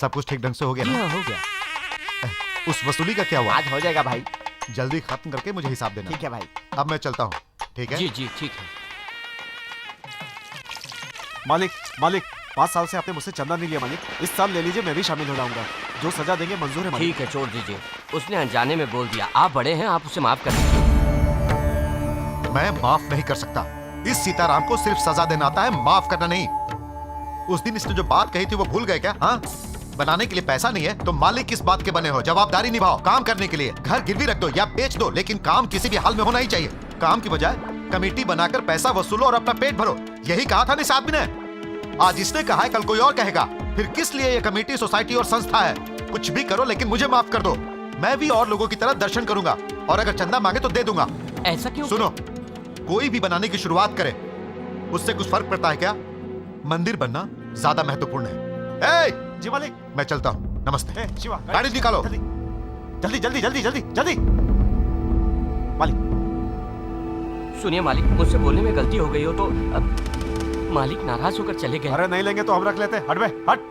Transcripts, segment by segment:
सब कुछ ठीक ढंग से हो गया जी ना? हाँ, हो गया। उस वसूली का क्या हुआ? आज हो जाएगा भाई। जल्दी खत्म करके मुझे हिसाब देना। ठीक है भाई। अब मैं चलता हूँ, ठीक है? जी जी ठीक है। मालिक मालिक 5 साल से आपने मुझसे चंदा नहीं लिया मालिक, इस साल ले लीजिए, मैं भी शामिल हो जाऊंगा। जो सजा देंगे मंजूर है मालिक। ठीक है, छोड़ दीजिए। उसने अनजाने में बोल दिया, आप बड़े हैं, आप उसे माफ कर दीजिए। मैं माफ नहीं कर सकता। इस सीताराम को सिर्फ सजा देना आता है, माफ करना नहीं। उस दिन इसने जो बात कही थी वो भूल गए क्या? हाँ, बनाने के लिए पैसा नहीं है तो मालिक किस बात के बने हो? जवाबदारी निभाओ। काम करने के लिए घर गिरवी रख दो या बेच दो, लेकिन काम किसी भी हाल में होना ही चाहिए। काम की बजाय कमेटी बनाकर पैसा वसूलो और अपना पेट भरो, यही कहा था ना इस आदमी ने। आज इसने कहा है, कल कोई और कहेगा। फिर किस लिए ये कमेटी, सोसाइटी और संस्था है? कुछ भी करो लेकिन मुझे माफ कर दो। मैं भी और लोगों की तरह दर्शन करूंगा और अगर चंदा मांगे तो दे दूंगा। ऐसा क्यों? सुनो, कोई भी बनाने की शुरुआत करे उससे कुछ फर्क पड़ता है क्या? मंदिर बनना ज्यादा महत्वपूर्ण है। ए, जी मालिक। मैं चलता हूँ, नमस्ते। शिवा, गाड़ी निकालो। जल्दी जल्दी जल्दी जल्दी जल्दी। मालिक सुनिए मालिक, मुझसे बोलने में गलती हो गई हो तो मालिक नाराज होकर चले गए। अरे नहीं लेंगे तो हम रख लेते, हट बे हट।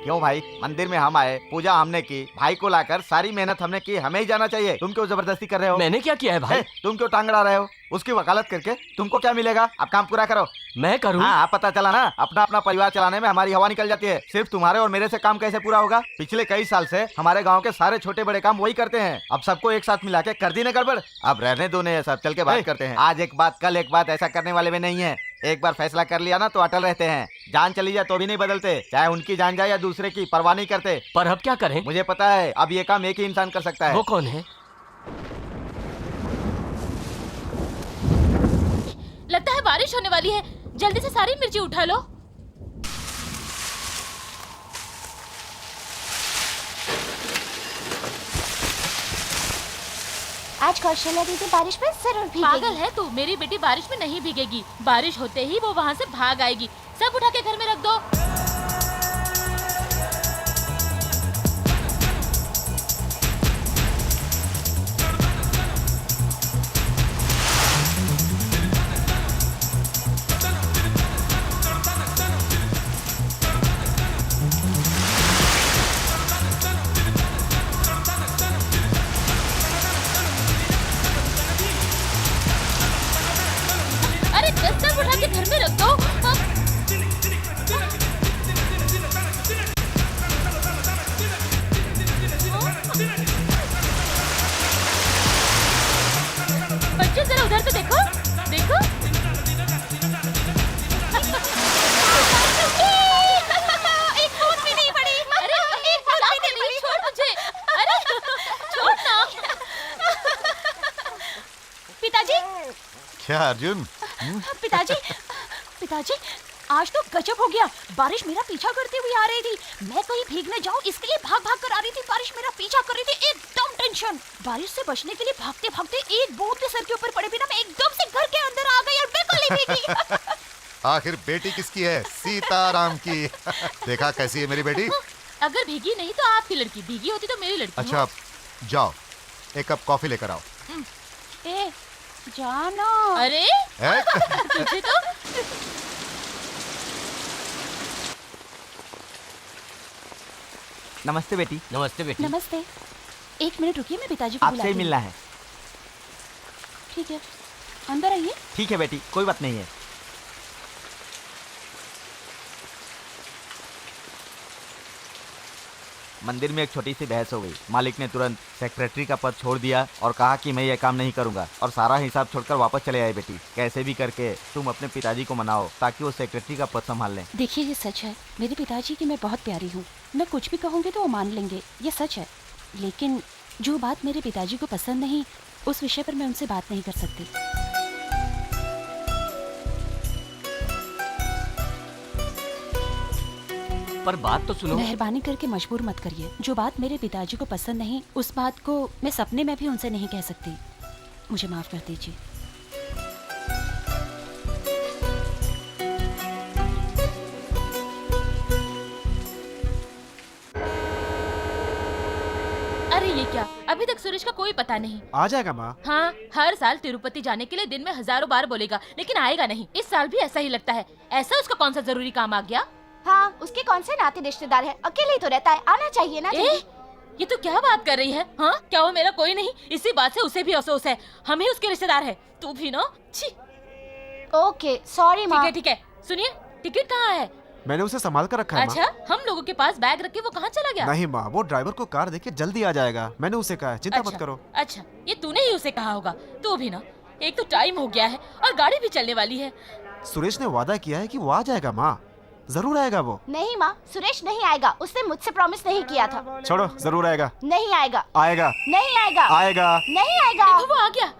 क्यों भाई, मंदिर में हम आए, पूजा हमने की, भाई को लाकर सारी मेहनत हमने की, हमें ही जाना चाहिए। तुम क्यों जबरदस्ती कर रहे हो? मैंने क्या किया है भाई? तुम क्यों टांग अड़ा रहे हो? उसकी वकालत करके तुमको क्या मिलेगा? अब काम पूरा करो। मैं करूं? हाँ, पता चला ना, अपना अपना परिवार चलाने में हमारी हवा निकल जाती है। सिर्फ तुम्हारे और मेरे से काम कैसे पूरा होगा? पिछले कई साल से हमारे गांव के सारे छोटे बड़े काम वही करते हैं। अब सबको एक साथ मिला के कर दी ना गड़बड़। अब रहने दो ने, सब चल के बात करते हैं। आज एक बात कल एक बात, ऐसा करने वाले में नहीं है। एक बार फैसला कर लिया ना तो अटल रहते हैं। जान चली जाए तो भी नहीं बदलते, चाहे उनकी जान जाए या दूसरे की, परवाह नहीं करते। पर अब क्या करें? मुझे पता है, अब ये काम एक ही इंसान कर सकता है। वो कौन है? लगता है बारिश होने वाली है, जल्दी से सारी मिर्ची उठा लो। आज कौशल्या दीदी बारिश में जरूर भीगेगी। पागल है तू, मेरी बेटी बारिश में नहीं भीगेगी। बारिश होते ही वो वहाँ से भाग आएगी। सब उठा के घर में रख दो। सब उठा के घर में रख दो। बच्चे जरा उधर तो देखो, देखो। एक बूंद भी नहीं पड़ी। अरे एक बूंद भी नहीं पड़ी। छोड़ मुझे। अरे छोड़ ना। पिताजी। क्या अर्जुन? पिताजी, पिताजी, आज तो गजब हो गया। बारिश मेरा पीछा करते हुए आ रही थी। मैं कहीं भीगने जाऊं इसके लिए भाग भाग कर आ रही थी। बारिश मेरा पीछा कर रही थी, एकदम टेंशन। बारिश से बचने के लिए भागते भागते एक बूंद भी सर के ऊपर पड़े बिना मैं एकदम से घर के अंदर आ गई और बिल्कुल नहीं भीगी। आखिर बेटी किसकी है? सीताराम की। देखा कैसी है मेरी बेटी? अगर भीगी नहीं तो आपकी लड़की, भीगी होती तो मेरी लड़की। अच्छा, जाओ एक कप कॉफी लेकर आओ। ए, जाना। अरे तुझे तो। नमस्ते बेटी। नमस्ते बेटी। नमस्ते। एक मिनट रुकिए, मैं पिताजी को आपसे ही मिलना है। ठीक है, अंदर आइए। ठीक है बेटी, कोई बात नहीं है। मंदिर में एक छोटी सी बहस हो गई। मालिक ने तुरंत सेक्रेटरी का पद छोड़ दिया और कहा कि मैं ये काम नहीं करूंगा और सारा हिसाब छोड़कर वापस चले आए। बेटी, कैसे भी करके तुम अपने पिताजी को मनाओ ताकि वो सेक्रेटरी का पद संभाल लें। देखिए, ये सच है, मेरे पिताजी की मैं बहुत प्यारी हूँ। मैं कुछ भी कहूँगी तो वो मान लेंगे, ये सच है। लेकिन जो बात मेरे पिताजी को पसंद नहीं, उस विषय पर मैं उनसे बात नहीं कर सकती। पर बात तो सुनो। मेहरबानी करके मजबूर मत करिए। जो बात मेरे पिताजी को पसंद नहीं, उस बात को मैं सपने में भी उनसे नहीं कह सकती। मुझे माफ कर दीजिए। अरे ये क्या, अभी तक सुरेश का कोई पता नहीं। आ जाएगा माँ। हाँ, हर साल तिरुपति जाने के लिए दिन में हजारों बार बोलेगा, लेकिन आएगा नहीं। इस साल भी ऐसा ही लगता है। ऐसा उसका कौन सा जरूरी काम आ गया? हाँ, उसके कौन से नाते रिश्तेदार है? अकेले ही तो रहता है, आना चाहिए ना। ये तो क्या बात कर रही है? हाँ, क्या वो मेरा कोई नहीं? इसी बात से उसे भी अफसोस है, हम ही उसके रिश्तेदार है। तू भी ना। छी। ओके, सॉरी माँ। ठीक है। सुनिए, टिकट कहाँ है? मैंने उसे संभाल कर रखा है माँ। अच्छा, हम लोगों के पास बैग रख के वो कहाँ चला गया? नहीं माँ, वो ड्राइवर को कार देके जल्दी आ जाएगा। मैंने उसे कहा है, चिंता मत करो। अच्छा, ये तूने ही उसे कहा होगा। तू भी ना, एक तो टाइम हो गया है और गाड़ी भी चलने वाली है। सुरेश ने वादा किया है कि वो आ जाएगा माँ, जरूर आएगा वो। नहीं माँ, सुरेश नहीं आएगा, उसने मुझसे प्रॉमिस नहीं किया था। छोड़ो, जरूर आएगा। नहीं आएगा। आएगा। नहीं आएगा। आएगा। नहीं आएगा। देखो वो आ गया।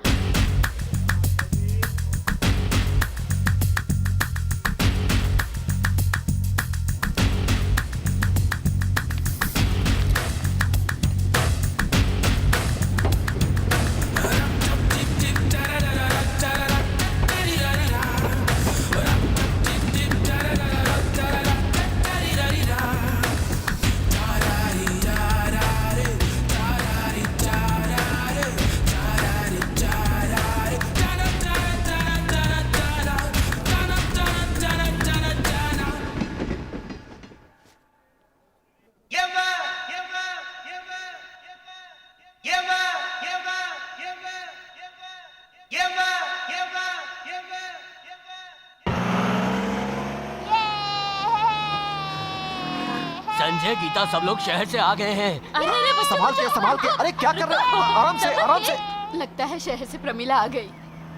संजय, गीता, सब लोग शहर से आ गए हैं। अरे संभाल के। अरे क्या कर रहे हो? आराम से, आराम से। लगता है शहर से प्रमिला आ गई।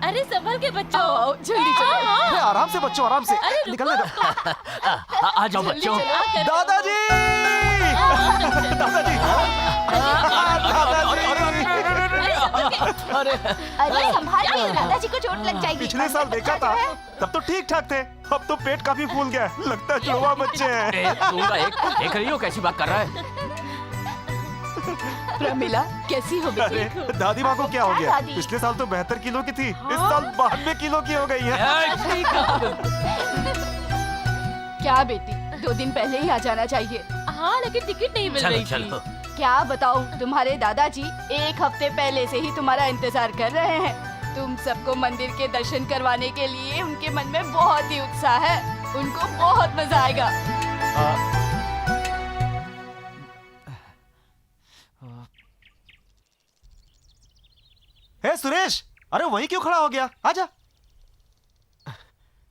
अरे संभल के बच्चों। आओ, जल्दी चलो। अरे आराम से बच्चों, आराम से। अरे रुको। निकलने दो। आ जाओ बच्चों। दादाजी, दादाजी, अरे अरे संभाल के, दादाजी को चोट लग जाएगी। पिछले साल देखा था, तब तो ठीक ठाक थे। अब तो पेट काफी फूल गया, लगता है जुड़वा बच्चे हैं। दूंगा एक। देख रही हो कैसी बात कर रहा है? प्रमिला कैसी हो बेटी? अरे दादी माँ को क्या हो गया? दादी। पिछले साल तो 72 किलो की थी, इस साल 92 किलो की हो गई है। क्या बेटी, 2 दिन पहले ही आ जाना चाहिए। हाँ, लेकिन टिकट नहीं मिल रही थी। क्या बताऊं, तुम्हारे दादाजी 1 हफ्ते पहले से ही तुम्हारा इंतजार कर रहे हैं। तुम सबको मंदिर के दर्शन करवाने के लिए उनके मन में बहुत ही उत्साह है। उनको बहुत मजा आएगा। हे सुरेश, अरे वहीं क्यों खड़ा हो गया? आजा।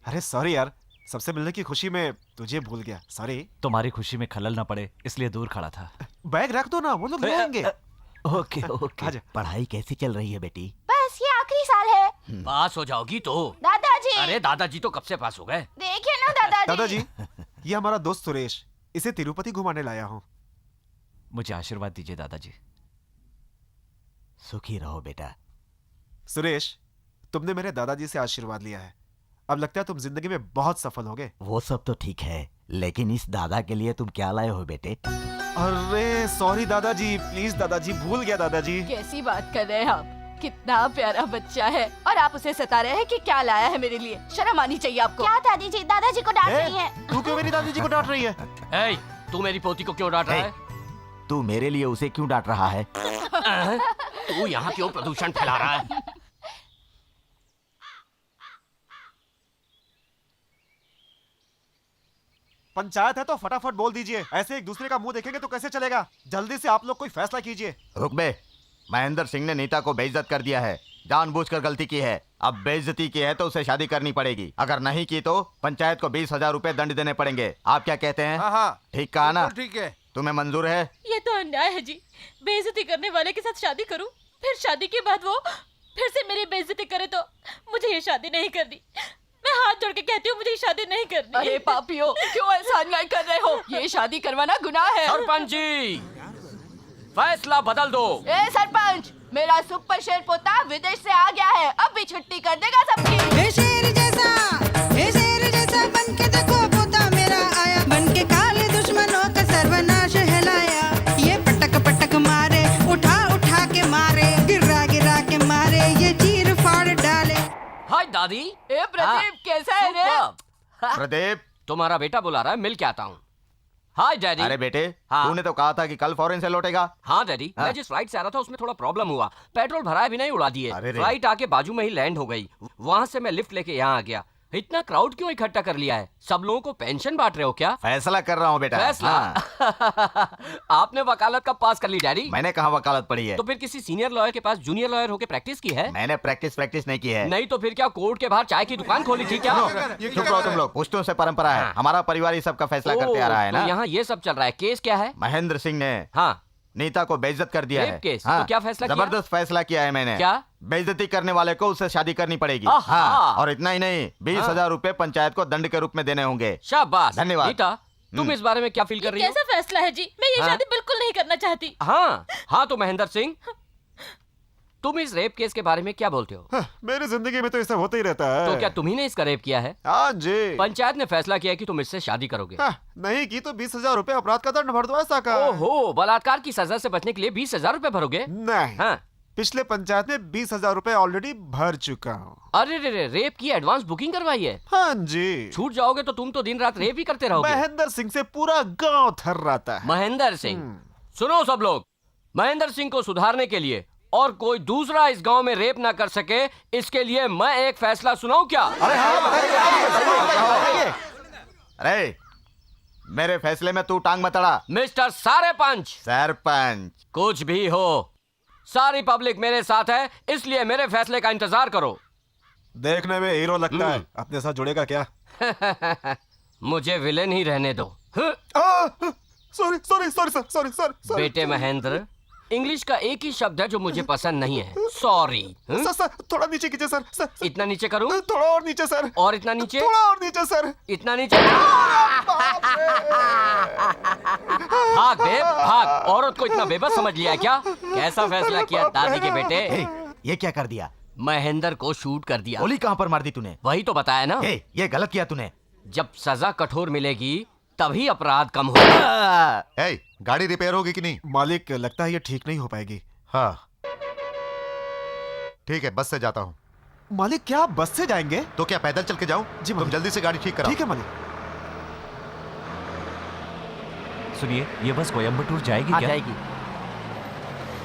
अरे सॉरी यार, सबसे मिलने की खुशी में तुझे भूल गया। सॉरी। तुम्हारी खुशी में खलल ना पड़े इसलिए दूर खड़ा था। बैग रख दो ना, वो लोग ले आएंगे। Okay okay. आजा। पढ़ाई कैसी चल रही है बेटी? बस ये आखिरी साल है। पास हो जाओगी तो। दादाजी। अरे दादाजी तो कब से पास हो गए। देखिए ना दादाजी। दादाजी, ये हमारा दोस्त सुरेश, इसे तिरुपति घुमाने लाया हूँ। मुझे आशीर्वाद दीजिए दादाजी। सुखी रहो बेटा। सुरेश, तुमने मेरे दादाजी से आशीर्वाद लिया है, अब लगता है तुम जिंदगी में बहुत सफल होगे। वो सब तो ठीक है, लेकिन इस दादा के लिए तुम क्या लाए हो बेटे? अरे सॉरी दादाजी, प्लीज दादाजी, भूल गया दादाजी। कैसी बात कर रहे हैं आप? कितना प्यारा बच्चा है और आप उसे सता रहे हैं कि क्या लाया है मेरे लिए। शर्म आनी चाहिए आपको। क्या दादी जी, दादाजी को डांट रही हैं। तू क्यों मेरी दादाजी को डांट रही है? ए, तू मेरी पोती को क्यों डांट रहा है? तू मेरे लिए उसे क्यों डांट रहा है? तू यहाँ क्यों प्रदूषण फैला रहा है? पंचायत है तो फटाफट बोल दीजिए, ऐसे एक दूसरे का मुंह देखेंगे तो कैसे चलेगा? जल्दी से आप लोग कोई फैसला कीजिए। रुक बे, महेंद्र सिंह ने नीता को बेइज्जत कर दिया है, जानबूझकर गलती की है। अब बेइज्जती की है तो उसे शादी करनी पड़ेगी, अगर नहीं की तो पंचायत को 20,000 रुपए दंड देने पड़ेंगे। आप क्या कहते हैं? हाँ, ठीक कहा ना? ठीक है। तुम्हें मंजूर है? ये तो अन्याय है जी। बेइज्जती करने वाले के साथ शादी करूं, फिर शादी के बाद वो फिर से मेरी बेइज्जती करे तो मुझे ये शादी नहीं करनी। मैं हाथ जोड़ के कहती हूँ, मुझे ये शादी नहीं करनी। अरे पापियों, क्यों ऐसा अन्याय कर रहे हो? ये शादी करवाना गुनाह है। सरपंच जी, फैसला बदल दो। ए सरपंच, मेरा सुपर शेर पोता विदेश से आ गया है, अब भी छुट्टी कर देगा सबकी। हे शेर जैसा बन के देखो पोता मेरा आया, बन के काले दुश्मनों का सर्वनाश हिलाया। ये पटक पटक मारे, उठा उठा के मारे, गिरा गिरा के मारे, ये चीर फाड़ डाले। हाय दादी। ए प्रदीप, कैसा है रे? प्रदीप, तुम्हारा बेटा बुला रहा है, मिल के आता हूँ। हाय डैडी। अरे बेटे, हाँ। तूने तो कहा था कि कल फॉरेन से लौटेगा। हाँ डैडी, हाँ। मैं जिस फ्लाइट से आ रहा था उसमें थोड़ा प्रॉब्लम हुआ, पेट्रोल भराया भी नहीं, उड़ा दिए। अरे रे। फ्लाइट आके बाजू में ही लैंड हो गई, वहाँ से मैं लिफ्ट लेके यहाँ आ गया। इतना क्राउड क्यों इकट्ठा कर लिया है? सब लोगों को पेंशन बांट रहे हो क्या? फैसला कर रहा हूँ बेटा। फैसला? हाँ। आपने वकालत कब पास कर ली डैडी? मैंने कहा वकालत पढ़ी है। तो फिर किसी सीनियर लॉयर के पास जूनियर लॉयर होके प्रैक्टिस की है? मैंने प्रैक्टिस नहीं की है। नहीं तो फिर क्या कोर्ट के बाहर चाय की दुकान खोली थी क्या? चुप रहो तुम लोग, पुश्तों से परंपरा है। हमारा परिवार ही सबका फैसला करते आ रहा है तो ना। यहाँ ये सब चल रहा है। केस क्या है? महेंद्र सिंह ने हाँ, नीता को बेइज्जत कर दिया रेप है। केस? हाँ, तो क्या फैसला किया? जबरदस्त फैसला किया है मैंने। क्या? बेइज्जती करने वाले को उससे शादी करनी पड़ेगी। आहा। हाँ, और इतना ही नहीं, 20,000 रुपए पंचायत को दंड के रूप में देने होंगे। शाबाश। धन्यवाद। नीता, तुम इस बारे में क्या फील कर रही हो? कैसा फैसला है जी? मैं ये हाँ? शादी बिल्कुल नहीं करना चाहती। हाँ तो महेंद्र सिंह, तुम इस रेप केस के बारे में क्या बोलते हो? हाँ, मेरी जिंदगी में तो ऐसा होता ही रहता है। तो क्या तुम्ही ने इसका रेप किया है? हाँ जी। पंचायत ने फैसला किया कि तुम इससे शादी करोगे। हाँ, नहीं की तो 20,000 रुपए अपराध का दंड भर दो, ऐसा का। ओहो, बलात्कार की सजा से बचने के लिए 20,000 रुपए भरोगे? नहीं, हाँ। पिछले पंचायत में 20,000 रुपए ऑलरेडी भर चुका हूँ। अरे रे, रेप की एडवांस बुकिंग करवाई है? हाँ जी। छूट जाओगे तो तुम तो दिन रात रेप ही करते रहोगे। महेंद्र सिंह से पूरा गांव थर्राता है। महेंद्र सिंह, सुनो सब लोग, महेंद्र सिंह को सुधारने के लिए और कोई दूसरा इस गांव में रेप ना कर सके, इसके लिए मैं एक फैसला सुनाऊं क्या? अरे मेरे फैसले में तू टांग मत अड़ा। मिस्टर सारे पंच, सरपंच, कुछ भी हो, सारी पब्लिक मेरे साथ है, इसलिए मेरे फैसले का इंतजार करो। देखने में हीरो लगता है, अपने साथ जुड़ेगा क्या? मुझे विलेन ही रहने दो। Sorry sorry sorry sir, sorry. बेटे महेंद्र, इंग्लिश का एक ही शब्द है जो मुझे पसंद नहीं है, सॉरी। सर, थोड़ा नीचे कीजिए सर। इतना नीचे करूं? थोड़ा और नीचे सर। और इतना नीचे? थोड़ा और नीचे सर। इतना नीचे? भाग बे भाग, औरत को इतना बेबस समझ लिया क्या? कैसा फैसला किया दादी के बेटे? ये क्या कर दिया? महेंद्र को शूट कर दिया। गोली कहाँ पर मार दी तूने? वही तो बताया ना। ये गलत किया तूने। जब सजा कठोर मिलेगी तभी अपराध कम होगा। गाड़ी रिपेयर होगी कि नहीं? मालिक, लगता है ये ठीक नहीं हो पाएगी। हाँ ठीक है, बस से जाता हूँ। मालिक, क्या आप बस से जाएंगे? तो क्या पैदल चल के जाऊँ? जी तुम जल्दी से गाड़ी ठीक कराओ। ठीक है मालिक। सुनिए, ये बस कोयम्बटूर जाएगी हाँ, क्या? जाएगी।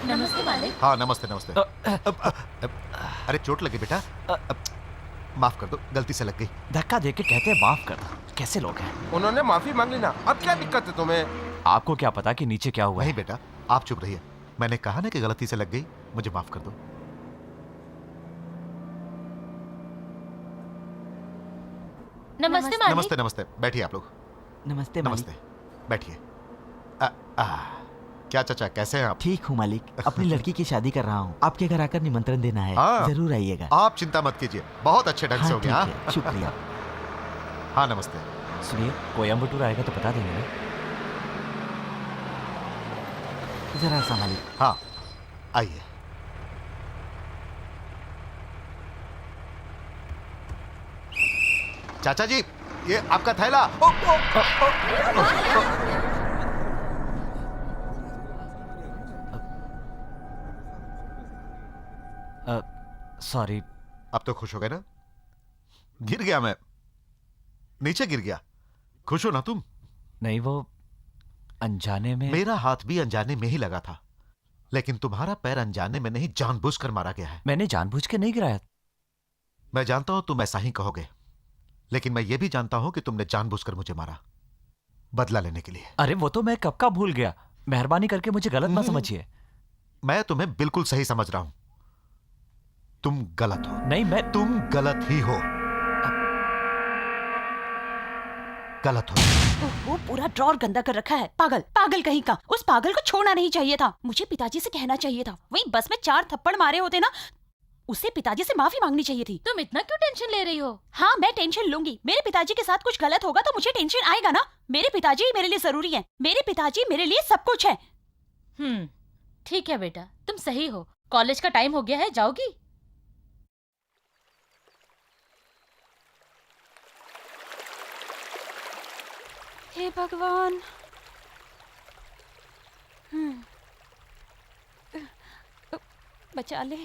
नमस्ते मालिक। हाँ नमस्ते नमस्ते। अरे चोट लगी बेटा? माफ कर दो, गलती से लग गई। धक्का देके कहते हैं माफ कर दो। कैसे लोग हैं? उन्होंने माफी मांग ली ना, अब क्या दिक्कत है तुम्हें? आपको क्या पता कि नीचे क्या हुआ नहीं है? बेटा, आप चुप रहिए। मैंने कहा ना कि गलती से लग गई, मुझे माफ कर दो। नमस्ते मालिक। नमस्ते नमस्ते, बैठिए आप लोग। नमस्ते नमस्ते, बैठिए। क्या चाचा, कैसे हैं आप? ठीक हूँ मालिक, अपनी लड़की की शादी कर रहा हूँ, आपके घर आकर निमंत्रण देना है। हाँ। जरूर आइएगा। आप चिंता मत कीजिए, बहुत अच्छे ढंग से हो ठीक गया। है, शुक्रिया। हाँ नमस्ते। सुनिए, कोयम्बटूर आएगा तो बता देंगे ना? जरा सा मालिक। हाँ आइए। चाचा जी, ये आपका थैला। सॉरी। अब तो खुश हो गए ना? गिर गया मैं, नीचे गिर गया। खुश हो ना तुम? नहीं, वो अनजाने में। मेरा हाथ भी अनजाने में ही लगा था, लेकिन तुम्हारा पैर अनजाने में नहीं, जानबूझकर मारा गया है। मैंने जानबूझ के नहीं गिराया। मैं जानता हूं तुम ऐसा ही कहोगे, लेकिन मैं ये भी जानता हूं कि तुमने जानबूझकर मुझे मारा, बदला लेने के लिए। अरे वो तो मैं कब का भूल गया। मेहरबानी करके मुझे गलत मत समझिए। मैं तुम्हें बिल्कुल सही समझ रहा हूं। तुम गलत हो। नहीं, तुम गलत ही हो, गलत हो। वो पूरा ड्रॉर गंदा कर रखा है। पागल, पागल कहीं का। उस पागल को छोड़ना नहीं चाहिए था। मुझे पिताजी से कहना चाहिए था। वहीं बस में 4 थप्पड़ मारे होते ना, उसे पिताजी से माफी मांगनी चाहिए थी। तुम इतना क्यों टेंशन ले रही हो? हाँ, मैं टेंशन लूंगी। मेरे पिताजी के साथ कुछ गलत होगा तो मुझे टेंशन आएगा ना। मेरे पिताजी मेरे लिए जरूरी है। मेरे पिताजी मेरे लिए सब कुछ है। ठीक है बेटा, तुम सही हो। कॉलेज का टाइम हो गया है, जाओगी? हे भगवान। बचा ले। हे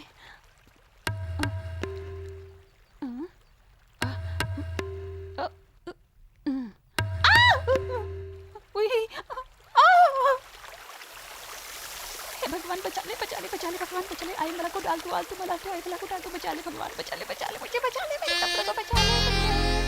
भगवान, बचा ले, बचा ले, बचा ले भगवान, बचा ले। आई मला को डाल, तू आल, तू मला, तू आई मला को डाल, तू बचा ले भगवान, बचा ले, मुझे बचा ले, मेरे कपड़ों को बचा ले।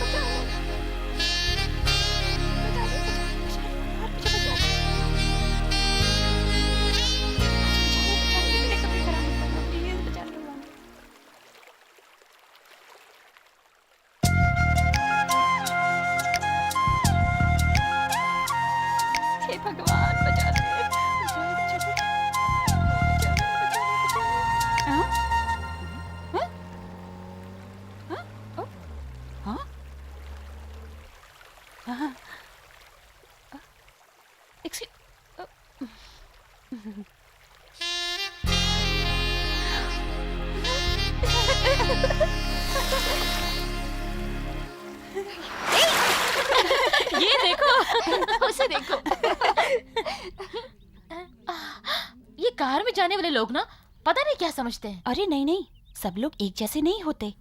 हे भगवान बचा ले, बचा ले, हाँ? हाँ? हाँ? ओ, हाँ? हाँ? ये देखो, उसे देखो। ये कार में जाने वाले लोग ना पता नहीं क्या समझते हैं। अरे नहीं नहीं, सब लोग एक जैसे नहीं होते,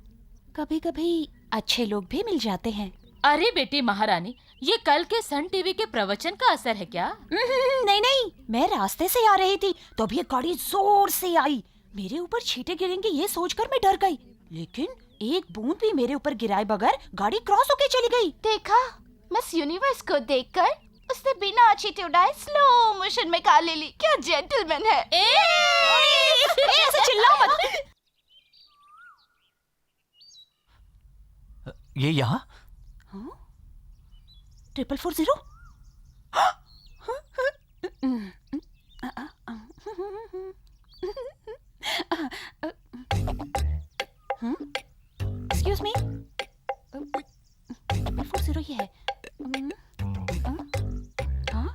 कभी कभी अच्छे लोग भी मिल जाते हैं। अरे बेटी महारानी, ये कल के सन टीवी के प्रवचन का असर है क्या? नहीं नहीं, मैं रास्ते से आ रही थी तो अभी एक गाड़ी जोर से आई, मेरे ऊपर छींटे गिरेंगे ये सोचकर मैं डर गई, लेकिन एक बूंद भी मेरे ऊपर गिराए बगैर गाड़ी क्रॉस होके चली गई। देखा, मिस यूनिवर्स को देखकर उसने बिना छींटे उड़ाए स्लो मोशन में कार ले ली। क्या जेंटलमैन है। ऐसे चिल्लाओ मत। ये यहाँ 440? एक्सक्यूज मी, 440 ये है। हाँ?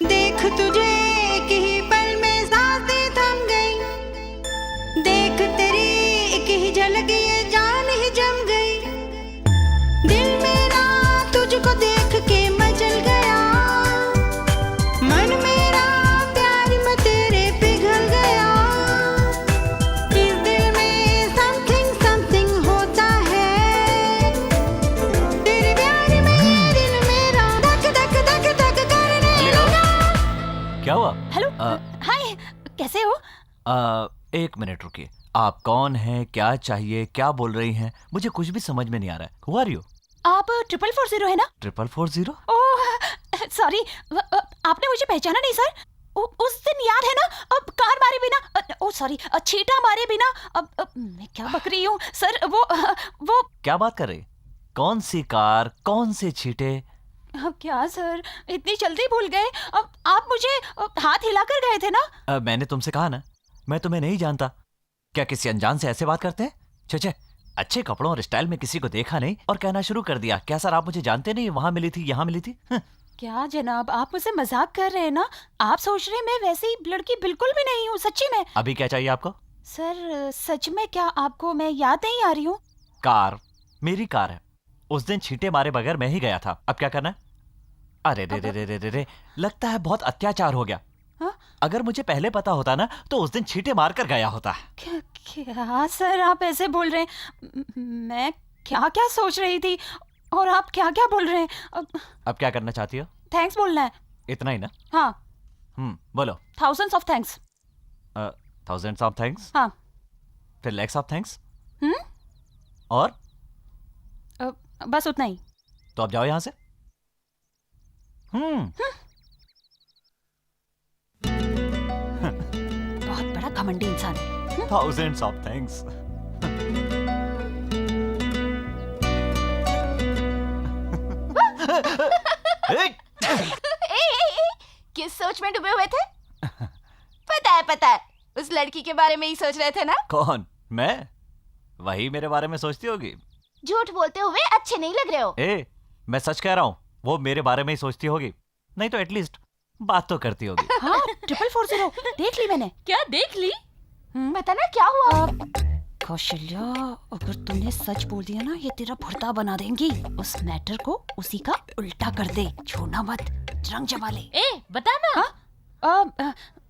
देख तुझे एक ही पल में सांसें थम गई, देख तेरी एक ही झलक ये जान ही जम गई, दिल मेरा तुझको देख के मचल गया, मन मेरा प्यार में तेरे पिघल गया, इस दिल में समथिंग समथिंग होता है, तेरे प्यार में ये दिल मेरा धक धक धक धक करने लगा। क्या हुआ? हेलो, हाय, कैसे हो? एक मिनट रुकिए। आप कौन हैं, क्या चाहिए, क्या बोल रही हैं? मुझे कुछ भी समझ में नहीं आ रहा है। Who are you? आप 440 है ना? 440? ओह सॉरी, आपने मुझे पहचाना नहीं सर? उस दिन याद है ना, अब कार मारे बिना, ओ सॉरी, छींटा मारे बिना, अब मैं क्या बक रही हूँ सर, वो क्या बात कर रही? कौन सी कार, कौन से छींटे? अब क्या सर, इतनी जल्दी भूल गए? अब आप मुझे हाथ हिलाकर गए थे ना? मैंने तुमसे कहा ना, मैं तुम्हें नहीं जानता। क्या किसी अनजान से ऐसे बात करते हैं? छे, अच्छे कपड़ों और स्टाइल में किसी को देखा नहीं और कहना शुरू कर दिया, क्या सर आप मुझे जानते नहीं, वहाँ मिली थी, यहाँ मिली थी? क्या जनाब, आप मुझसे मजाक कर रहे हैं ना? आप सोच रहे हैं मैं वैसी लड़की बिल्कुल भी नहीं हूँ, सच्ची में। अभी क्या चाहिए आपको? सर सच में, क्या आपको मैं याद नहीं आ रही हूँ? कार मेरी कार है, उस दिन छींटे मारे बगैर मैं ही गया था। अब क्या करना है? अरे रे, लगता है बहुत अत्याचार हो गया। हाँ? अगर मुझे पहले पता होता ना तो उस दिन छींटे मार कर गया होता। क्या सर आप ऐसे बोल रहे हैं? मैं क्या क्या सोच रही थी और आप क्या क्या बोल रहे हैं? अब क्या करना चाहती हो? थैंक्स बोलना है। इतना ही ना? हाँ। बोलो। Thousands of thanks. Thousands of thanks? हाँ। फिर लैक्स ऑफ थैंक्स? और? बस उतना ही। तो अब जाओ यहाँ से। बहुत बड़ा घमंडी इंसान है। Thousands of thanks. किस सोच में डूबे हुए थे? पता है, उस लड़की के बारे में ही सोच रहे थे ना? कौन? मैं? वही मेरे बारे में सोचती होगी। झूठ बोलते हुए अच्छे नहीं लग रहे हो। मैं सच कह रहा हूँ, वो मेरे बारे में ही सोचती होगी, नहीं तो एटलीस्ट बात तो करती होगी। हाँ, 440 देख ली मैंने। क्या देख ली? बताना क्या हुआ? कौशल्या, अगर तूने सच बोल दिया ना, ये तेरा भुर्ता बना देंगी। उस मैटर को उसी का उल्टा कर दे, छोड़ना मत, रंग जमा ले। बता ना।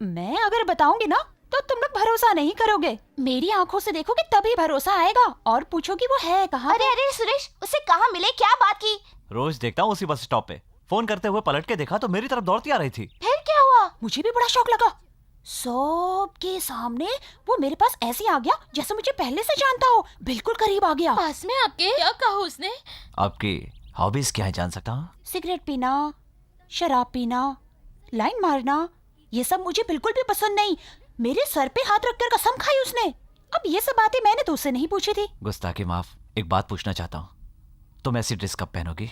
मैं अगर बताऊंगी ना तो तुम लोग भरोसा नहीं करोगे। मेरी आंखों से देखोगे तभी भरोसा आएगा, और पूछोगे वो है कहाँ। अरे सुरेश, उसे कहाँ मिले, क्या बात की? रोज देखता हूँ उसी बस स्टॉप पे, फोन करते हुए पलट के देखा तो मेरी तरफ दौड़ती आ रही थी। फिर क्या हुआ? मुझे भी बड़ा शौक लगा। सबके सामने वो मेरे पास ऐसे आ गया जैसे मुझे पहले से जानता हो, बिल्कुल करीब आ गया। पास में आपके? क्या कहा उसने? आपकी हॉबीज क्या है जान सकता हूँ? सिगरेट पीना, शराब पीना, लाइन मारना, ये सब मुझे बिल्कुल भी पसंद नहीं। मेरे सर पे हाथ रखकर कसम खाई उसने। अब ये सब बातें मैंने तो उससे नहीं पूछी थी। गुस्ताखी माफ, एक बात पूछना चाहता हूँ, तुम ऐसी ड्रेस कब पहनोगी?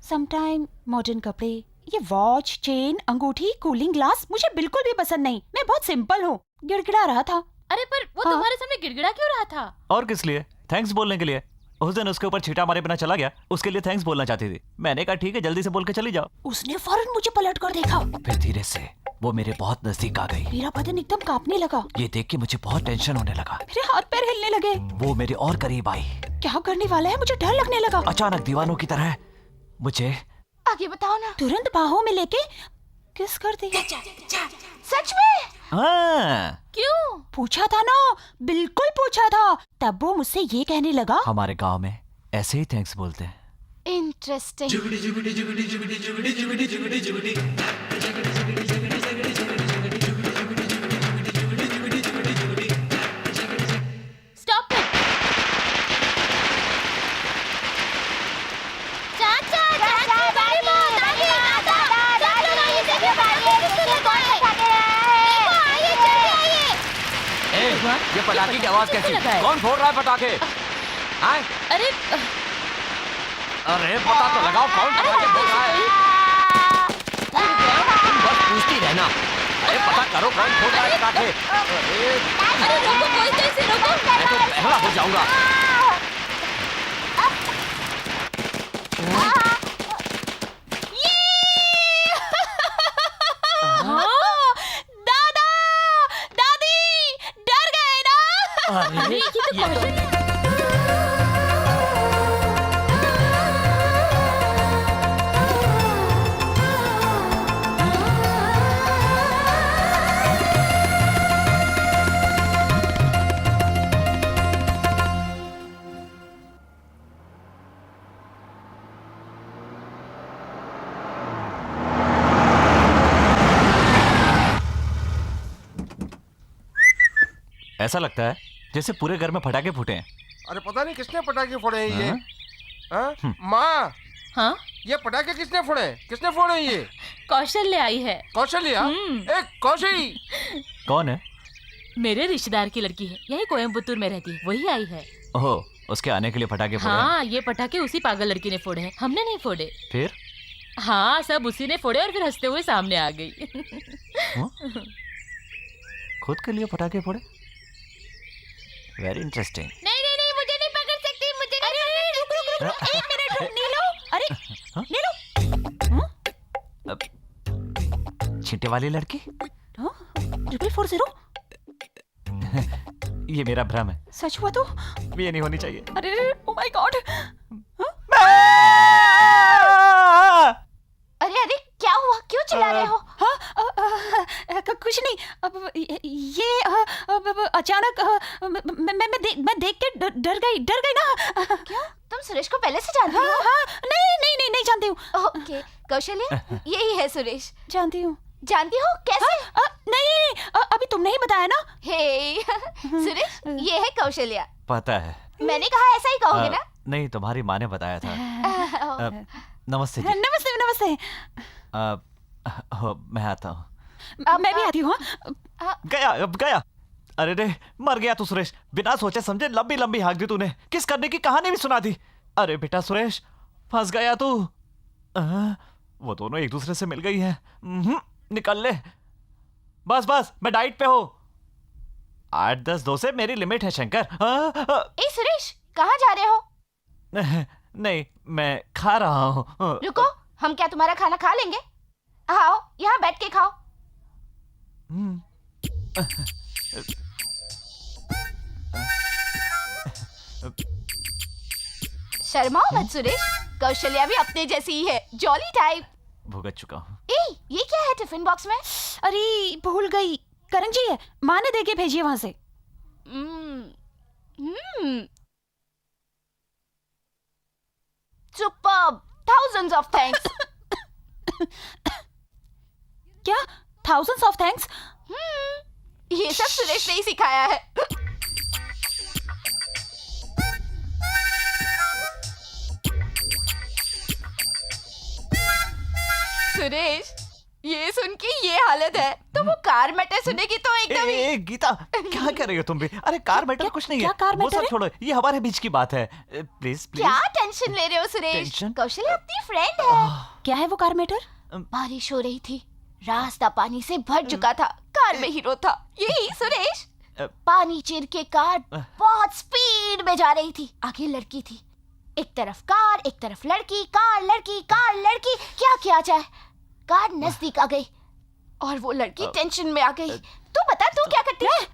समटाइम मॉडर्न कपड़े, ये वॉच, चेन, अंगूठी, कूलिंग ग्लास मुझे बिल्कुल भी पसंद नहीं। मैं बहुत सिंपल हूँ। गिड़गिड़ा रहा था। अरे पर वो हाँ। तुम्हारे सामने गिड़गिड़ा क्यों रहा था? और किस लिए? थैंक्स बोलने के लिए। उस दिन उसके ऊपर छींटा मारे बिना चला गया, उसके लिए थैंक्स बोलना चाहती थी। मैंने कहा ठीक है, जल्दी से बोल के चली जाओ। उसने फौरन मुझे पलट कर देखा। फिर धीरे से वो मेरे बहुत नजदीक आ गई। मेरा बदन एकदम कांपने लगा। ये देख के मुझे बहुत टेंशन होने लगा। मेरे हाथ पैर हिलने लगे। वो मेरे और करीब आई। क्या करने वाला है, मुझे डर लगने लगा। अचानक दीवानों की तरह मुझे आगे बताओ ना। तुरंत बाहों में लेके किस कर दी। सच में? हाँ, क्यों? पूछा था ना, बिल्कुल पूछा था। तब वो मुझसे ये कहने लगा, हमारे गांव में ऐसे ही थैंक्स बोलते हैं। इंटरेस्टिंग। Stop it. चाचा, चाचा, गाड़ी बहुत आगे, दादा, सब लोग आइए, देखिए गाड़ी किसको लगा है? देखो, आइए, जल्दी आइए। ये पटाखे की आवाज कैसी? लगा है? कौन फोड़ रहा है पटाखे? आए? अरे अरे पता तो लगाओ कौन पटाखे फोड़ रहा है? तुम बस पूछती रहना। अरे पता करो कौन फोड़ रहा है पटाखे? अरे रोको, कोई तो इसे रोको। मैं तो बहरा हो जाऊंगा। हाँ, दादा, दादी, डर गए ना? अरे ये तो कौशल। ऐसा लगता है जैसे पूरे घर में पटाखे फूटे हैं। अरे पता नहीं किसने पटाखे फोड़े हैं ये। हाँ? हाँ? माँ, हाँ, ये पटाखे किसने फोड़े? किसने फोड़े हैं ये? कौशल्य आई है। कौशल्या? एक कौशी। कौन है? मेरे रिश्तेदार की लड़की है, यही कोयम्बतूर में रहती है, वही आई है। ओह, उसके आने के लिए पटाखे फोड़े हैं। हाँ, ये पटाखे उसी पागल लड़की ने फोड़े हैं, हमने नहीं फोड़े। फिर? हाँ, सब उसी ने फोड़े और फिर हंसते हुए सामने आ गई। खुद के लिए पटाखे फोड़े? Very interesting. नहीं नहीं नहीं, मुझे नहीं पकड़ सकती, मुझे नहीं पकड़ सकती। एक मिनट रुक, नीलू। अरे नीलू, छींटे वाली लड़की? 440? ये मेरा भ्रम है। सच हुआ तो? ये नहीं होनी चाहिए। अरे ओ माय गॉड। अरे अरे क्या हुआ, क्यों चिल्ला रहे हो? कुछ नहीं। अब ये अचानक मैं देख के डर गई ना। क्यों? तुम सुरेश को पहले से जानती हो? हाँ, नहीं जानती हूँ। ओके, कौशल्या, यही है सुरेश। जानती हूँ। जानती हो कैसे? नहीं, अभी तुमने ही बताया ना। हे सुरेश, ये है कौशल्या। पता है। मैंने कहा ऐसा ही कहोगे ना? नहीं, तुम्हारी माँ ने बताया था। नमस्ते जी। नमस्ते। मैं आता हूँ। मैं भी आती हूँ। गया। अरे रे, मर गया तू सुरेश। बिना सोचे समझे लंबी लंबी हाँक दी तूने। किस करने की कहानी भी सुना दी। अरे बेटा सुरेश, फंस गया तू। वो दोनों एक दूसरे से मिल गई है। निकल ले। बस, मैं डाइट पे हूँ। 8-10 डोसे मेरी लिमिट है शंकर। ए सुरेश, कहाँ जा रहे हो? नहीं, मैं खा रहा हूँ। रुको, हम क्या तुम्हारा खाना खा लेंगे? आओ, यहाँ बैठ के खाओ। शर्माओ मत सुरेश, कौशल्या भी अपने जैसी ही है, जॉली टाइप। भुगत चुका हूँ। ये क्या है टिफिन बॉक्स में? अरे भूल गई, करण जी है, माँ ने देके भेजी है वहां से। Superb, thousands of thanks। क्या? thousands of thanks? ये सब सुरेश ने ही सिखाया है। सुरेश, ये सुन के ये हालत है तो वो कार मैटर सुनेगी तो एकदम ही ए गीता, क्या कर रही हो तुम भी? अरे कार मैटर कुछ नहीं है, क्या कार वो मैटर सब है? छोड़ो, ये हमारे बीच की बात है। Please please. क्या टेंशन ले रहे हो सुरेश? टेंशन? कौशल्या अपनी फ्रेंड है। क्या है वो कार मैटर? बारिश हो रही थी, रास्ता पानी से भर चुका था, कार में हीरो था यही सुरेश। पानी चीर के कार बहुत स्पीड में जा रही थी, आगे लड़की थी, एक तरफ कार एक तरफ लड़की, कार लड़की कार लड़की, क्या किया जाए? कार नजदीक आ गई और वो लड़की टेंशन में आ गई। तू बता तू क्या करती है?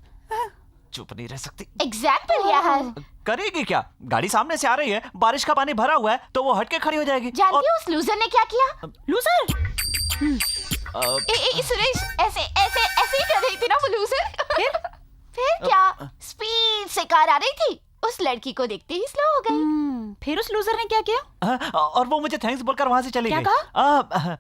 चुप नहीं रह सकती। एग्जाम्पल यह है। करेगी क्या? गाड़ी सामने से आ रही है, बारिश का पानी भरा हुआ है, तो वो हट के खड़ी हो जाएगी। जानती हो उस लूजर ने क्या किया? लूजर? सुरेश ऐसे ऐसे ऐसे ही कर रही थी ना वो लूजर। फिर क्या? स्पीड से कार आ रही थी, उस लड़की को देखते ही स्लो हो गई। फिर उस लूजर ने क्या किया? और वो मुझे थैंक्स बोलकर वहां से चली क्या गई।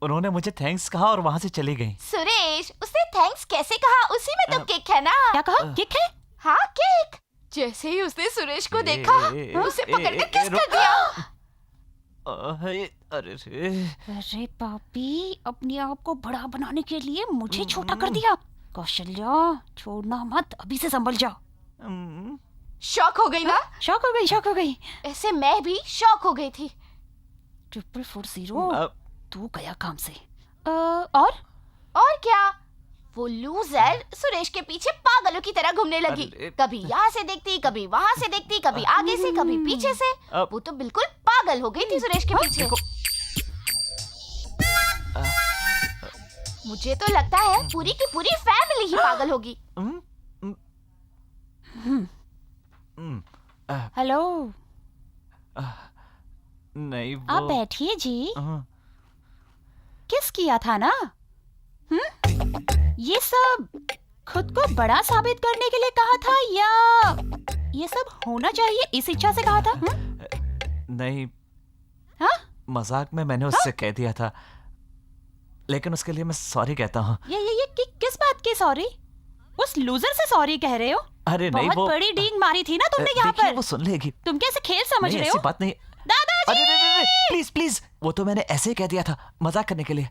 उन्होंने मुझे थैंक्स कहा और वहां से चली गई। सुरेश उसने थैंक्स कैसे कहा? उसी में तो किक है ना। क्या कहा? किक है? हाँ किक। जैसे ही उसने सुरेश को देखा उसे पकड़कर किस कर दिया। अरे पापी, अपने आप को बड़ा बनाने के लिए मुझे छोटा कर दिया। कौशल्या छोड़ना मत, अभी से संभल जाओ। शॉक हो गई ना? शॉक हो गई, शॉक हो गई। ऐसे मैं भी शॉक हो गई थी। 440 तू गया काम से। और क्या? वो लूजर सुरेश के पीछे पागलों की तरह घूमने लगी, कभी यहाँ से देखती, कभी वहाँ से देखती, कभी आगे से, कभी पीछे से। वो तो बिल्कुल पागल हो गई थी सुरेश के पीछे। मुझे तो लगता है पूरी की पूरी फैमिली ही पागल होगी। हेलो, नहीं वो... आप बैठिए जी। किस किया था ना? ये सब खुद को बड़ा साबित करने के लिए कहा था या ये सब होना चाहिए इस इच्छा से कहा था? नहीं, हाँ? मजाक में मैंने उससे कह दिया था, लेकिन उसके लिए मैं सॉरी कहता हूँ। ये किस बात की सॉरी? उस लूजर से सॉरी कह रहे हो? अरे नहीं, बहुत वो बड़ी डींग मारी थी ना तुमने यहाँ पर। वो सुन लेगी। तुम कैसे खेल समझ रहे हो? ऐसी बात नहीं। दादाजी! अरे प्लीज प्लीज, वो तो मैंने ऐसे ही कह दिया था, मजाक करने के लिए।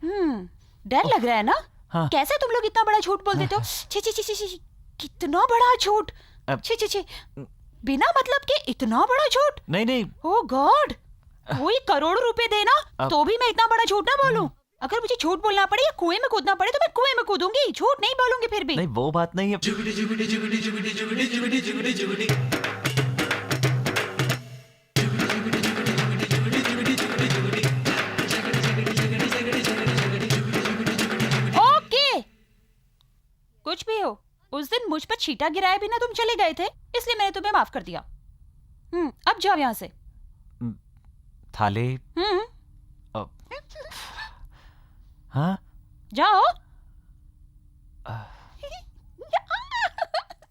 डर लग रहा है ना? हाँ। कैसे तुम लोग इतना बड़ा झूठ बोल देते हो? छी छी छी छी छी, कितना बड़ा झूठ! छी छी छी, बिना मतलब के इतना बड़ा झूठ! नहीं। ओह गॉड, कोई करोड़ रुपए देना तो भी मैं इतना बड़ा झूठ ना बोलूं। अगर मुझे झूठ बोलना पड़े या कुएं में कूदना पड़े तो मैं कुएं में कूदूंगी, झूठ नहीं बोलूंगी फिर भी। नहीं वो बात नहीं है। ओके, कुछ भी हो, उस दिन मुझ पर छींटा गिराए बिना तुम चले गए थे, इसलिए मैंने तुम्हें माफ कर दिया। अब जाओ यहाँ से। थाली। हाँ? जाओ।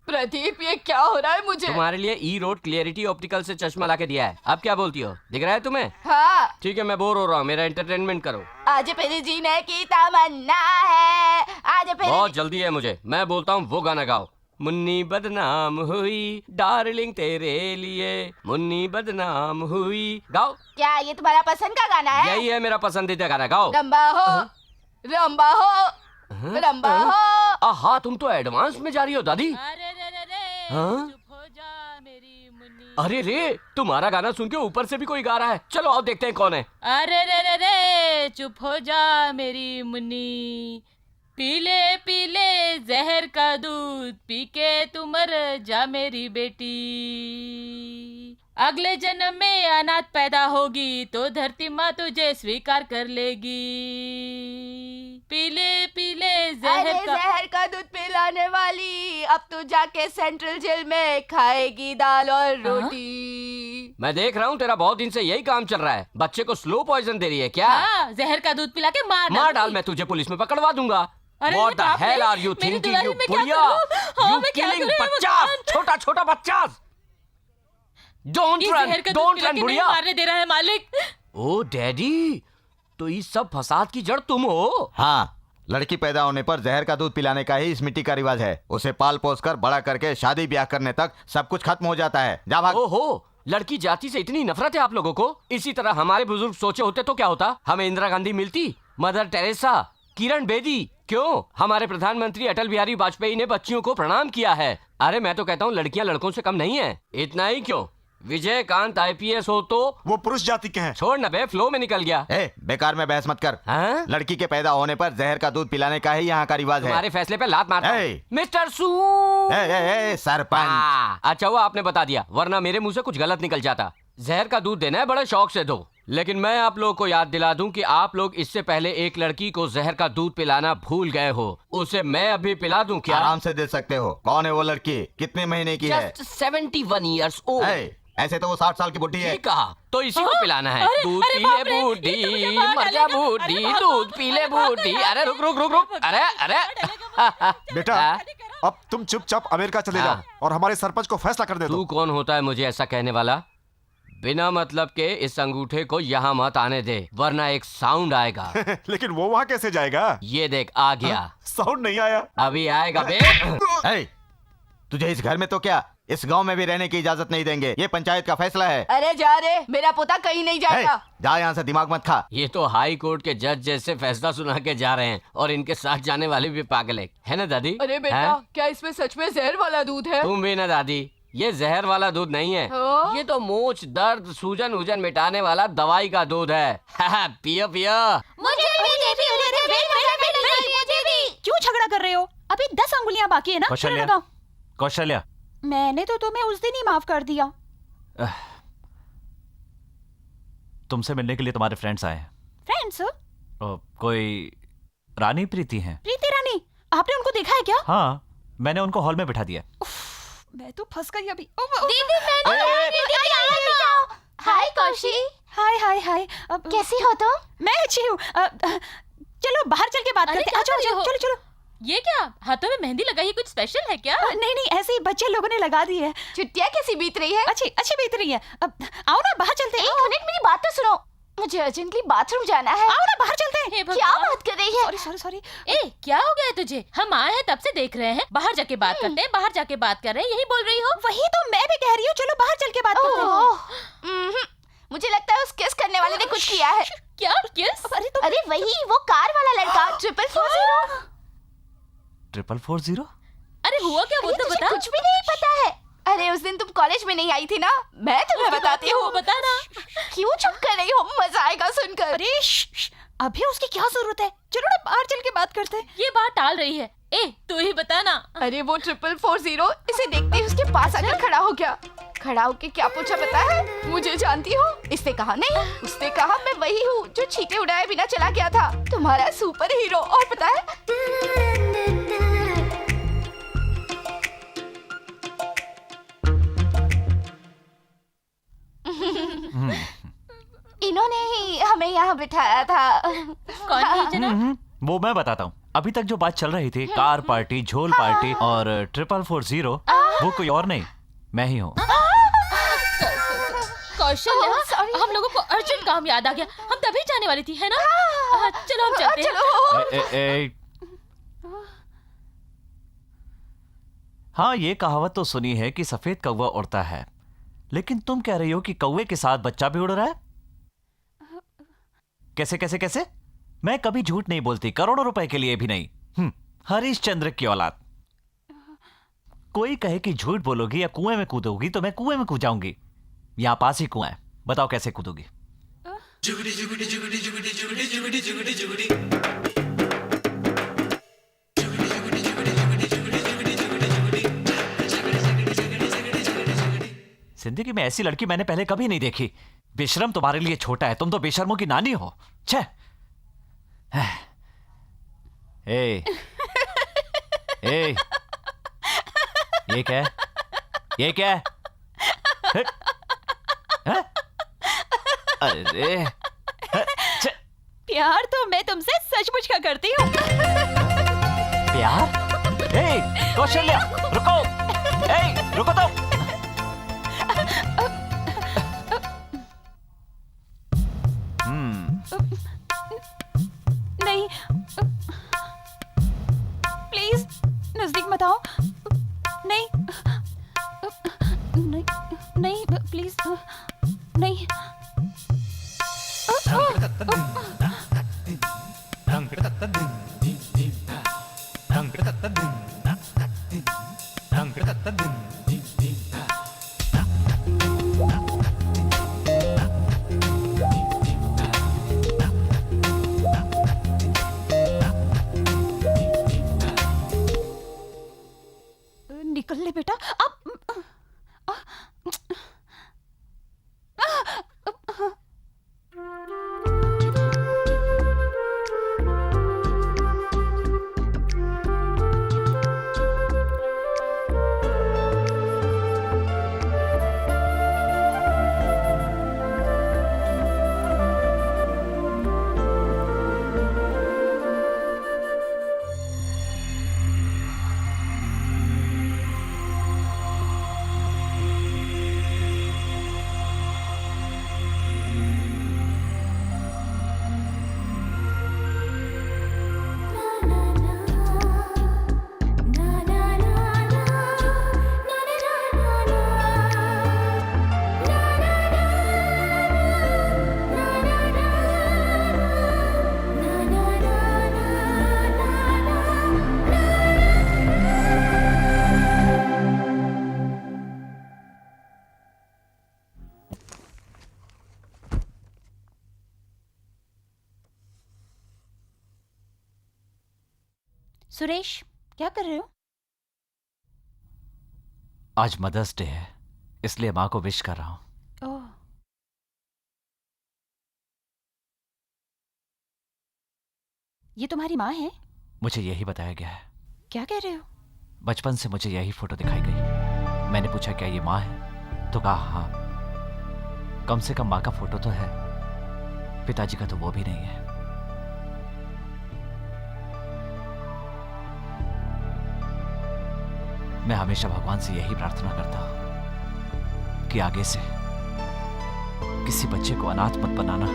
प्रदीप ये क्या हो रहा है मुझे? तुम्हारे लिए ई रोड क्लियरिटी ऑप्टिकल से चश्मा लाके दिया है, अब क्या बोलती हो? दिख रहा है तुम्हें? हाँ। ठीक है, मैं बोर हो रहा हूँ, मेरा एंटरटेनमेंट करो। आज फिर जीने की तमन्ना है, आज फिर। बहुत जल्दी है मुझे, मैं बोलता हूँ वो गाना गाओ। मुन्नी बदनाम हुई डार्लिंग तेरे लिए, मुन्नी बदनाम हुई। गाओ। क्या ये तुम्हारा पसंद का गाना है? यही है मेरा पसंदीदा गाना, गाओ। रंबा हो, रंबा हो, रंबा हो। आहा, तुम तो एडवांस में जा रही हो दादी। अरे रे रे रे, हाँ? चुप हो जा मेरी मुन्नी। अरे रे, तुम्हारा गाना सुन के ऊपर से भी कोई गा रहा है। चलो आओ देखते हैं कौन है। अरे रे रे रे, चुप हो जा मेरी मुन्नी। पीले पीले जहर का दूध पी के तू मर जा मेरी बेटी। अगले जन्म में अनाथ पैदा होगी तो धरती माँ तुझे स्वीकार कर लेगी। पीले पीले जहर का दूध पिलाने वाली, अब तू जाके सेंट्रल जेल में खाएगी दाल और रोटी। मैं देख रहा हूँ तेरा बहुत दिन से यही काम चल रहा है, बच्चे को स्लो पॉइजन दे रही है क्या? हाँ, जहर का दूध पिला के मार डाल, मैं तुझे पुलिस में पकड़वा दूंगा। What the hell are you thinking, you बुढ़िया? You killing बच्चा, छोटा छोटा बच्चा। Don't run बुढ़िया। मारने दे रहा है मालिक। ओ डैडी, तो इस सब फसाद की जड़ तुम हो? हाँ, लड़की पैदा होने पर जहर का दूध पिलाने का ही इस मिट्टी का रिवाज है। उसे पाल पोस कर बड़ा करके शादी ब्याह करने तक सब कुछ खत्म हो जाता है। जा भाग। ओहो, लड़की जाति से इतनी नफरत है आप लोगों को? इसी तरह हमारे बुजुर्ग सोचे होते तो क्या होता? हमें इंदिरा गांधी मिलती, मदर टेरेसा, किरण बेदी। क्यों? हमारे प्रधानमंत्री अटल बिहारी वाजपेयी ने बच्चियों को प्रणाम किया है। अरे मैं तो कहता हूँ लड़कियाँ लड़कों से कम नहीं है। इतना ही क्यों, विजयकांत IPS हो तो वो पुरुष जाति के हैं। छोड़ ना बे, फ्लो में निकल गया। बेकार में बहस मत कर। हाँ? लड़की के पैदा होने पर जहर का दूध पिलाने का ही यहाँ का रिवाज है। तुम्हारे फैसले पे लात मारता हूं। ए! मिस्टर सू। सरपंच। अच्छा हुआ आपने बता दिया, वरना मेरे मुंह से कुछ गलत निकल जाता। जहर का दूध देना है, बड़े शौक से दो। लेकिन मैं आप लोग को याद दिला दूं कि आप लोग इससे पहले एक लड़की को जहर का दूध पिलाना भूल गए हो। उसे मैं अभी पिला दूं क्या? आराम से दे सकते हो। कौन है वो लड़की? कितने महीने की है? Just 71 years old। ऐसे तो वो 60 साल की बुढ़ी है। ठीक कहा, तो इसी को पिलाना है। अरे, दूध अरे पी बाप ले रे, बूढ़ी, ये तो मुझे मार मर जा डालेगा। बूढ़ी, अरे दूध बाप पी रे, ले बूढ़ी। बाप रे, अरे रुक। अरे बेटा हाँ? अब तुम चुपचाप अमेरिका चले जाओ हाँ। और हमारे सरपंच को फैसला कर दे तू दो। कौन होता है मुझे ऐसा कहने वाला? बिना मतलब के इस अंगूठे को यहाँ मत आने दे, वरना एक साउंड आएगा। लेकिन वो वहाँ कैसे जाएगा? ये देख, आ गया। साउंड नहीं आया। अभी आएगा बे। तुझे इस घर में तो क्या, इस गांव में भी रहने की इजाजत नहीं देंगे। ये पंचायत का फैसला है। अरे जा रे, मेरा पोता कहीं नहीं जाएगा। जा यहाँ से, दिमाग मत खा। ये तो हाई कोर्ट के जज जैसे फैसला सुना के जा रहे हैं, और इनके साथ जाने वाले भी पागल है ना दादी? अरे बेटा, हैं? क्या इसमें सच में जहर वाला दूध है? तुम भी ना दादी, ये जहर वाला दूध नहीं है। हाँ? ये तो मोच दर्द सूजन उजन मिटाने वाला दवाई का दूध है। पियो पियो। क्यों झगड़ा कर रहे हो? अभी 10 अंगुलियां बाकी है ना? कौशल्या। लगाओ। कौशल्या, मैंने तो तुम्हें उस दिन ही माफ कर दिया। तुमसे मिलने के लिए तुम्हारे फ्रेंड्स आए हैं। फ्रेंड्स? कोई रानी प्रीति हैं। प्रीति रानी, आपने उनको देखा है क्या? हाँ, मैंने उनको हॉल में बिठा दिया। मैं तो फंस गई अभी। हाय कौशी, हाय हाय हाय। कैसी हो तुम? मैं अच्छी हूँ। चलो बाहर चल के बात अरे, करते क्या हैं। कर रही चलो हो? चलो चलो। ये क्या हाथों में मेहंदी लगाई है? कुछ स्पेशल है क्या? नहीं नहीं, ऐसे ही बच्चे लोगों ने लगा दी है। छुट्टियाँ कैसी बीत रही है? अच्छी अच्छी बीत रही है। अब आओ ना बाहर चलते हैं। एक मिनट, मेरी बात तो सुनो। मुझे अर्जेंटली बाथरूम जाना है। आओ ना बाहर चलते हैं। हे क्या भगवान। बात कर रही है? Sorry sorry sorry. ए, क्या हो गया है तुझे? हम आए हैं तब से देख रहे हैं, बाहर जाके बात करते हैं, बाहर जाके बात कर रहे हैं, यही बोल रही हो? वही तो मैं भी कह रही हूँ, चलो बाहर चल के बात करते हैं। ओह, मुझे लगता है उस किस करने वाले ने कुछ किया है। क्या किस? अरे तुम अरे वही, वो कार वाला लड़का 440। 440? अरे हुआ क्या, वो तो तुझे बता। कुछ भी नहीं पता है? अरे उस दिन तुम कॉलेज में नहीं आई थी ना, मैं तुम्हें बताती हूँ। बता ना। क्यों चुप कर रही हो? मजा आएगा सुनकर। अरे अभी उसकी क्या जरूरत है? चलो ना बाहर चल के बात करते हैं। ये बात टाल रही है। ए, तू ही बता ना। अरे वो 440 इसे देखते ही उसके पास आकर खड़ा हो गया। खड़ा होके क्या पूछा पता है? मुझे जानती हो? इसने कहा नहीं। उसने कहा मैं वही हूँ जो छींटे उड़ाए बिना चला गया था, तुम्हारा सुपर हीरो। और पता है इन्होंने ही हमें यहाँ बिठाया था। कौन है जना? वो मैं बताता हूँ। अभी तक जो बात चल रही थी, कार पार्टी, झोल पार्टी और 440, वो कोई और नहीं, मैं ही हूँ। Kaushalya, Oh, sorry. हम लोगों को अर्जेंट काम याद आ गया, हम तभी जाने वाली थी, है ना? चलो हम चलते हैं। चलो। हाँ, ये कहावत तो सुनी है कि सफेद कौवा उड़ता है, लेकिन तुम कह रही हो कि कौवे के साथ बच्चा भी उड़ रहा है? कैसे कैसे कैसे? मैं कभी झूठ नहीं बोलती, करोड़ों रुपए के लिए भी नहीं। हरिश्चंद्र की औलाद। कोई कहे कि झूठ बोलोगी या कुएं में कूदोगी तो मैं कुएं में कूद जाऊंगी। यहां पास ही कुआं है, बताओ कैसे कूदोगी? जिंदगी में ऐसी लड़की मैंने पहले कभी नहीं देखी। बेशरम तुम्हारे लिए छोटा है, तुम तो बेशर्मों की नानी हो। छे। ए, ए, ये क्या है? ये क्या है? अरे, प्यार तो मैं तुमसे सचमुच का करती हूँ। प्यार? ए, कौशल्या, रुको! ए, रुको तो! नहीं, प्लीज नजदीक मत आओ। नहीं नहीं नहीं, प्लीज नहीं। सुरेश, क्या कर रहे हो? आज मदर्स डे है, इसलिए माँ को विश कर रहा हूँ। ओह, ये तुम्हारी माँ है? मुझे यही बताया गया है। क्या कह रहे हो? बचपन से मुझे यही फोटो दिखाई गई। मैंने पूछा क्या ये माँ है, तो कहा हाँ। कम से कम माँ का फोटो तो है, पिताजी का तो वो भी नहीं है। मैं हमेशा भगवान से यही प्रार्थना करता हूं कि आगे से किसी बच्चे को अनाथ मत बनाना।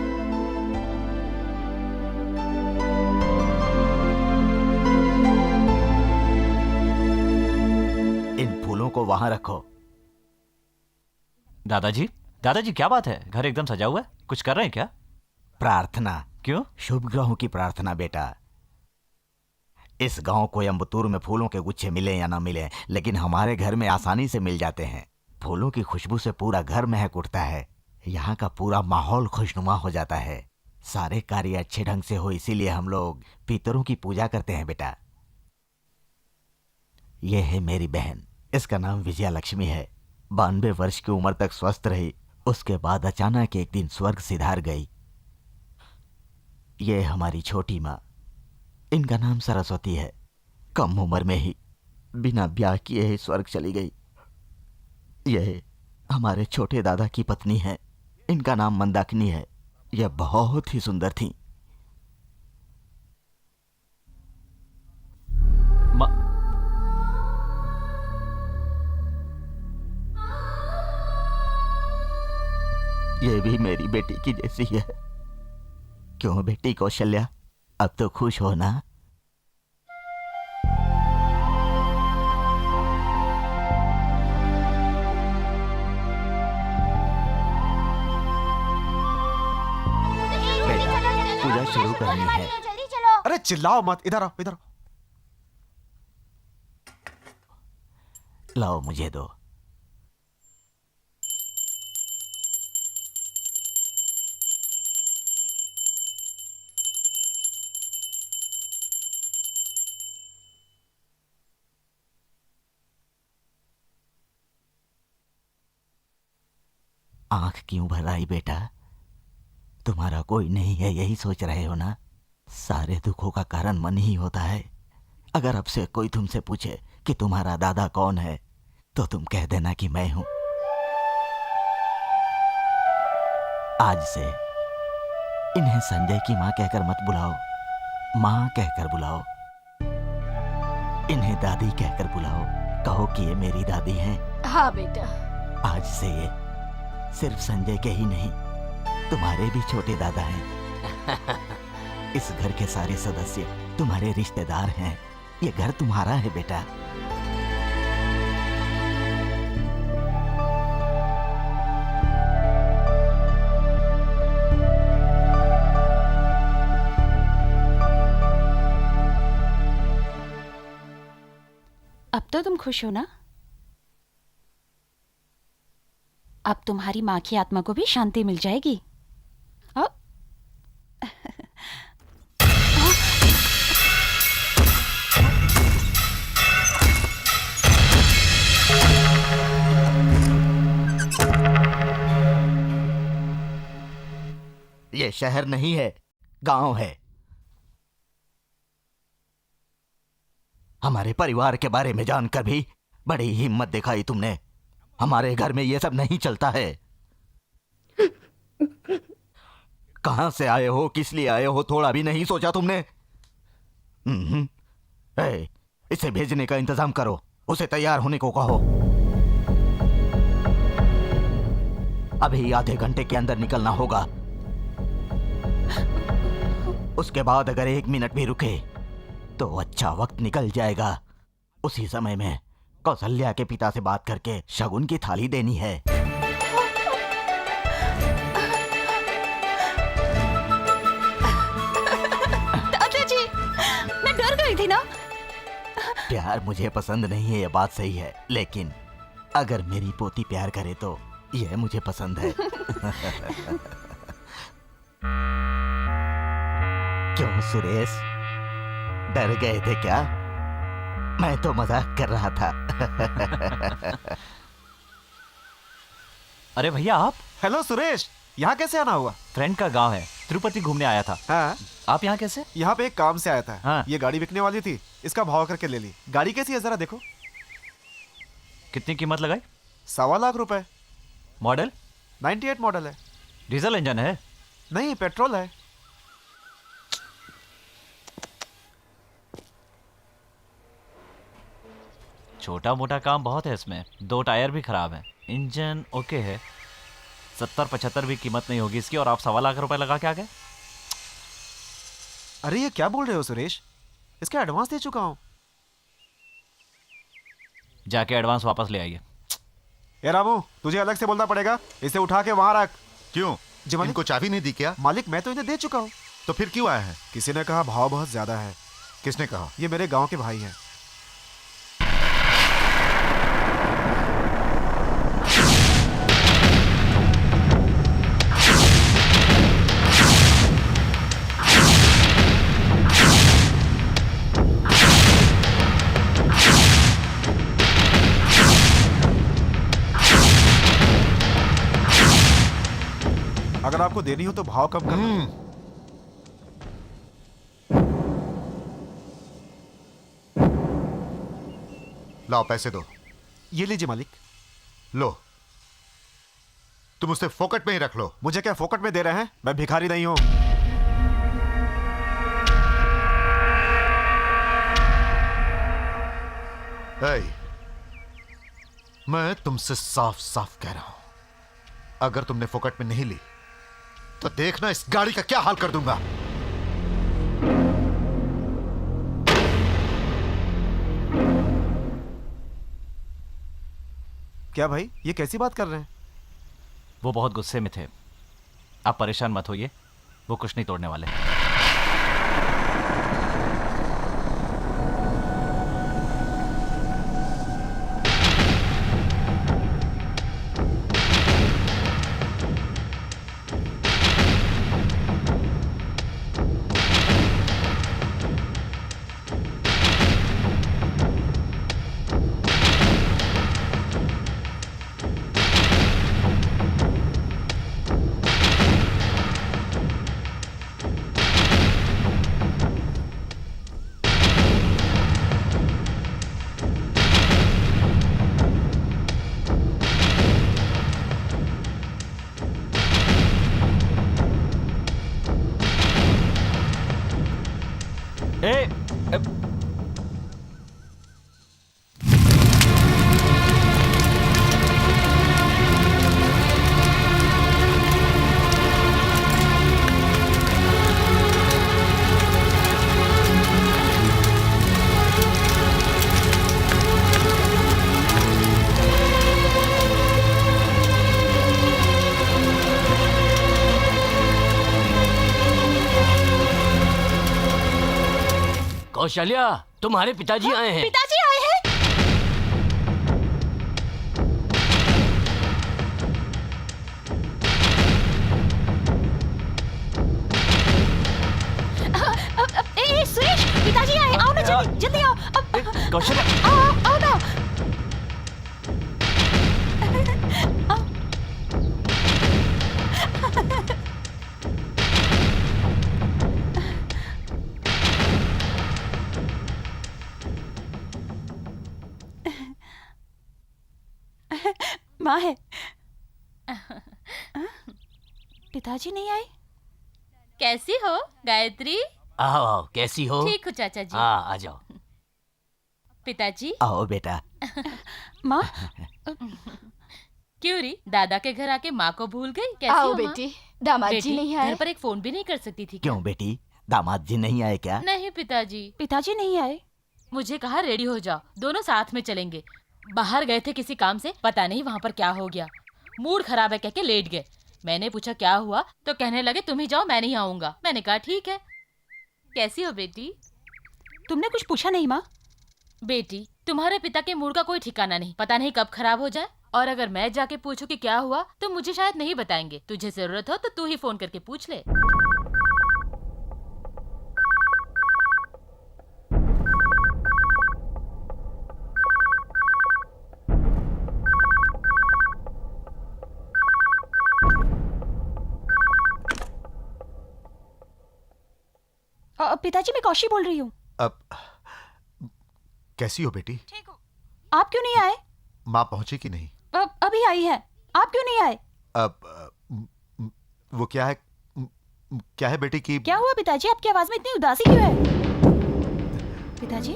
इन फूलों को वहां रखो। दादाजी, दादाजी क्या बात है, घर एकदम सजा हुआ है, कुछ कर रहे हैं क्या? प्रार्थना। क्यों? शुभ ग्रहों की प्रार्थना बेटा। इस गांव कोयम्बतूर में फूलों के गुच्छे मिले या ना मिले, लेकिन हमारे घर में आसानी से मिल जाते हैं। फूलों की खुशबू से पूरा घर महक उठता है, यहाँ का पूरा माहौल खुशनुमा हो जाता है। सारे कार्य अच्छे ढंग से हो, इसीलिए हम लोग पितरों की पूजा करते हैं बेटा। यह है मेरी बहन, इसका नाम विजया लक्ष्मी है। 92 वर्ष की उम्र तक स्वस्थ रही, उसके बाद अचानक एक दिन स्वर्ग सिधार गई। ये हमारी छोटी माँ, इनका नाम सरस्वती है। कम उम्र में ही बिना ब्याह किए ही स्वर्ग चली गई। यह हमारे छोटे दादा की पत्नी है, इनका नाम मंदाकिनी है। यह बहुत ही सुंदर थी। ये भी मेरी बेटी की जैसी है। क्यों बेटी कौशल्या, अब तो खुश हो ना? बेटा, पूजा शुरू करनी है। जल्दी चलो। अरे चिल्लाओ मत, इधर आओ, इधर आओ। लाओ मुझे दो। आंख क्यों भर आई बेटा? तुम्हारा कोई नहीं है, यही सोच रहे हो ना? सारे दुखों का कारण मन ही होता है। अगर अब से कोई तुमसे पूछे कि तुम्हारा दादा कौन है, तो तुम कह देना कि मैं हूं। आज से इन्हें संजय की मां कहकर मत बुलाओ, मां कहकर बुलाओ। इन्हें दादी कहकर बुलाओ, कहो कि ये मेरी दादी हैं। हाँ बेटा। आज से ये सिर्फ संजय के ही नहीं, तुम्हारे भी छोटे दादा हैं। इस घर के सारे सदस्य तुम्हारे रिश्तेदार हैं। ये घर तुम्हारा है बेटा। अब तो तुम खुश हो ना? अब तुम्हारी माँ की आत्मा को भी शांति मिल जाएगी। अब ये शहर नहीं है, गांव है। हमारे परिवार के बारे में जानकर भी बड़ी हिम्मत दिखाई तुमने। हमारे घर में ये सब नहीं चलता है। कहां से आए हो, किस लिए आए हो, थोड़ा भी नहीं सोचा तुमने? इसे भेजने का इंतजाम करो, उसे तैयार होने को कहो। अभी आधे घंटे के अंदर निकलना होगा। उसके बाद अगर 1 मिनट भी रुके तो अच्छा वक्त निकल जाएगा। उसी समय में कौशल्या के पिता से बात करके शगुन की थाली देनी है। दादाजी, मैं डर गई थी ना। प्यार मुझे पसंद नहीं है, ये बात सही है, लेकिन अगर मेरी पोती प्यार करे तो यह मुझे पसंद है। क्यों सुरेश, डर गए थे क्या? मैं तो मजाक कर रहा था। अरे भैया आप? हेलो सुरेश, यहाँ कैसे आना हुआ? फ्रेंड का गांव है, तिरुपति घूमने आया था। हाँ, आप यहाँ कैसे? यहाँ पे एक काम से आया था। हाँ। ये गाड़ी बिकने वाली थी, इसका भाव करके ले ली। गाड़ी कैसी है जरा देखो। कितनी कीमत लगाई? 1.25 लाख रुपए। मॉडल? 98 मॉडल है। डीजल इंजन है? नहीं, पेट्रोल है। छोटा मोटा काम बहुत है इसमें। 2 टायर भी खराब है, इंजन ओके है। 70-75 भी कीमत नहीं होगी इसकी, और आप 1.25 लाख रुपए लगा के आ गए। अरे ये क्या बोल रहे हो सुरेश? इसका एडवांस दे चुका हूँ। जाके एडवांस वापस ले आइए। ए रामू, तुझे अलग से बोलना पड़ेगा। इसे उठा के वहां रख। क्यों? जी मालिक। इनको चाबी नहीं दी क्या? मालिक मैं तो इन्हें दे चुका हूँ। तो फिर क्यों आए हैं? किसी ने कहा भाव बहुत ज्यादा है। किसने कहा? ये मेरे गांव के भाई हैं। अगर आपको देनी हो तो भाव कम कर दो। लाओ पैसे दो। ये लीजिए मालिक। लो, तुम उसे फोकट में ही रख लो। मुझे क्या फोकट में दे रहे हैं? मैं भिखारी नहीं हूं। ऐ, मैं तुमसे साफ साफ कह रहा हूं, अगर तुमने फोकट में नहीं ली तो देखना इस गाड़ी का क्या हाल कर दूंगा। क्या भाई, ये कैसी बात कर रहे हैं? वो बहुत गुस्से में थे। आप परेशान मत होइए, वो कुछ नहीं तोड़ने वाले। कौशल्या, तुम्हारे पिताजी आए हैं। पिताजी आए हैं? ए सुरेश, पिताजी आए, आओ ना जल्दी जल्दी आओ। कौशल्या, आओ आओ ना। माँ है। पिताजी नहीं आए? कैसी हो गायत्री? आओ आओ, कैसी हो? ठीक हो चाचा जी। हाँ, आ जाओ। पिताजी। आओ बेटा। माँ क्यों री, दादा के घर आके माँ को भूल गई? कैसी आओ हो माँ? बेटी, दामाद जी बेटी, नहीं आए? घर पर एक फोन भी नहीं कर सकती थी क्या? क्यों बेटी, दामाद जी नहीं आए क्या? नहीं पिताजी। पिताजी नहीं आए? मुझे कहा रेडी हो जाओ, दोनों साथ में चलेंगे। बाहर गए थे किसी काम से, पता नहीं वहाँ पर क्या हो गया। मूड खराब है कह के लेट गए। मैंने पूछा क्या हुआ तो कहने लगे तुम ही जाओ, मैं नहीं आऊंगा। मैंने कहा ठीक है। कैसी हो बेटी? तुमने कुछ पूछा नहीं माँ? बेटी, तुम्हारे पिता के मूड का कोई ठिकाना नहीं, पता नहीं कब खराब हो जाए। और अगर मैं जाके पूछूं कि क्या हुआ तो मुझे शायद नहीं बताएंगे। तुझे जरूरत हो तो तू ही फोन करके पूछ ले। पिताजी मैं कौशी बोल रही हूँ। अब कैसी हो बेटी? ठीक हूँ। आप क्यों नहीं आए? माँ पहुंची कि नहीं? अभी आई है। आप क्यों नहीं आए? अब वो क्या है बेटी की? क्या हुआ पिताजी, आपकी आवाज में इतनी उदासी क्यों है? पिताजी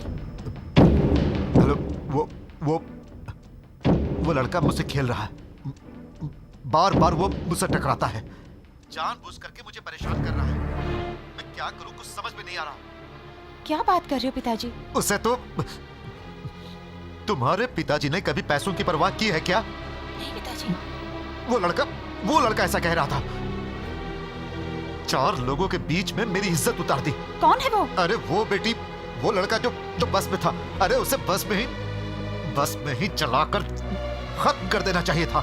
हेलो, वो लड़का मुझसे खेल रहा है। बार बार वो मुझसे टकराता है, जानबूझ करके मुझे परेशान कर रहा है। मैं क्या करूं, कुछ समझ में नहीं आ रहा। क्या बात कर रहे हो पिताजी? उसे तो तुम्हारे पिताजी ने कभी पैसों की परवाह की है क्या? नहीं पिताजी। वो लड़का ऐसा कह रहा था। 4 लोगों के बीच में मेरी इज्जत उतार दी। कौन है वो? अरे वो बेटी, वो लड़का जो बस में था। अरे उसे बस में ही चलाकर खत्म कर देना चाहिए था,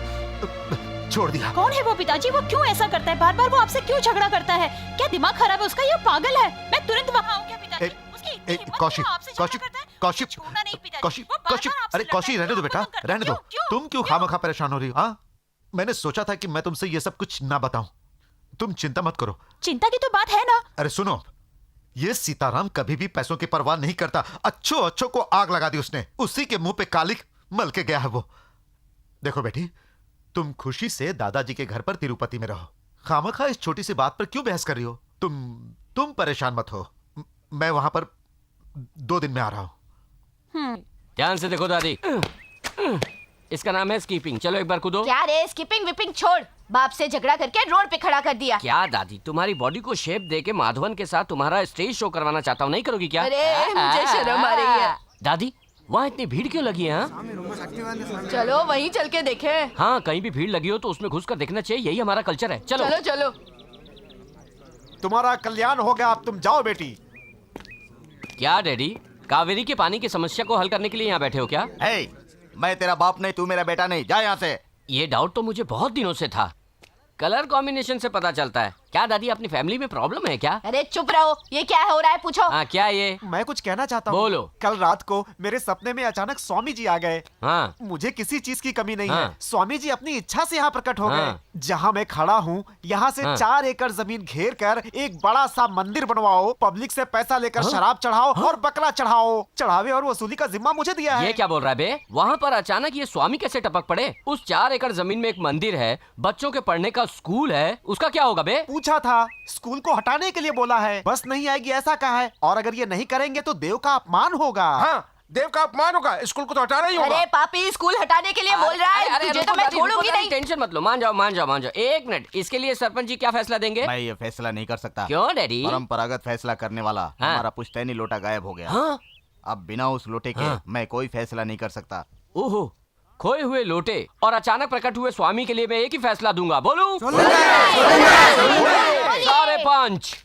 छोड़ दिया। कौन है वो पिताजी? वो क्यों ऐसा करता है? बार बार वो आपसे क्यों झगड़ा करता है? क्या दिमाग खराब है उसका? ये पागल है। मैं तुरंत वहाँ आऊँ क्या पिताजी? उसकी इतनी हिम्मत कौशिक, है, आपसे झगड़ा करता है? कौशिक, छोड़ना नहीं पिताजी। कौशिक, वो बार-बार कौशिक, आपसे अरे लड़ता कौशिक है। रहने दो बेटा, क्यों करता है? रहने दो। क्यों? तुम क्यों खामखा परेशान हो रही हो? हाँ, मैंने सोचा था कि मैं तुमसे ये सब कुछ ना बताऊं। तुम चिंता मत करो। चिंता की तो बात है ना। अरे सुनो, ये सीताराम कभी भी पैसों की परवाह नहीं करता। अच्छो को आग लगा दी उसने, उसी के मुंह पे कालिक मल के गया है वो। देखो बेटी, तुम खुशी से दादाजी के घर पर तिरुपति में रहो। खामखा इस छोटी सी बात पर क्यों बहस कर रही हो? तुम परेशान मत हो। मैं वहां पर 2 दिन में आ रहा हूं। ध्यान से देखो दादी, इसका नाम है स्कीपिंग। चलो एक बार कूदो। क्या रे, स्किपिंग विपिंग छोड़। बाप से झगड़ा करके रोड पे खड़ा कर दिया। क्या दादी, तुम्हारी बॉडी को शेप दे के माधवन के साथ तुम्हारा स्टेज शो करवाना चाहता हूँ, नहीं करोगी क्या? अरे मुझे शर्म आ रही है। दादी, वहाँ इतनी भीड़ क्यों लगी है? हाँ? चलो वहीं चल के देखे। हाँ, कहीं भी भीड़ लगी हो तो उसमें घुस कर देखना चाहिए, यही हमारा कल्चर है। चलो चलो चलो। तुम्हारा कल्याण हो गया, अब तुम जाओ बेटी। क्या डैडी, कावेरी के पानी की समस्या को हल करने के लिए यहाँ बैठे हो क्या? हे, मैं तेरा बाप नहीं, तू मेरा बेटा नहीं, जा यहाँ से। ये डाउट तो मुझे बहुत दिनों से था। कलर कॉम्बिनेशन से पता चलता है। क्या दादी, अपनी फैमिली में प्रॉब्लम है क्या? अरे चुप रहो, ये क्या हो रहा है पूछो। हाँ, क्या ये? मैं कुछ कहना चाहता हूँ। बोलो। कल रात को मेरे सपने में अचानक स्वामी जी आ गए। हाँ। मुझे किसी चीज की कमी नहीं हाँ। है। स्वामी जी अपनी इच्छा से यहाँ प्रकट हो हाँ। गए। जहाँ मैं खड़ा हूँ, यहाँ से हाँ। 4 एकड़ जमीन घेर कर एक बड़ा सा मंदिर बनवाओ, पब्लिक से पैसा लेकर शराब चढ़ाओ और बकरा चढ़ाओ। चढ़ावे और वसूली का जिम्मा मुझे दिया है। ये क्या बोल रहा है बे? वहाँ पर अचानक ये स्वामी कैसे टपक पड़े? उस 4 एकड़ जमीन में एक मंदिर है, बच्चों के पढ़ने का स्कूल है, उसका क्या होगा बे? पूछा था, स्कूल को हटाने के लिए बोला है। बस नहीं आएगी ऐसा कहा है, और अगर ये नहीं करेंगे तो देव का अपमान होगा। हाँ, देव का अपमान होगा। स्कूल को तो हटाना ही होगा। अरे पापी, स्कूल हटाने के लिए बोल रहा है। तुझे तो रुको मैं दादी, छोड़ूंगी रुको दादी, नहीं। टेंशन मत लो, मान जाओ। 1 मिनट, इसके लिए सरपंच जी क्या फैसला देंगे? मैं ये फैसला नहीं कर सकता। क्यों डैडी? परंपरागत फैसला करने वाला हाँ। हमारा पुश्तैनी लोटा गायब हो गया। हाँ? अब बिना उस लोटे के हाँ। मैं कोई फैसला नहीं कर सकता। ओहो, खोए हुए लोटे और अचानक प्रकट हुए स्वामी के लिए मैं एक ही फैसला दूंगा। बोलूं? सारे पंच।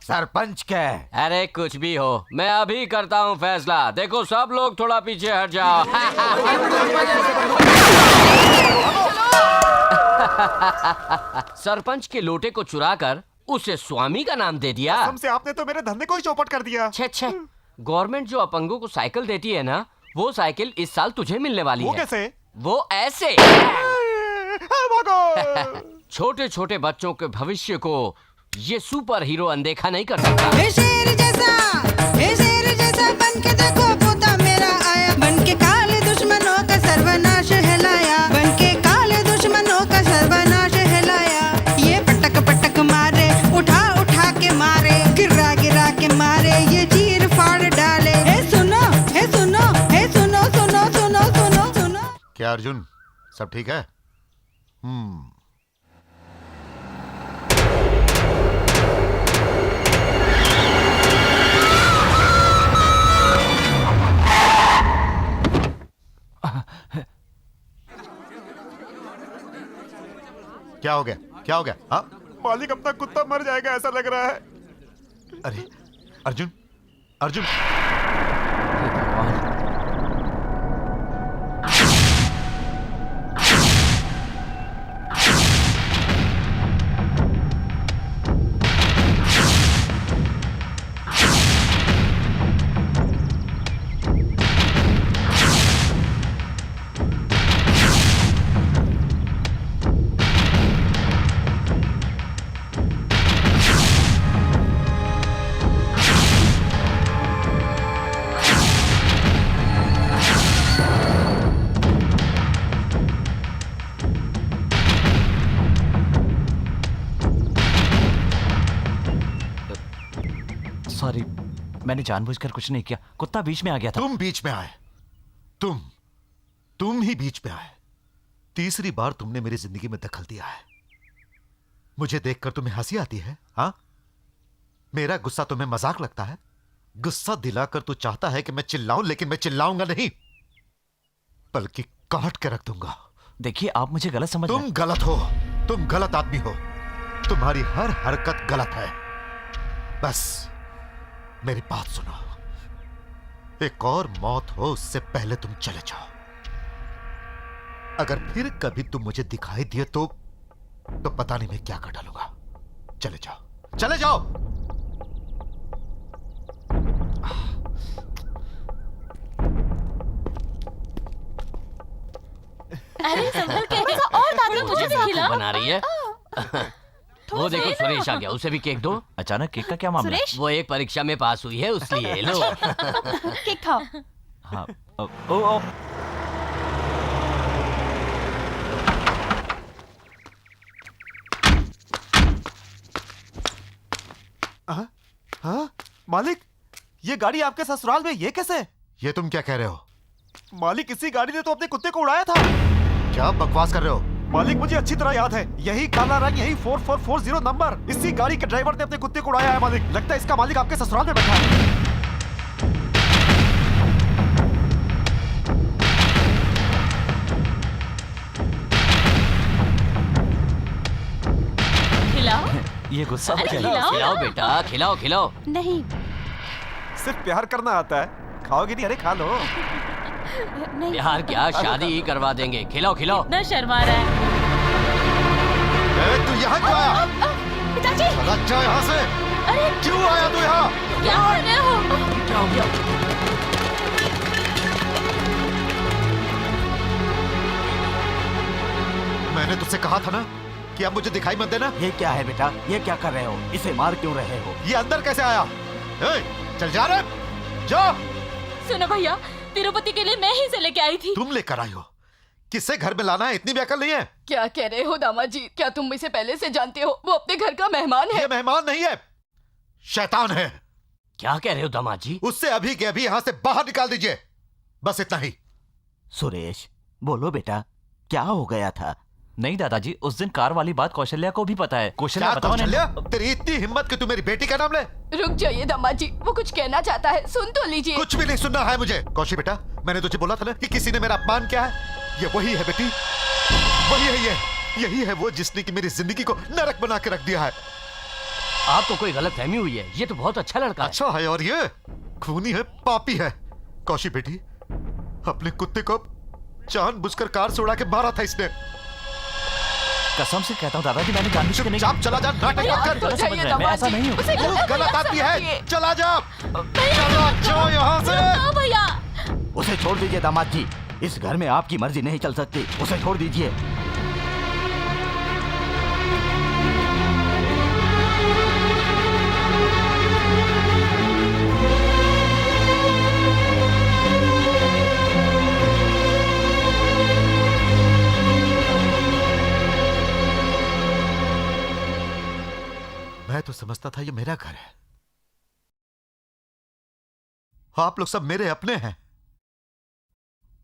सरपंच क्या? अरे कुछ भी हो, मैं अभी करता हूँ फैसला। देखो सब लोग थोड़ा पीछे हट जाओ। सरपंच के लोटे को चुराकर उसे स्वामी का नाम दे दिया। हमसे आपने तो मेरे धंधे को ही चौपट कर दिया। छे, गवर्नमेंट जो अपंगों को साइकिल देती है ना, वो साइकिल इस साल तुझे मिलने वाली वो है। कैसे? वो ऐसे। छोटे छोटे बच्चों के भविष्य को ये सुपर हीरो अनदेखा नहीं कर सकता। हे शेर जैसा बन के देखो पोता मेरा आया, बन के काले दुश्मनों का सर्वनाश हिलाया, बन के काले दुश्मनों का सर्वनाश हिलाया। ये पटक पटक मारे, उठा उठा के मारे, गिरा गिरा के मारे, ये चीर फाड़ डाले। हे सुनो हे सुनो हे सुनो सुनो सुनो सुनो सुनो। क्या अर्जुन, सब ठीक है? क्या हो गया? हाँ? मालिक, अपना कुत्ता मर जाएगा ऐसा लग रहा है। अरे अर्जुन, सॉरी, मैंने जानबूझकर कुछ नहीं किया, कुत्ता बीच में आ गया था। तुम बीच में आए, तुम ही बीच में आए। तीसरी बार तुमने मेरी जिंदगी में दखल दिया है। मुझे देखकर तुम्हें हंसी आती है? हाँ, मेरा गुस्सा तुम्हें मजाक लगता है? गुस्सा दिलाकर तू चाहता है कि मैं चिल्लाऊं, लेकिन मैं चिल्लाऊंगा नहीं, बल्कि काट के रख दूंगा। देखिए, आप मुझे गलत समझ रहे तुम गलत हो, तुम गलत आदमी हो, तुम्हारी हर हरकत गलत है। बस मेरी बात सुनो, एक और मौत हो उससे पहले तुम चले जाओ। अगर फिर कभी तुम मुझे दिखाई दिए तो पता नहीं मैं क्या कर डालूंगा। चले जाओ, चले जाओ। अरे संभल के और दादी मुझे भी खिलाओ। बना रही है। वो देखो सुरेश आ गया, उसे भी केक दो। अचानक केक का क्या मामला? सुरेश? वो एक परीक्षा में पास हुई है उसलिए लो। केक खाओ। हाँ, ओ, हाँ मालिक, ये गाड़ी आपके ससुराल में ये कैसे? ये तुम क्या कह रहे हो? मालिक, इसी गाड़ी ने तो अपने कुत्ते को उड़ाया था। क्या बकवास कर रहे हो? मालिक, मुझे अच्छी तरह याद है, यही काला रंग, यही 4440 नंबर, इसी गाड़ी के ड्राइवर ने अपने कुत्ते को उड़ाया है। मालिक, लगता है इसका मालिक आपके ससुराल में बैठा है। खिलाओ। ये गुस्सा हो अरे गया। खिलाओ। खिलाओ बेटा, खिलाओ खिलाओ। नहीं सिर्फ प्यार करना आता है, खाओगे नहीं? अरे खा लो। नहीं प्यार क्या, शादी ही करवा देंगे। खिलाओ खिलाओ। इतना शर्मा रहा है। तू यहाँ क्यों आया? पिताजी, चला जा यहाँ से। अरे क्यों आया तू यहाँ? क्या कर रहे हो? क्या हो गया? मैंने तुझसे कहा था ना कि अब मुझे दिखाई मत देना। ये क्या है बेटा, ये क्या कर रहे हो? इसे मार क्यों रहे हो? ये अंदर कैसे आया? ए, चल जा रे, जा। सुनो भैया, तिरुपति के लिए मैं ही से लेके आई थी। तुम लेकर आई हो, किससे घर में लाना है? इतनी भी अकल नहीं है? क्या कह रहे हो दामाद जी? क्या तुम इसे पहले से जानते हो? वो अपने घर का मेहमान है। ये मेहमान नहीं है, शैतान है। क्या कह रहे हो दामाद जी? उससे अभी के अभी यहाँ से बाहर निकाल दीजिए, बस इतना ही। सुरेश, बोलो बेटा, क्या हो गया था? नहीं दादाजी, उस दिन कार वाली बात कौशल्या को भी पता है। कौशल्या क्या बताओ ना। कौशल्या? तेरी इतनी हिम्मत कि तू मेरी बेटी का नाम ले? रुक जाइए दामाद जी, वो कुछ कहना चाहता है, सुन तो लीजिए। कुछ भी नहीं सुनना है मुझे। कौशी बेटा, मैंने तुझे बोला था ना कि किसी ने मेरा अपमान किया है। ये वही है बेटी, वही है ये। यही है वो जिसने कि मेरी जिंदगी को नरक बना के रख दिया है। आपको कोई गलत फहमी हुई है, ये तो बहुत अच्छा लड़का है। अच्छा है, और ये खूनी है, पापी है। कौशी बेटी, अपने कुत्ते को जानबूझकर कार से उड़ा के मारा था इसने। कसम से कहता हूँ दादाजी, मैंने जानबूझ के नहीं। चुपचाप चला जा, नाटक मत कर। गलत समझ रहे हैं, मैं ऐसा नहीं हूँ। उसे तू गलत आदमी है, समझिए। चला जा, चला जाओ यहाँ से। ओ भैया, उसे छोड़ दीजिए दामाद जी, इस घर में आपकी मर्जी नहीं चल सकती, उसे छोड़ दीजिए। मैं तो समझता था ये मेरा घर है, आप लोग सब मेरे अपने हैं,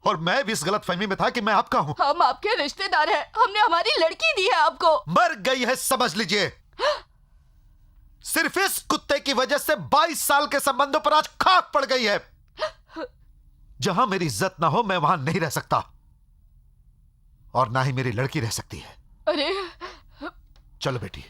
और मैं भी इस गलतफहमी में था कि मैं आपका हूं। हम आपके रिश्तेदार हैं, हमने हमारी लड़की दी है आपको। मर गई है समझ लीजिए। सिर्फ इस कुत्ते की वजह से 22 साल के संबंधों पर आज खाक पड़ गई है। जहां मेरी इज्जत ना हो मैं वहां नहीं रह सकता, और ना ही मेरी लड़की रह सकती है। अरे चलो बेटी।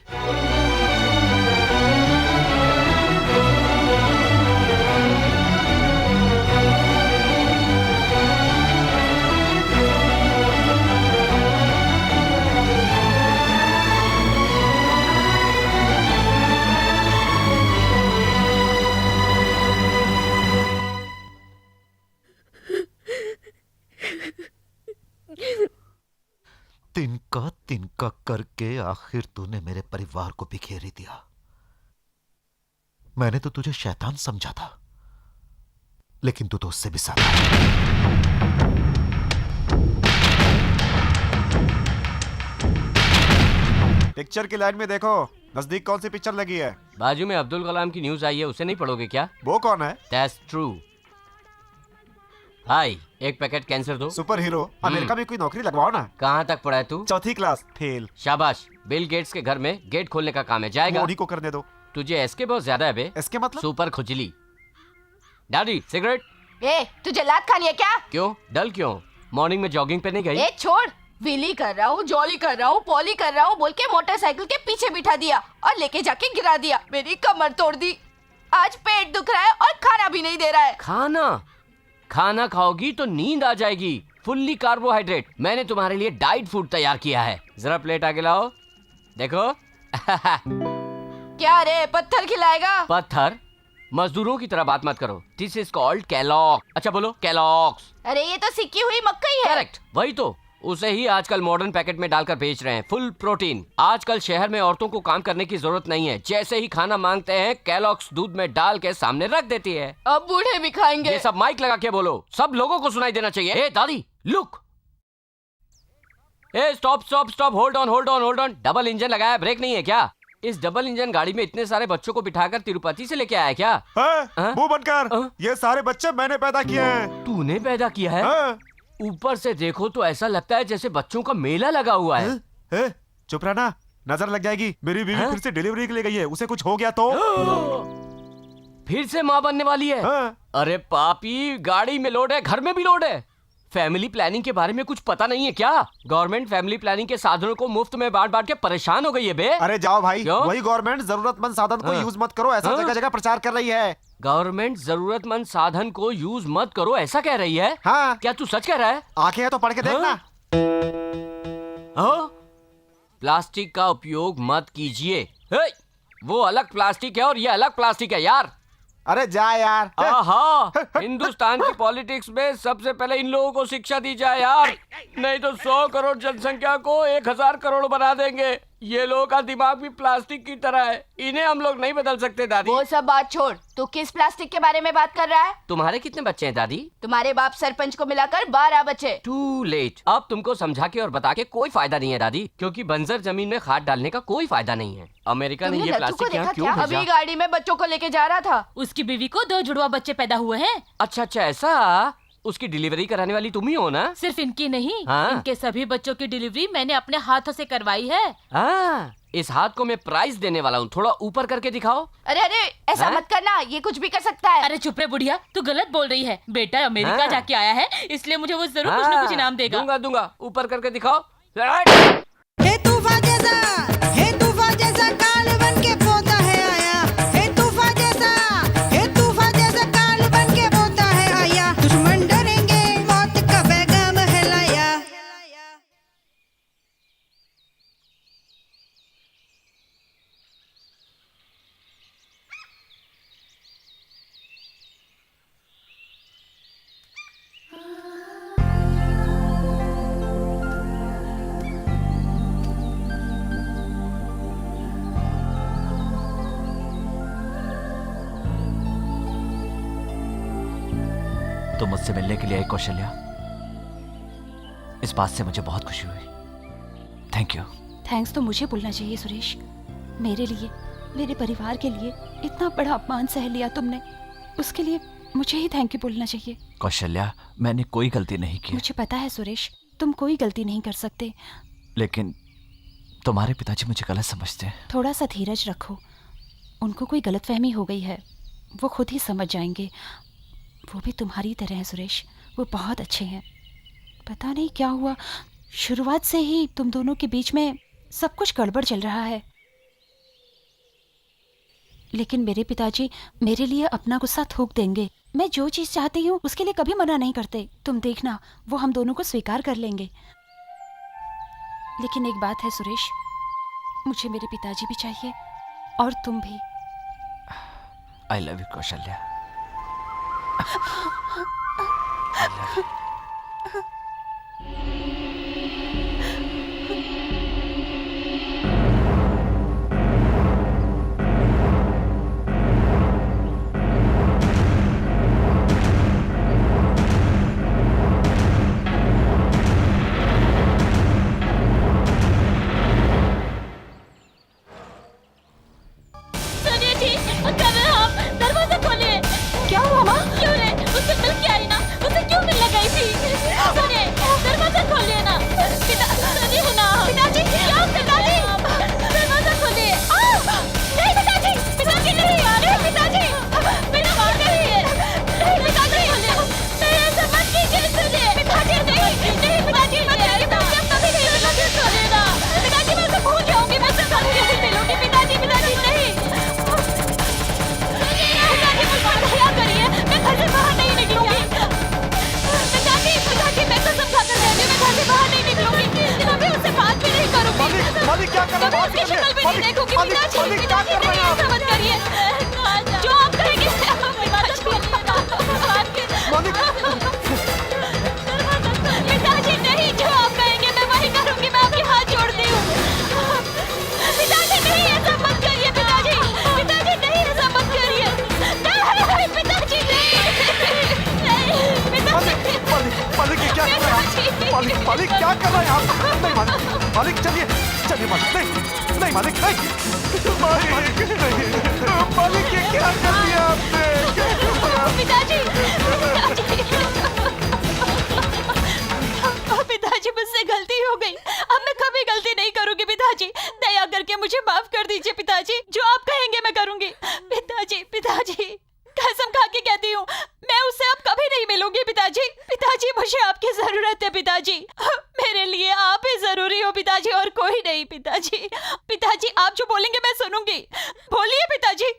तिनका तिनका करके आखिर तूने मेरे परिवार को बिखेर ही दिया। मैंने तो तुझे शैतान समझा था, लेकिन तू तो उससे भी ज्यादा है। पिक्चर की लाइन में देखो, नजदीक कौन सी पिक्चर लगी है? बाजू में अब्दुल कलाम की न्यूज आई है, उसे नहीं पढ़ोगे क्या? वो कौन है? That's true. हाय, एक पैकेट कैंसर दो। सुपर हीरो, अमेरिका में कोई नौकरी लगवाओ ना। कहाँ तक पढ़ा है तू? 4th class, fail. शाबाश, बिल गेट्स के घर में गेट खोलने का काम है, जाएगा? उन्हीं को करने दो। तुझे एसके बहुत ज्यादा है बे। इसके मतलब? सुपर खुजली। Daddy cigarette. ए, तुझे लात खानी है क्या? क्यों, डल क्यों? मॉर्निंग में जॉगिंग पे नहीं गई? ए छोड़, विली कर रहा हूँ, जॉली कर रहा हूँ, पॉली कर रहा हूँ बोल के मोटरसाइकिल के पीछे बिठा दिया और लेके जाके गिरा दिया, मेरी कमर तोड़ दी। आज पेट दुख रहा है और खाना भी नहीं दे रहा है। खाना खाओगी तो नींद आ जाएगी। Fully carbohydrate. मैंने तुम्हारे लिए डाइट फूड तैयार किया है। जरा प्लेट आगे लाओ, देखो। क्या रे, पत्थर खिलाएगा? पत्थर? मजदूरों की तरह बात मत करो। This is called Kellogg. अच्छा बोलो, कैलॉग्स। अरे ये तो सिक्की हुई मक्कई है। करेक्ट, वही तो। उसे ही आजकल मॉडर्न पैकेट में डालकर बेच रहे हैं, फुल प्रोटीन। आजकल शहर में औरतों को काम करने की जरूरत नहीं है, जैसे ही खाना मांगते हैं कैलॉग्स दूध में डाल के सामने रख देती है। अब बूढ़े भी खाएंगे। ये सब माइक लगा के बोलो, सब लोगों को सुनाई देना चाहिए। ए दादी, look. A stop stop stop, hold on hold on hold on. Double engine लगाया, ब्रेक नहीं है क्या? इस डबल इंजन गाड़ी में इतने सारे बच्चों को बिठाकर तिरुपति से लेके आया क्या? मुंह बंद कर। ये सारे बच्चे मैंने पैदा किए हैं। तूने पैदा किया है? ऊपर से देखो तो ऐसा लगता है जैसे बच्चों का मेला लगा हुआ है। चुप रहना, नजर लग जाएगी। मेरी बीवी फिर से डिलीवरी के लिए गई है, उसे कुछ हो गया तो? फिर से माँ बनने वाली है? अरे पापी, गाड़ी में लोड है, घर में भी लोड है। फैमिली प्लानिंग के बारे में कुछ पता नहीं है क्या? गवर्नमेंट फैमिली प्लानिंग के साधनों को मुफ्त में बांट बांट के परेशान हो गई है बे। अरे जाओ भाई, क्यों? वही गवर्नमेंट जरूरतमंद साधन को यूज मत करो, ऐसा जगह जगह प्रचार कर रही है। गवर्नमेंट जरूरतमंद साधन को यूज मत करो ऐसा कह रही है? हाँ। क्या तू सच कह रहा है? आंखें हैं तो पढ़ के देखना। प्लास्टिक का उपयोग मत कीजिए। वो अलग प्लास्टिक है और ये अलग प्लास्टिक है यार। अरे जा यार। आहा, हिंदुस्तान की पॉलिटिक्स में सबसे पहले इन लोगों को शिक्षा दी जाए यार, नहीं तो 100 करोड़ जनसंख्या को 1000 करोड़ बना देंगे। ये लोगों का दिमाग भी प्लास्टिक की तरह है, इन्हें हम लोग नहीं बदल सकते दादी। वो सब बात छोड़, तू किस प्लास्टिक के बारे में बात कर रहा है? तुम्हारे कितने बच्चे हैं दादी? तुम्हारे बाप सरपंच को मिलाकर 12 बच्चे। Too late. अब तुमको समझा के और बता के कोई फायदा नहीं है दादी, क्योंकि बंजर जमीन में खाद डालने का कोई फायदा नहीं है। अमेरिका ने ये प्लास्टिक यहाँ क्यों भेजा? अभी गाड़ी में बच्चों को लेके जा रहा था। उसकी बीवी को 2 जुड़वा बच्चे पैदा हुए हैं। अच्छा अच्छा, ऐसा? उसकी डिलीवरी कराने वाली तुम ही हो ना? सिर्फ इनकी नहीं, हाँ? इनके सभी बच्चों की डिलीवरी मैंने अपने हाथों से करवाई है। हाँ, इस हाथ को मैं प्राइज देने वाला हूँ, थोड़ा ऊपर करके दिखाओ। अरे अरे, ऐसा हाँ? मत करना, ये कुछ भी कर सकता है। अरे चुप रे बुढ़िया, तू गलत बोल रही है। बेटा अमेरिका हाँ? जाके आया है, इसलिए मुझे वो जरूर कुछ न कुछ इनाम देगा। दूंगा दूंगा, ऊपर करके दिखाओ। हे तूफान जैसा काल बन के पोता है आया। हे तूफान जैसा काल बन के पोता है आया। दुश्मन डरेंगे, मौत का पैगाम है लाया। तुम मुझसे मिलने के लिए आई कौशल्या, इस बात से मुझे बहुत खुशी हुई। Thank you. थैंक्स तो मुझे बोलना चाहिए सुरेश। मेरे लिए, मेरे परिवार के लिए इतना बड़ा अपमान सह लिया तुमने, उसके लिए मुझे ही थैंक यू बोलना चाहिए। कौशल्या, मैंने कोई गलती नहीं की। मुझे पता है सुरेश, तुम कोई गलती नहीं कर सकते, लेकिन तुम्हारे पिताजी मुझे गलत समझते हैं। थोड़ा सा धीरज रखो। उनको कोई गलतफहमी हो गई है, वो खुद ही समझ जाएंगे। वो भी तुम्हारी तरह है सुरेश, वो बहुत अच्छे हैं। पता नहीं क्या हुआ, शुरुआत से ही तुम दोनों के बीच में सब कुछ गड़बड़ चल रहा है। लेकिन मेरे पिताजी मेरे लिए अपना गुस्सा थूक देंगे। मैं जो चीज़ चाहती हूँ उसके लिए कभी मना नहीं करते। तुम देखना, वो हम दोनों को स्वीकार कर लेंगे। लेकिन एक बात है सुरेश, मुझे मेरे पिताजी भी चाहिए और तुम भी। I love you Kaushalya. आपकी शक्ल भी नहीं देखूंगी पिताजी। पिताजी नहीं, ऐसा मत करिए। जो आप कहेंगे पिताजी नहीं, जो आप कहेंगे मैं वही करूंगी। मैं आपके हाथ जोड़ती हूँ। पिताजी नहीं, ऐसा मत करिए पिताजी। पिताजी नहीं, ऐसा मत करिए। नहीं, पिताजी नहीं। मालिक ये क्या कर रहा है? मालिक क्या कर रहा है आप? नहीं मालिक चलिए चलिए मालिक, नहीं नहीं मालिक नहीं, मालिक ये क्या कर दिया आपने? पिताजी पिताजी मुझसे गलती हो गई। अब मैं कभी गलती नहीं करूंगी पिताजी। दया करके मुझे माफ कर दीजिए पिताजी। जो आप कहेंगे मैं करूंगी। पिताजी कसम खा के कहती हूँ, मैं उससे अब कभी नहीं मिलूंगी पिताजी। पिताजी मुझे आपकी जरूरत है पिताजी। मेरे लिए आप ही जरूरी हो पिताजी, और कोई नहीं पिताजी। पिताजी आप जो बोलेंगे मैं सुनूंगी। बोलिए पिताजी,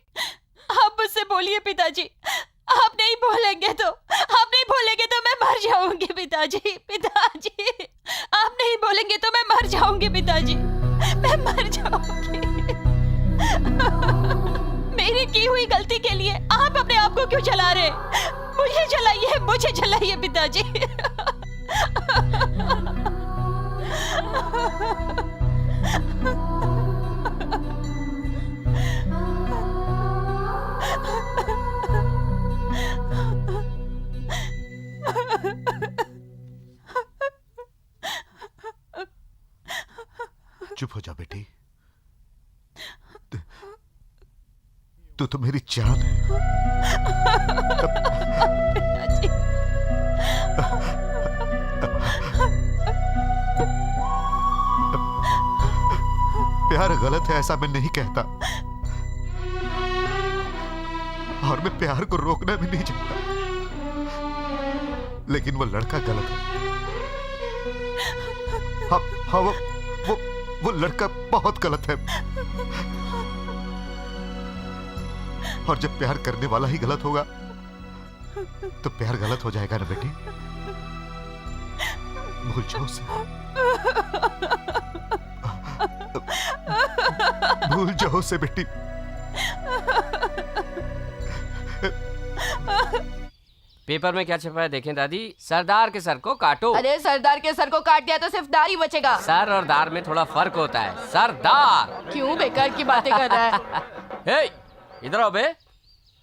आप मुझसे बोलिए पिताजी। आप नहीं बोलेंगे तो मैं मर जाऊंगी पिताजी। पिताजी आप नहीं बोलेंगे तो मैं मर जाऊंगी पिताजी। मैं मर जाऊंगी। मेरी की हुई गलती के लिए आप अपने आप को क्यों जला रहे? मुझे जलाइए पिताजी। चुप हो जा बेटी, तू तो मेरी जान है। पिताजी प्यार गलत है ऐसा मैं नहीं कहता, और मैं प्यार को रोकना भी नहीं चाहता, लेकिन वो लड़का गलत है। हाँ वो लड़का बहुत गलत है। और जब प्यार करने वाला ही गलत होगा तो प्यार गलत हो जाएगा ना बेटी। भूल जाओ उसे, भूल जाओ उसे बेटी। पेपर में क्या छपा है देखें दादी। सरदार के सर को काटो। अरे सरदार के सर को काट दिया तो सिर्फ दाढ़ ही बचेगा। सर और दार में थोड़ा फर्क होता है। सरदार क्यों बेकार की बातें कर रहा है? हे, इधर आओ बे।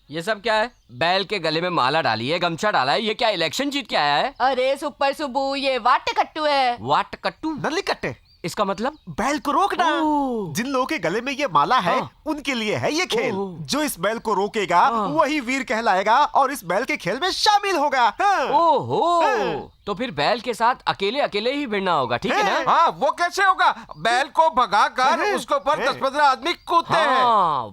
ये सब क्या है? बैल के गले में माला डाली है, गमछा डाला है। ये क्या इलेक्शन जीत के आया है? अरे सुपर सुबू, ये वाट कट्टू है। वाट कट्टू? नली कट्टे। इसका मतलब बैल को रोकना। जिन लोगों के गले में ये माला है उनके लिए है ये खेल। जो इस बैल को रोकेगा वही वीर कहलाएगा और इस बैल के खेल में शामिल होगा। ओहो, तो फिर बैल के साथ अकेले अकेले ही भिड़ना होगा, ठीक है ना? हाँ, वो कैसे होगा? बैल को भगाकर उसके ऊपर 10-15 आदमी कूदते हैं।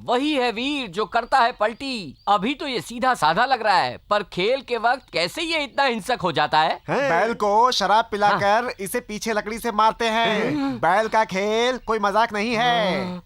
वही है वीर जो करता है पलटी। अभी तो ये सीधा साधा लग रहा है, पर खेल के वक्त कैसे ये इतना हिंसक हो जाता है? बैल को शराब पिलाकर इसे पीछे लकड़ी से मारते हैं। बैल का खेल कोई मजाक नहीं है।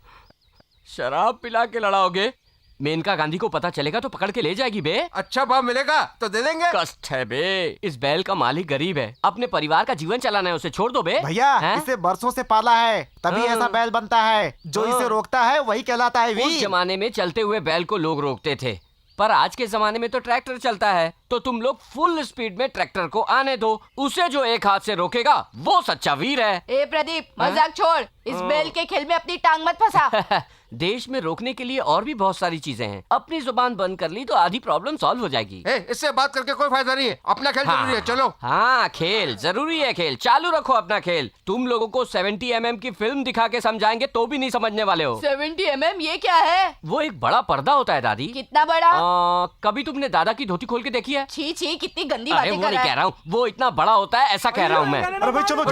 शराब पिला के लड़ाओगे? मेनका गांधी को पता चलेगा तो पकड़ के ले जाएगी बे। अच्छा भाव मिलेगा तो दे देंगे। कष्ट है बे। इस बैल का मालिक गरीब है, अपने परिवार का जीवन चलाना है, उसे छोड़ दो बे। भैया इसे बरसों से पाला है, तभी ऐसा बैल बनता है। जो इसे रोकता है वही कहलाता है वीर। उस जमाने में चलते हुए बैल को लोग रोकते थे, पर आज के जमाने में तो ट्रैक्टर चलता है, तो तुम लोग फुल स्पीड में ट्रैक्टर को आने दो। उसे जो एक हाथ से रोकेगा वो सच्चा वीर है। ए प्रदीप, मजाक छोड़। इस बैल के खेल में अपनी टांग मत फंसा। देश में रोकने के लिए और भी बहुत सारी चीजें हैं। अपनी जुबान बंद कर ली तो आधी प्रॉब्लम सॉल्व हो जाएगी। इससे बात करके कोई फायदा नहीं है। अपना खेल जरूरी है, चलो। हाँ, खेल जरूरी है। खेल चालू रखो अपना खेल। तुम लोगों को 70 mm की फिल्म दिखा के समझाएंगे तो भी नहीं समझने वाले हो। 70 mm ये क्या है? वो एक बड़ा पर्दा होता है दादी। कितना बड़ा? कभी तुमने दादा की धोती खोल के देखी है? छी छी, कितनी गंदी अरे बातें वो कर नहीं रहा कह है। रहा हूँ, वो इतना बड़ा होता है ऐसा कह रहा हूँ मैं। अरे भाई चलो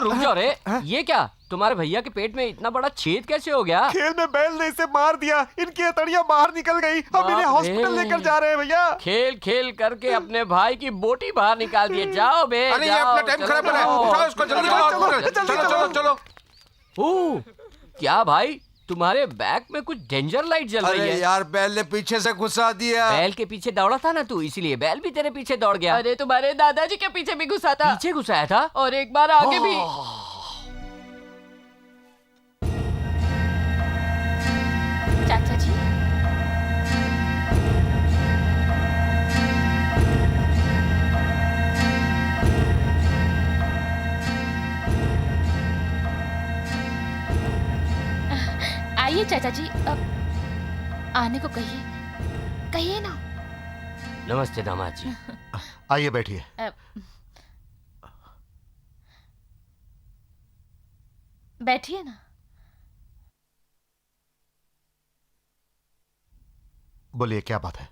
रुक जाओ रे। ये क्या, तुम्हारे भैया के पेट में इतना बड़ा छेद कैसे हो गया? खेल में बैल ने इसे मार दिया, इनकी हथेलियां बाहर निकल गई। हम इन्हें हॉस्पिटल लेकर जा रहे हैं भैया। खेल खेल करके अपने भाई की बोटी बाहर निकाल दिए। जाओ बे, अरे ये अपना टाइम खराब कर रहा है। उठाओ इसको जल्दी। चलो। क्या भाई, तुम्हारे बैक में कुछ डेंजर लाइट जल रही है? अरे यार, बैल ने पीछे से घुसा दिया। बैल के पीछे दौड़ा था ना तू, इसीलिए बैल भी तेरे पीछे दौड़ गया। अरे तुम्हारे दादाजी के पीछे भी घुसा था। पीछे घुसाया था? और एक बार आगे भी। आइए चाचा जी, अब आने को कहिए ना। नमस्ते दामाद जी। आइए बैठिए। बैठिए ना। बोलिए क्या बात है?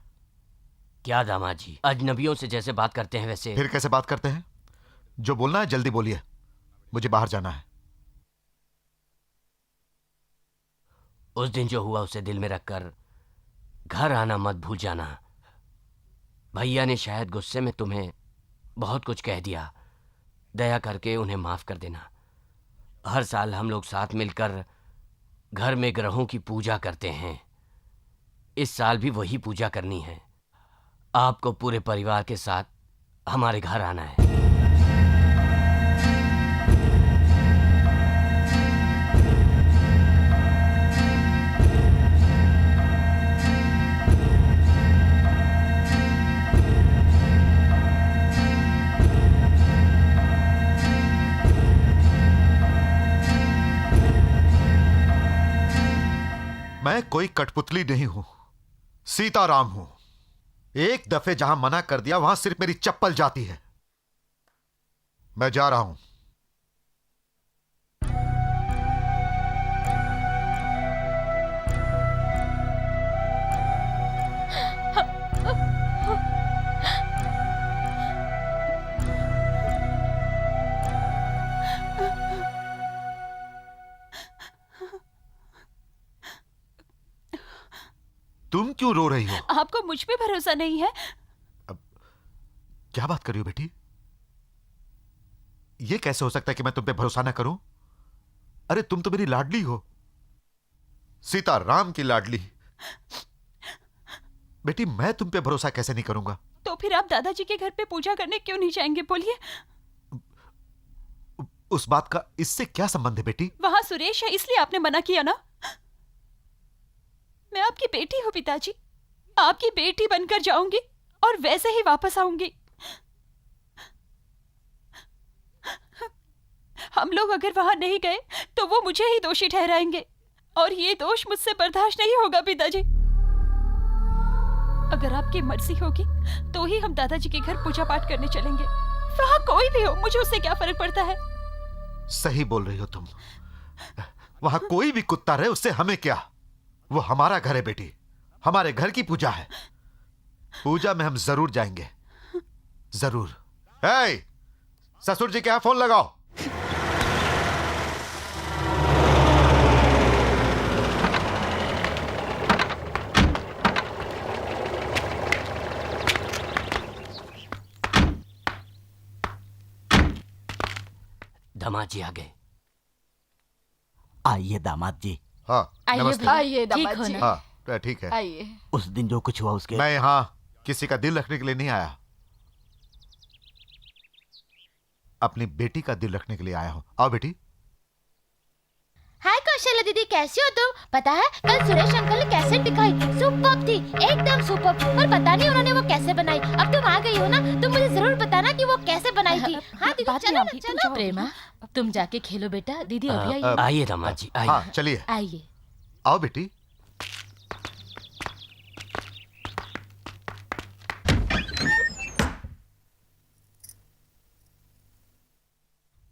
क्या दामाद जी, अजनबियों से जैसे बात करते हैं वैसे। फिर कैसे बात करते हैं? जो बोलना है जल्दी बोलिए, मुझे बाहर जाना है। उस दिन जो हुआ उसे दिल में रखकर घर आना मत भूल जाना। भैया ने शायद गुस्से में तुम्हें बहुत कुछ कह दिया, दया करके उन्हें माफ कर देना। हर साल हम लोग साथ मिलकर घर में ग्रहों की पूजा करते हैं। इस साल भी वही पूजा करनी है। आपको पूरे परिवार के साथ हमारे घर आना है। मैं कोई कठपुतली नहीं हूं, सीताराम हूं। एक दफे जहां मना कर दिया वहां सिर्फ मेरी चप्पल जाती है। मैं जा रहा हूं। तुम क्यों रो रही हो? आपको मुझ पे भरोसा नहीं है? क्या बात कर रही हो बेटी? यह कैसे हो सकता है कि मैं तुम पे भरोसा ना करूं? अरे तुम तो मेरी लाडली हो, सीताराम की लाडली। बेटी मैं तुम पे भरोसा कैसे नहीं करूंगा? तो फिर आप दादाजी के घर पे पूजा करने क्यों नहीं जाएंगे, बोलिए? उस बात का इससे क्या संबंध है बेटी? वहां सुरेश है इसलिए आपने मना किया ना। मैं आपकी बेटी हूँ पिताजी, आपकी बेटी बनकर जाऊंगी और वैसे ही वापस आऊंगी। हम लोग अगर वहां नहीं गए तो वो मुझे ही दोषी ठहराएंगे और ये दोष मुझसे बर्दाश्त नहीं होगा पिताजी। अगर आपकी मर्जी होगी तो ही हम दादाजी के घर पूजा पाठ करने चलेंगे। वहां कोई भी हो, मुझे उससे क्या फर्क पड़ता है। सही बोल रही हो तुम। वहां कोई भी कुत्ता रहे उससे हमें क्या? वो हमारा घर है बेटी, हमारे घर की पूजा है। पूजा में हम जरूर जाएंगे, जरूर। हे, ससुर जी के यहां फोन लगाओ। दामाद जी आ गए। आइए दामाद जी। हाँ आइए नमस्ते। भैया, आइए ठीक दामाद हो जी। ना? हाँ ठीक है। आइए। उस दिन जो कुछ हुआ उसके मैं यहां किसी का दिल रखने के लिए नहीं आया, अपनी बेटी का दिल रखने के लिए आया हूं। आओ बेटी। हाय कौशल्या दीदी, कैसी हो तुम? पता है कल सुरेश अंकल ने कैसे दिखाई, सुपर्ब थी, एकदम सुपर्ब। पर पता नहीं उन्होंने वो कैसे बनाई। अब तुम आ गई हो ना, तुम मुझे जरूर बताना कि वो कैसे बनाई थी। हाँ दीदी बात चलो नहीं ना, आती, चलो। प्रेमा तुम जाके खेलो बेटा, दीदी अभी आई। आइए दामाद जी, आइए। हाँ चलिए, आइए। आओ बेटी।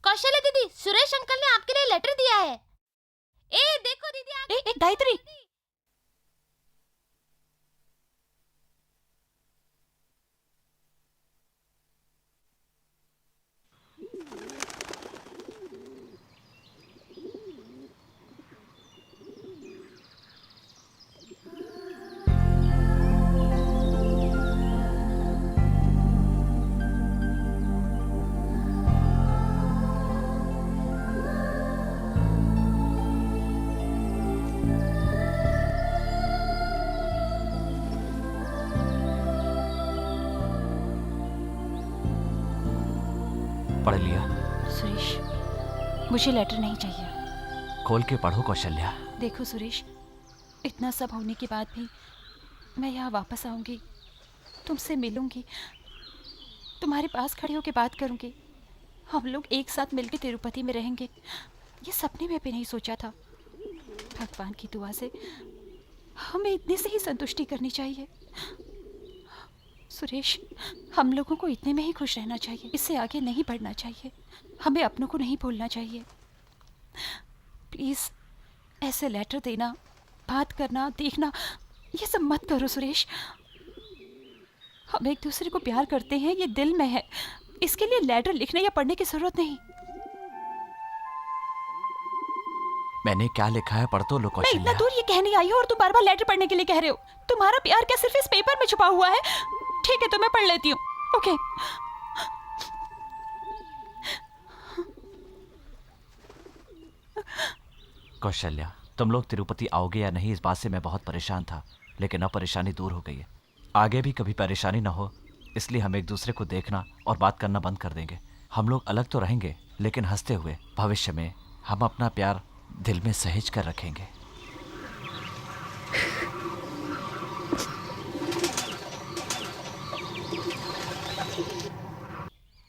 कौशल्या दीदी, सुरेश अंकल ने आपके लिए लेटर दिया है। ए देखो दीदी, ए गायत्री, पढ़ लिया? सुरेश मुझे लेटर नहीं चाहिए। खोल के पढ़ो कौशल्या। देखो सुरेश, इतना सब होने के बाद भी मैं यहाँ वापस आऊंगी, तुमसे मिलूंगी, तुम्हारे पास खड़े होकर बात करूंगी, हम लोग एक साथ मिलकर तिरुपति में रहेंगे। ये सपने में भी नहीं सोचा था। भगवान की दुआ से हमें इतने से ही संतुष्टि करनी चाहिए। सुरेश, हम लोगों को इतने में ही खुश रहना चाहिए, इससे आगे नहीं बढ़ना चाहिए। हमें अपनों को नहीं भूलना चाहिए। प्लीज ऐसे लेटर देना, बात करना, देखना, ये सब मत करो सुरेश। हम एक दूसरे को प्यार करते हैं, ये दिल में है। इसके लिए लेटर लिखने या पढ़ने की जरूरत नहीं। मैंने क्या लिखा है पढ़ तो लो मैं इतना कौशल्या। दूर ये कहने आई हूँ और तुम बार बार लेटर पढ़ने के लिए कह रहे हो। तुम्हारा प्यार क्या सिर्फ इस पेपर में छुपा हुआ है? ठीक है, तो मैं पढ़ लेती हूँ। ओके। कौशल्या, तुम लोग तिरुपति आओगे या नहीं इस बात से मैं बहुत परेशान था, लेकिन अब परेशानी दूर हो गई है। आगे भी कभी परेशानी ना हो, इसलिए हम एक दूसरे को देखना और बात करना बंद कर देंगे। हम लोग अलग तो रहेंगे, लेकिन हंसते हुए। भविष्य में हम अपना प्यार दिल में सहेज कर रखेंगे।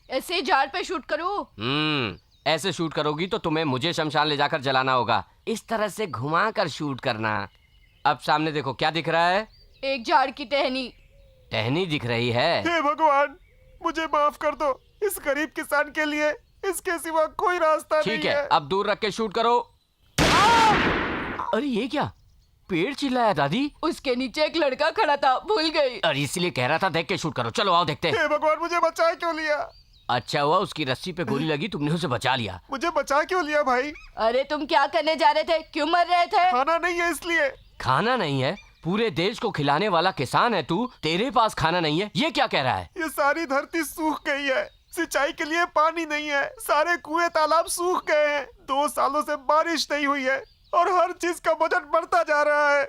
ऐसे झाड़ पे शूट करूं? ऐसे शूट करोगी तो तुम्हें मुझे शमशान ले जाकर जलाना होगा। इस तरह से घुमा कर शूट करना। अब सामने देखो, क्या दिख रहा है? एक झाड़ की टहनी। टहनी दिख रही है। हे भगवान, मुझे माफ कर दो। इस गरीब किसान के लिए इसके सिवा कोई रास्ता नहीं है। ठीक है, अब दूर रख के शूट करो। अरे ये क्या? पेड़ चिल्लाया दादी। उसके नीचे एक लड़का खड़ा था, भूल गई। अरे इसलिए कह रहा था देख के शूट करो। चलो आओ देखते हैं। हे भगवान, मुझे बचा क्यों लिया? अच्छा हुआ उसकी रस्सी पे गोली लगी, तुमने उसे बचा लिया। मुझे बचा क्यों लिया भाई? अरे तुम क्या करने जा रहे थे? क्यों मर रहे थे? खाना नहीं है इसलिए। खाना नहीं है? पूरे देश को खिलाने वाला किसान है तू, तेरे पास खाना नहीं है? ये क्या कह रहा है? ये सारी धरती सूख गई है, सिंचाई के लिए पानी नहीं है, सारे कुएं तालाब सूख गए हैं, 2 सालों से बारिश नहीं हुई है और हर चीज का बजट बढ़ता जा रहा है।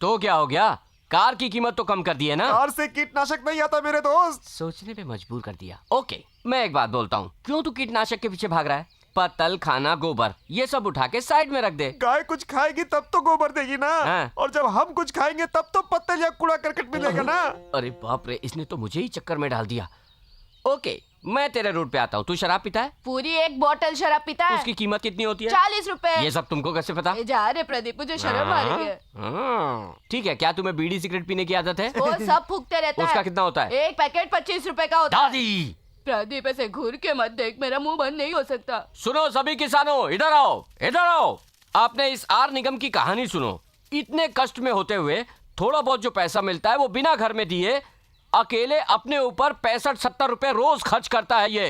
तो क्या हो गया? कार की कीमत तो कम कर दी है ना? कार से कीटनाशक नहीं आता मेरे दोस्त। सोचने पे मजबूर कर दिया। ओके, मैं एक बात बोलता हूँ, क्यों तू कीटनाशक के पीछे भाग रहा है? पत्तल, खाना, गोबर, ये सब उठा के साइड में रख दे। गाय कुछ खाएगी तब तो गोबर देगी ना। हाँ। और जब हम कुछ खाएंगे तब तो पत्तल या कूड़ा करकट मिलेगा ना। अरे बाप रे, इसने तो मुझे ही चक्कर में डाल दिया। ओके, मैं तेरे रूट पे आता हूँ। तू शराब पीता है? पूरी एक बोतल शराब पीता है। उसकी कीमत कितनी होती है? 40 रुपए। ये सब तुमको कैसे पता? जा रहे प्रदीप, मुझे शर्म आ रही है। ठीक है, क्या तुम्हें बीड़ी सिगरेट पीने की आदत है? वो सब फूकते रहता है। उसका कितना होता है? एक पैकेट 25 रुपए का होता है। दादी, प्रदीप ऐसे घूर के मत देख, मेरा मुंह बंद नहीं हो सकता। सुनो सभी किसानों, इधर आओ, इधर आओ। आपने इस आर निगम की कहानी सुनो। इतने कष्ट में होते हुए थोड़ा बहुत जो पैसा मिलता है वो बिना घर में दिए अकेले अपने ऊपर 65-70 रुपए रोज खर्च करता है। ये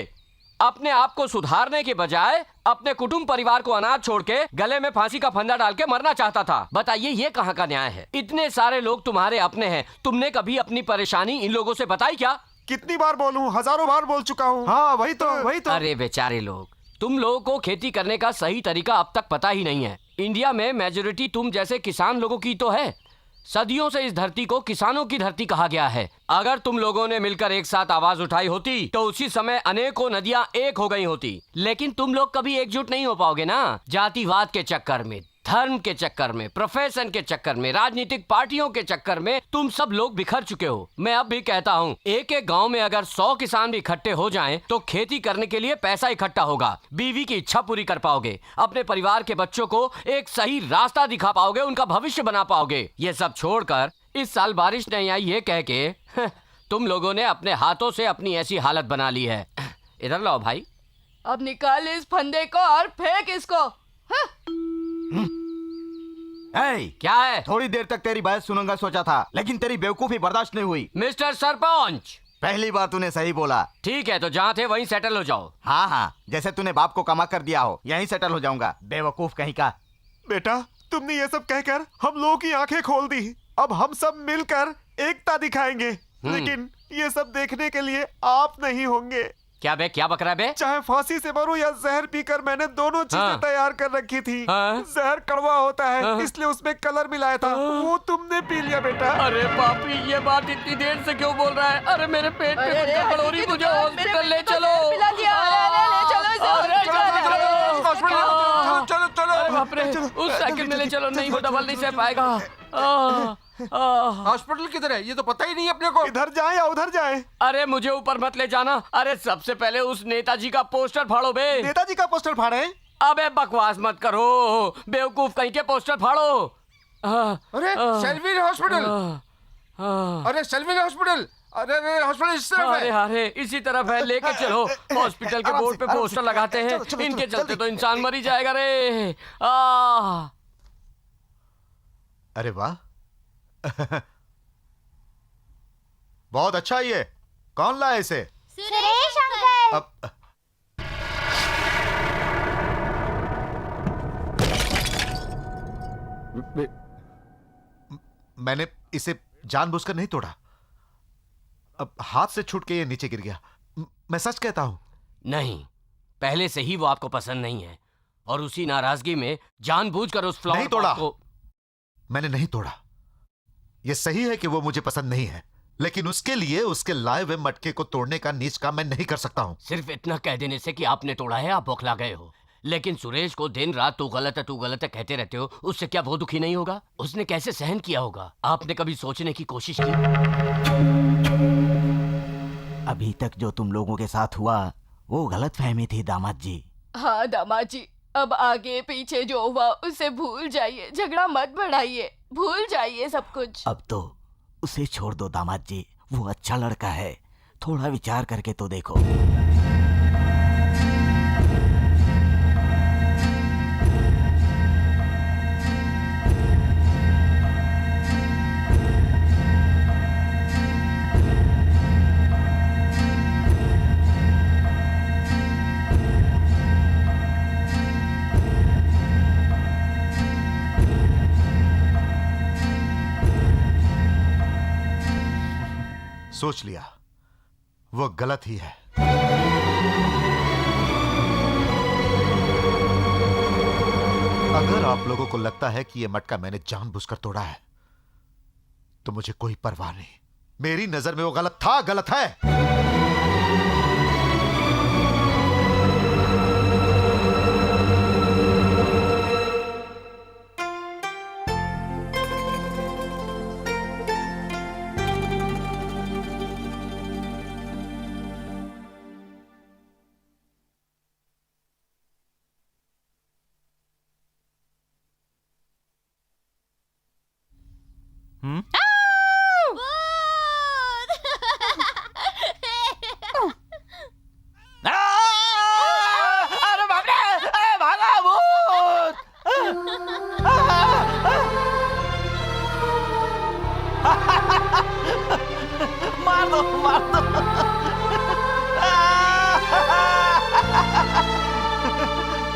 अपने आप को सुधारने के बजाय अपने कुटुंब परिवार को अनाथ छोड़ के गले में फांसी का फंदा डाल के मरना चाहता था। बताइए ये कहाँ का न्याय है? इतने सारे लोग तुम्हारे अपने हैं, तुमने कभी अपनी परेशानी इन लोगों से बताई क्या? कितनी बार बोलूं? हजारों बार बोल चुका हूँ। हाँ वही तो। अरे बेचारे लोग, तुम लोगों को खेती करने का सही तरीका अब तक पता ही नहीं है। इंडिया में मेजोरिटी तुम जैसे किसान लोगों की तो है। सदियों से इस धरती को किसानों की धरती कहा गया है। अगर तुम लोगों ने मिलकर एक साथ आवाज उठाई होती तो उसी समय अनेकों नदियां एक हो गई होती। लेकिन तुम लोग कभी एकजुट नहीं हो पाओगे ना। जातिवाद के चक्कर में, धर्म के चक्कर में, प्रोफेशन के चक्कर में, राजनीतिक पार्टियों के चक्कर में तुम सब लोग बिखर चुके हो। मैं अब भी कहता हूँ, एक एक गांव में अगर 100 किसान भी इकट्ठे हो जाएं तो खेती करने के लिए पैसा इकट्ठा होगा, बीवी की इच्छा पूरी कर पाओगे, अपने परिवार के बच्चों को एक सही रास्ता दिखा पाओगे, उनका भविष्य बना पाओगे। ये सब छोड़कर इस साल बारिश नहीं आई ये कह के तुम लोगों ने अपने हाथों से अपनी ऐसी हालत बना ली है। इधर लाओ भाई। अब निकाल इस फंदे को और फेंक इसको। क्या है? थोड़ी देर तक तेरी बात सुनूंगा सोचा था, लेकिन तेरी बेवकूफी बर्दाश्त नहीं हुई। मिस्टर सरपंच, पहली बार तूने सही बोला। ठीक है, तो जहाँ थे वहीं सेटल हो जाओ। हाँ, जैसे तूने बाप को कमा कर दिया हो, यहीं सेटल हो जाऊंगा। बेवकूफ कहीं का। बेटा, तुमने ये सब कहकर हम लोगों की आंखें खोल दी। अब हम सब मिलकर एकता दिखाएंगे, लेकिन ये सब देखने के लिए आप नहीं होंगे। क्या बे, क्या बक रहा है बे? चाहे फांसी से मरूं या जहर पीकर, मैंने दोनों चीजें तैयार कर रखी थी। जहर कड़वा होता है, इसलिए उसमें कलर मिलाया था, वो तुमने पी लिया बेटा। अरे बापी, ये बात इतनी देर से क्यों बोल रहा है? अरे मेरे पेट में कुछ गड़बड़ हो रही, मुझे हॉस्पिटल ले चलो। अरे बाप रे, उस साइकिल में ले चलो, नहीं वो डबल नहीं सह पाएगा। हॉस्पिटल किधर है ये तो पता ही नहीं अपने को। इधर जाए या उधर जाए? अरे मुझे ऊपर मत ले जाना। अरे सबसे पहले उस नेताजी का पोस्टर फाड़ो बे। नेताजी का पोस्टर फाड़े? अबे बकवास मत करो, बेवकूफ कहीं के पोस्टर फाड़ो। अरे सेल्विन हॉस्पिटल, अरे सेल्विन हॉस्पिटल, अरे हॉस्पिटल इस तरफ अरे है। अरे इसी तरफ है, लेके चलो। हॉस्पिटल के बोर्ड पे पोस्टर लगाते हैं, इनके चलते तो इंसान मर ही जाएगा रे। अरे वाह बहुत अच्छा ये। कौन लाया इसे? सुरेश अंकल। अब मैंने इसे जानबूझकर नहीं तोड़ा, अब हाथ से छूट के ये नीचे गिर गया। मैं सच कहता हूं। नहीं, पहले से ही वो आपको पसंद नहीं है और उसी नाराजगी में जानबूझकर उस फ्लावर नहीं तोड़ा को। मैंने नहीं तोड़ा। यह सही है कि वो मुझे पसंद नहीं है, लेकिन उसके लिए उसके लाए हुए मटके को तोड़ने का नीच काम मैं नहीं कर सकता हूं। सिर्फ इतना कह देने से कि आपने तोड़ा है आप बौखला गए हो, लेकिन सुरेश को दिन रात तू गलत है तू गलत है कहते रहते हो, उससे क्या वो दुखी नहीं होगा? उसने कैसे सहन किया होगा? आपने कभी सोचने की कोशिश की? अभी तक जो तुम लोगों के साथ हुआ वो गलत फहमी थी दामाद जी। हाँ दामाद जी, अब आगे पीछे जो हुआ उसे भूल जाइए, झगड़ा मत बढ़ाइए, भूल जाइए सब कुछ। अब तो उसे छोड़ दो दामाद जी, वो अच्छा लड़का है, थोड़ा विचार करके तो देखो। सोच लिया, वो गलत ही है। अगर आप लोगों को लगता है कि यह मटका मैंने जानबूझकर तोड़ा है तो मुझे कोई परवाह नहीं। मेरी नजर में वो गलत था, गलत है। अरे बाप रे, भागा भूत। मार दो मार दो।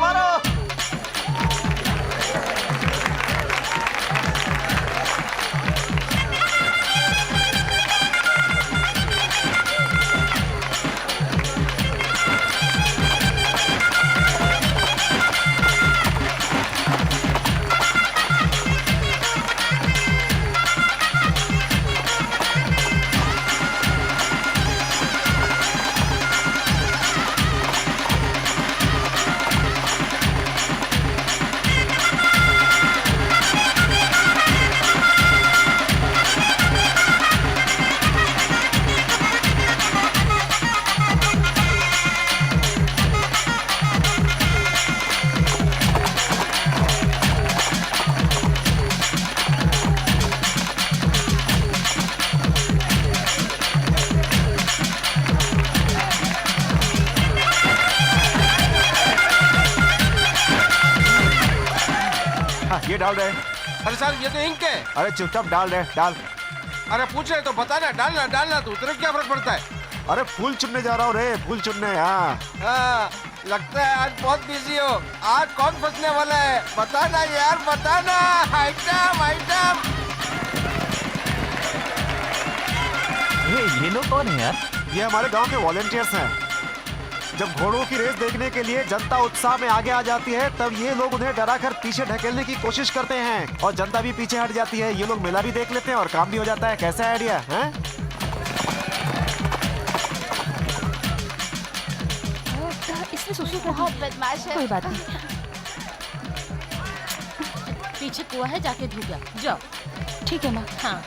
मारो। ये डाल रहे। अरे सर ये तो इंक है। अरे चुपचाप डाल रहे, डाल। अरे पूछ रहे तो बताना, डालना डालना तू, तेरे क्या फर्क पड़ता है? अरे फूल चुनने जा रहा हूँ रे, फूल चुनने। हाँ लगता है आज बहुत बिजी हो। आज कौन फंसने वाला है बताना यार, बताना। Item item. ये लोग कौन है यार? ये हमारे गांव के वॉलंटियर्स हैं। जब घोड़ों की रेस देखने के लिए जनता उत्साह में आगे आ जाती है तब ये लोग उन्हें डराकर पीछे ढकेलने की कोशिश करते हैं और जनता भी पीछे हट जाती है। ये लोग मेला भी देख लेते हैं और काम भी हो जाता है। कैसा आइडिया है? इसमें सुसु बहुत बदमाश है। कोई बात नहीं। पीछे कुआं है, जाके धो गया जाओ। ठीक है माँ। हाँ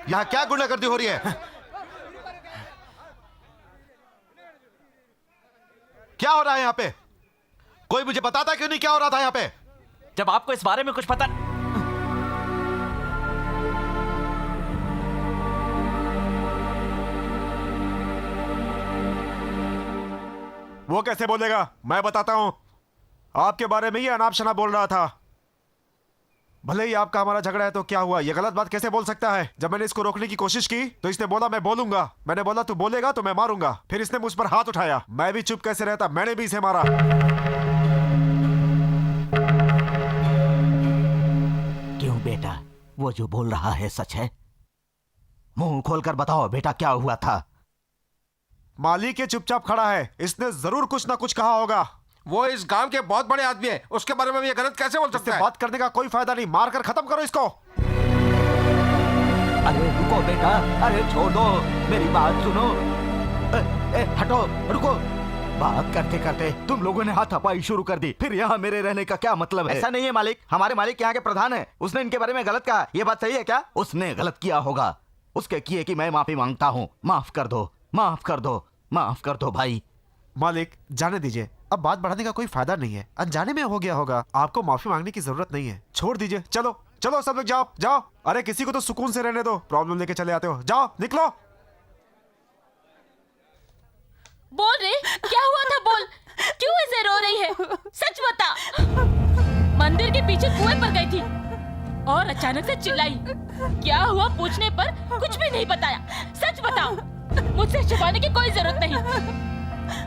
यहाँ क्या गुंडागर्दी हो रही है? क्या हो रहा है यहाँ पे? कोई मुझे बताता क्यों नहीं क्या हो रहा था यहाँ पे? जब आपको इस बारे में कुछ पता वो कैसे बोलेगा? मैं बताता हूं। आपके बारे में ही अनाप शनाप बोल रहा था। भले ही आपका हमारा झगड़ा है तो क्या हुआ? ये गलत बात कैसे बोल सकता है? जब मैंने इसको रोकने की कोशिश की तो इसने बोला मैं बोलूंगा। मैंने बोला तू बोलेगा तो मैं मारूंगा। फिर इसने मुझ पर हाथ उठाया। मैं भी चुप कैसे रहता? मैंने भी इसे मारा। क्यों बेटा, वो जो बोल रहा है सच है? मुंह खोलकर बताओ बेटा, क्या हुआ था? मालिक ये चुपचाप खड़ा है। इसने जरूर कुछ ना कुछ कहा होगा। वो इस गांव के बहुत बड़े आदमी है, उसके बारे में भी ये गलत कैसे बोल सकते इससे हैं? बात करने का कोई फायदा नहीं। मार कर खत्म करो इसको। अरे रुको बेटा, अरे छोड़ दो, मेरी बात सुनो। हटो, रुको। बात करते करते तुम लोगों ने हाथापाई शुरू कर दी। फिर यहाँ मेरे रहने का क्या मतलब है? ऐसा नहीं है मालिक, हमारे मालिक यहाँ के प्रधान है। उसने इनके बारे में गलत कहा। ये बात सही है क्या? उसने गलत किया होगा। उसके किए कि मैं माफी मांगता हूँ। माफ कर दो, माफ कर दो, माफ कर दो भाई। मालिक जाने दीजिए, अब बात बढ़ाने का कोई फायदा नहीं है। अनजाने में हो गया होगा। आपको माफी मांगने की जरूरत नहीं है। छोड़ दीजिए। चलो चलो सब लोग जाओ जाओ। अरे किसी को तो सुकून से रहने दो। प्रॉब्लम लेके चले आते हो। जाओ निकलो। बोल रे, क्या हुआ था? बोल, क्यों ऐसे रो रही है? सच बता। मंदिर के पीछे कुएं पर गई थी और अचानक से चिल्लाई। क्या हुआ पूछने पर कुछ भी नहीं बताया। सच बताओ, मुझसे छुपाने की कोई जरूरत नहीं।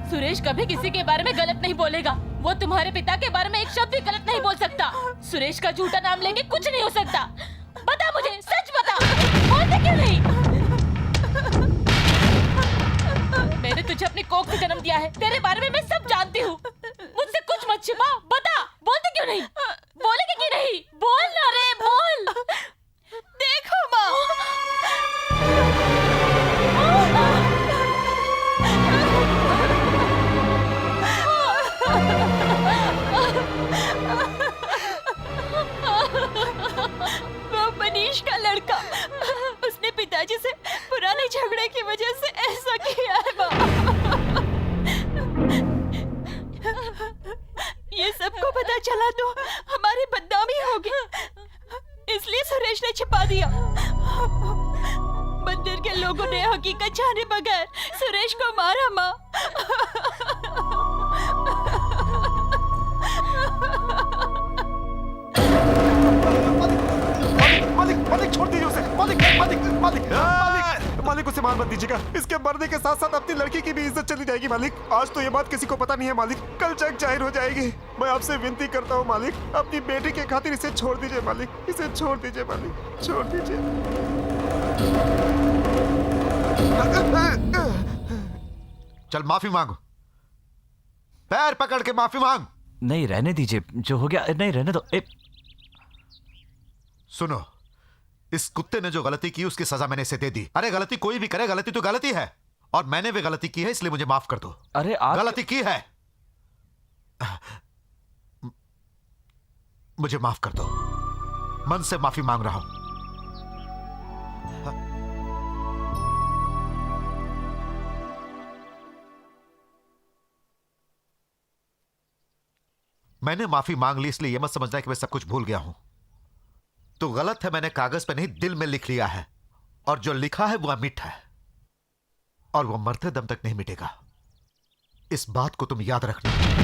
सुरेश कभी किसी के बारे में गलत नहीं बोलेगा। वो तुम्हारे पिता के बारे में एक शब्द भी गलत नहीं बोल सकता। सुरेश का झूठा नाम लेके कुछ नहीं हो सकता। बता मुझे, सच बता। बोलते क्यों नहीं? मैंने तुझे अपनी कोख से जन्म दिया है। तेरे बारे में मैं सब जानती हूँ। मुझसे कुछ मत छिपा। बता, बोलते क्यों नहीं? बोलेगी कि नहीं? बोल ना रे, बोल। देखो माँ, वो मनीष का लड़का, उसने पिताजी से पुराने झगड़े की वजह से ऐसा किया है माँ। ये सबको पता चला तो हमारी बदनामी होगी, इसलिए सुरेश ने छिपा दिया। मंदिर के लोगों ने हकीकत जाने बगैर सुरेश को मारा माँ। मालिक मालिक छोड़ दीजिए उसे। मालिक मालिक मालिक मालिक मालिक उसे मार मत दीजिएगा। इसके मरने के साथ साथ अपनी लड़की की भी इज्जत चली जाएगी मालिक। आज तो ये बात किसी को पता नहीं है मालिक, कल जग जाहिर हो जाएगी। मैं आपसे विनती करता हूँ मालिक, अपनी बेटी के खातिर इसे छोड़ दीजिए मालिक। इसे छोड़ दीजिए मालिक, छोड़ दीजिए। चल माफी मांग, पैर पकड़ के माफी मांग। नहीं रहने दीजिए, जो हो गया नहीं रहने दो। सुनो, इस कुत्ते ने जो गलती की उसकी सजा मैंने इसे दे दी। अरे गलती कोई भी करे, गलती तो गलती है और मैंने भी गलती की है, इसलिए मुझे माफ कर दो। अरे आप गलती की है, मुझे माफ कर दो। मन से माफी मांग रहा हूं। मैंने माफी मांग ली, इसलिए यह मत समझना कि मैं सब कुछ भूल गया हूं। तो गलत है, मैंने कागज पे नहीं दिल में लिख लिया है और जो लिखा है वो अमिट है और वो मरते दम तक नहीं मिटेगा। इस बात को तुम याद रखना।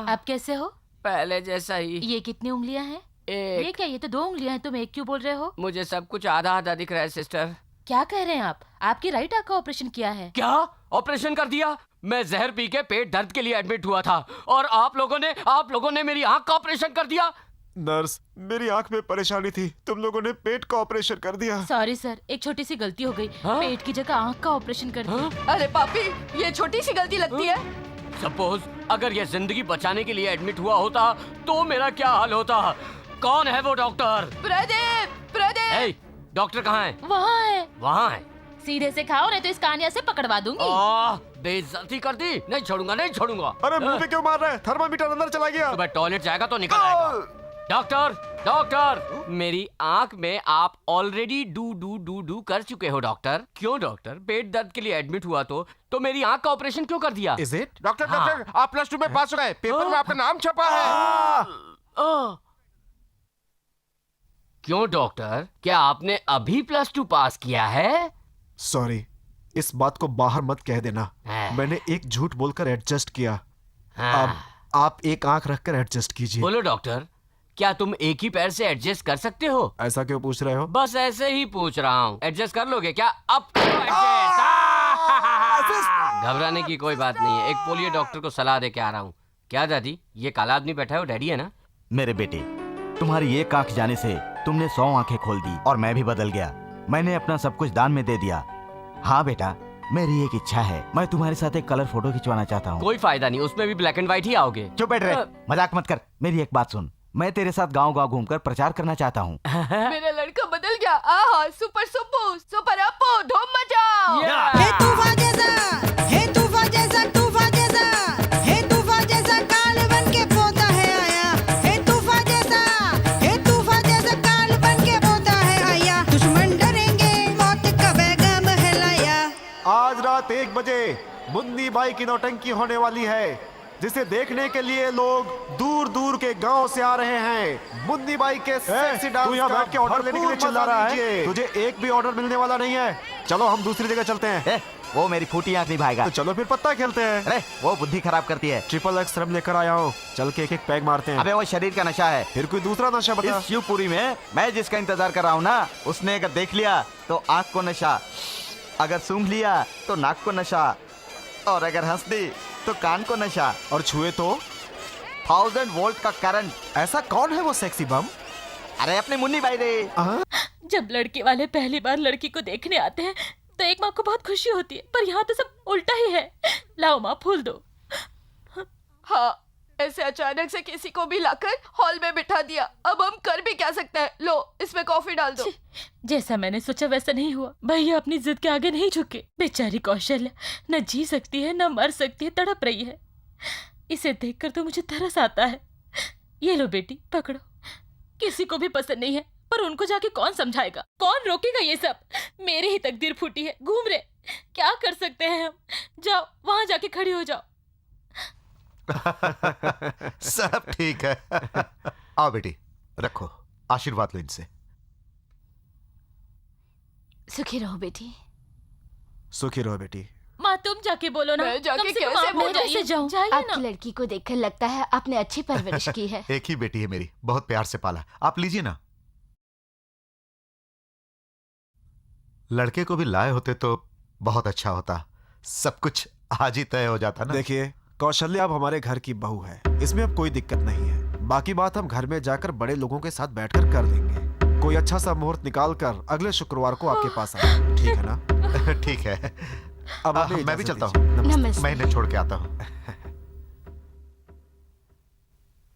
आप कैसे हो? पहले जैसा ही। ये कितनी उंगलियां हैं? एक। ये क्या, ये तो 2 उंगलियां हैं। तुम एक क्यों बोल रहे हो? मुझे सब कुछ आधा आधा दिख रहा है सिस्टर। क्या कह रहे हैं आप? आपकी राइट आंख का ऑपरेशन किया है? क्या ऑपरेशन कर दिया? मैं जहर पी के पेट दर्द के लिए एडमिट हुआ था और आप लोगों ने मेरी आंख का ऑपरेशन कर दिया। नर्स, मेरी आंख में परेशानी थी, तुम लोगों ने पेट का ऑपरेशन कर दिया। सॉरी सर, एक छोटी सी गलती हो गई। पेट की जगह आँख का ऑपरेशन कर दिया। अरे पापी, ये छोटी सी गलती लगती है। सपोज अगर ये जिंदगी बचाने के लिए एडमिट हुआ होता तो मेरा क्या हाल होता? कौन है वो डॉक्टर? प्रदीप, प्रदीप। ए, डॉक्टर कहाँ है? वहाँ है। वहाँ है। सीधे से खाओ नहीं तो इस कानिया से पकड़वा दूंगी। बेइज्जती कर दी। नहीं छोड़ूंगा, नहीं छोड़ूंगा। अरे मुंह पे क्यों मार रहा है? थर्मामीटर अंदर चला गया। सुबह टॉयलेट जाएगा तो निकल आएगा। डॉक्टर, डॉक्टर, मेरी आंख में आप already do do do do कर चुके हो डॉक्टर। क्यों डॉक्टर? पेट दर्द के लिए एडमिट हुआ तो मेरी आंख का ऑपरेशन क्यों कर दिया? Is it? डॉक्टर डॉक्टर, आप +2 में पास हो गए, पेपर में आपका नाम छपा है। क्यों डॉक्टर, क्या आपने अभी +2 पास किया है? सॉरी, इस बात को बाहर मत कह देना। मैंने एक झूठ बोलकर एडजस्ट किया। अब आप एक आंख रखकर एडजस्ट कीजिए। बोलो डॉक्टर, क्या तुम एक ही पैर से एडजस्ट कर सकते हो? ऐसा क्यों पूछ रहे हो? बस ऐसे ही पूछ रहा हूँ। एडजस्ट कर लोगे क्या? अब करो एडजस्ट। घबराने की कोई बात नहीं है। एक पोलियो डॉक्टर को सलाह दे के आ रहा हूँ। क्या दादी, ये काला आदमी बैठा है वो डैडी है ना? मेरे बेटे, तुम्हारी एक आंख जाने से तुमने 100 आंखें खोल दी और मैं भी बदल गया। मैंने अपना सब कुछ दान में दे दिया। हाँ बेटा, मेरी एक इच्छा है, मैं तुम्हारे साथ एक कलर फोटो खिंचवाना चाहता हूँ। कोई फायदा नहीं, उसमें भी ब्लैक एंड व्हाइट ही आओगे। चुप बैठ रहे, मजाक मत कर। मेरी एक बात सुन, मैं तेरे साथ गांव-गांव घूमकर प्रचार करना चाहता हूँ। मेरा लड़का बदल गया। आहा, सुपर सुप्पू, सुपर अपू, धूम मचाओ। हे तूफान जैसा, हे तूफान जैसा, तूफान जैसा, हे तूफान जैसा काल बन के पोता है आया। हे तूफान जैसा, हे तूफान जैसा काल बन के पोता है आया। दुश्मन डरेंगे, मौत का पैगाम है लाया। आज रात 1 बजे मुन्नी बाई की नौटंकी होने वाली है, जिसे देखने के लिए लोग दूर दूर के गांव से आ रहे हैं। मुन्नी बाई के सेक्सी डांस। तू यहाँ बैठ के ऑर्डर लेने के लिए चिल्ला रहा है? तुझे एक भी ऑर्डर मिलने वाला नहीं है। चलो हम दूसरी जगह चलते हैं। वो मेरी फूटी आंख नहीं भाएगा। तो चलो फिर पत्ता खेलते हैं। अरे वो बुद्धि खराब करती है। XXX रम लेकर आया हूँ, चल के एक पैग मारते हैं। अबे वो शरीर का नशा है। फिर कोई दूसरा नशा बता। इस शिवपुरी में मैं जिसका इंतजार कर रहा हूँ ना, उसने अगर देख लिया तो आंख को नशा, अगर सूंघ लिया तो नाक को नशा, और अगर हंस दी तो कान को नशा, और छुए तो 1000 वोल्ट का करंट। ऐसा कौन है वो सेक्सी बम? अरे अपनी मुन्नी बाई रे। जब लड़के वाले पहली बार लड़की को देखने आते हैं तो एक माँ को बहुत खुशी होती है, पर यहाँ तो सब उल्टा ही है। लाओ माँ, फूल दो। हाँ, ऐसे अचानक से किसी को भी लाकर हॉल में बिठा दिया। अब हम कर भी क्या सकते हैं? लो, इसमें कॉफी डाल दो। जैसा मैंने सोचा वैसा नहीं हुआ। भैया अपनी जिद के आगे नहीं झुके। बेचारी कौशल्या न जी सकती है न मर सकती है, तड़प रही है। इसे देखकर तो मुझे तरस आता है। ये लो बेटी, पकड़ो। किसी को भी पसंद नहीं है, पर उनको जाके कौन समझाएगा, कौन रोकेगा? ये सब मेरी ही तकदीर फूटी है। घूम रहे, क्या कर सकते हैं हम? जाओ वहां जाके खड़ी हो जाओ। सब ठीक है। आओ बेटी, रखो, आशीर्वाद लो इनसे। सुखी रहो बेटी। सुखी रहो बेटी। माँ तुम जाके बोलो ना। मैं जाके कम से कम कैसे आप बोलूं? ले जाइए, जाऊं। जाइए आपकी ना। लड़की को देखकर लगता है आपने अच्छी परवरिश की है। एक ही बेटी है मेरी, बहुत प्यार से पाला। आप लीजिए ना। लड़के को भी लाए होते तो बहुत अच्छा होता, सब कुछ आज ही तय हो जाता ना। देखिए, कौशल्या अब हमारे घर की बहू है, इसमें अब कोई दिक्कत नहीं है। बाकी बात हम घर में जाकर बड़े लोगों के साथ बैठकर कर देंगे। कोई अच्छा सा मुहूर्त निकाल कर अगले शुक्रवार को आपके पास आए, ठीक है ना? ठीक है। अब हमें मैं भी इजाजत चलता दीजिए। हूँ। नमस्ते। मैं इन्हें छोड़ के आता हूँ।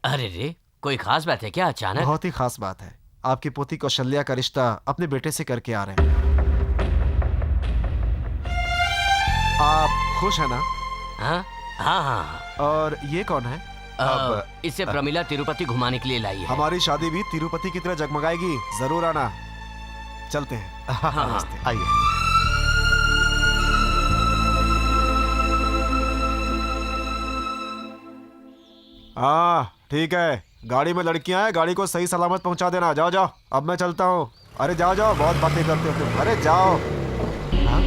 अरे रे, कोई खास बात है क्या अचानक? बहुत ही खास बात है। आपकी पोती कौशल्या का रिश्ता अपने बेटे से करके आ रहे हैं। आप खुश है ना? हाँ हाँ हाँ। और ये कौन है? अब इसे प्रमिला तिरुपति घुमाने के लिए लाई है। हमारी शादी भी तिरुपति की तरह जगमगाएगी, जरूर आना। चलते हैं। हाँ, हाँ। आइए। हाँ ठीक है, गाड़ी में लड़कियां हैं, गाड़ी को सही सलामत पहुंचा देना। जाओ जाओ, अब मैं चलता हूँ। अरे जाओ जाओ, बहुत बातें करते हो तुम। अरे जाओ। हाँ?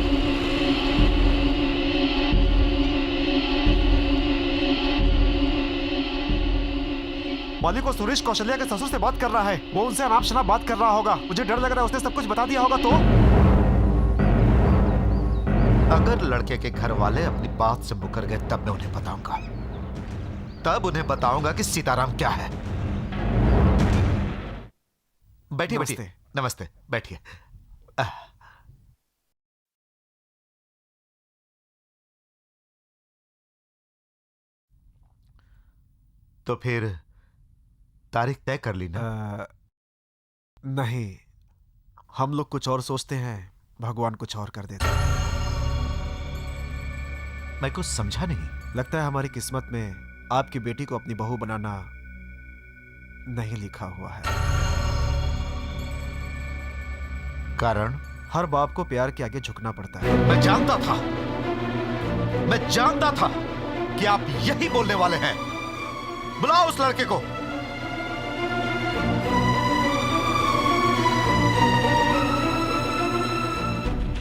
मालिक को सुरेश कौशल्या के ससुर से बात कर रहा है। वो उनसे अनाप शनाप बात कर रहा होगा। मुझे डर लग रहा है उसने सब कुछ बता दिया होगा तो। अगर लड़के के घर वाले अपनी बात से मुकर गए तब मैं उन्हें बताऊंगा। तब उन्हें बताऊंगा कि सीताराम क्या है। बैठिए नमस्ते। बैठिए। नमस्ते, बैठिए। तो फिर तारीख तय कर ली ना? नहीं, हम लोग कुछ और सोचते हैं, भगवान कुछ और कर देते हैं। मैं कुछ समझा नहीं। लगता है हमारी किस्मत में आपकी बेटी को अपनी बहू बनाना नहीं लिखा हुआ है। कारण? हर बाप को प्यार के आगे झुकना पड़ता है। मैं जानता था कि आप यही बोलने वाले हैं। बुलाओ उस लड़के को।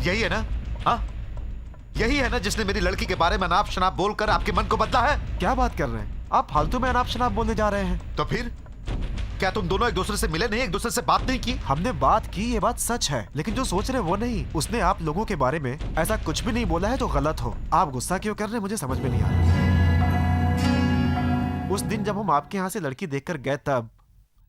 यही है ना? हाँ, यही है ना जिसने मेरी लड़की के बारे में अनाप शनाप बोलकर आपके मन को बदला है? क्या बात कर रहे हैं आप? फालतू में अनाप शनाप बोलने जा रहे हैं। तो फिर क्या तुम दोनों एक दूसरे से मिले नहीं, एक दूसरे से बात नहीं की? हमने बात की, ये बात सच है, लेकिन जो सोच रहे वो नहीं। उसने आप लोगों के बारे में ऐसा कुछ भी नहीं बोला है जो गलत हो। आप गुस्सा क्यों कर रहे हैं मुझे समझ में नहीं आ रहा। उस दिन जब हम आपके यहाँ से लड़की देखकर गए तब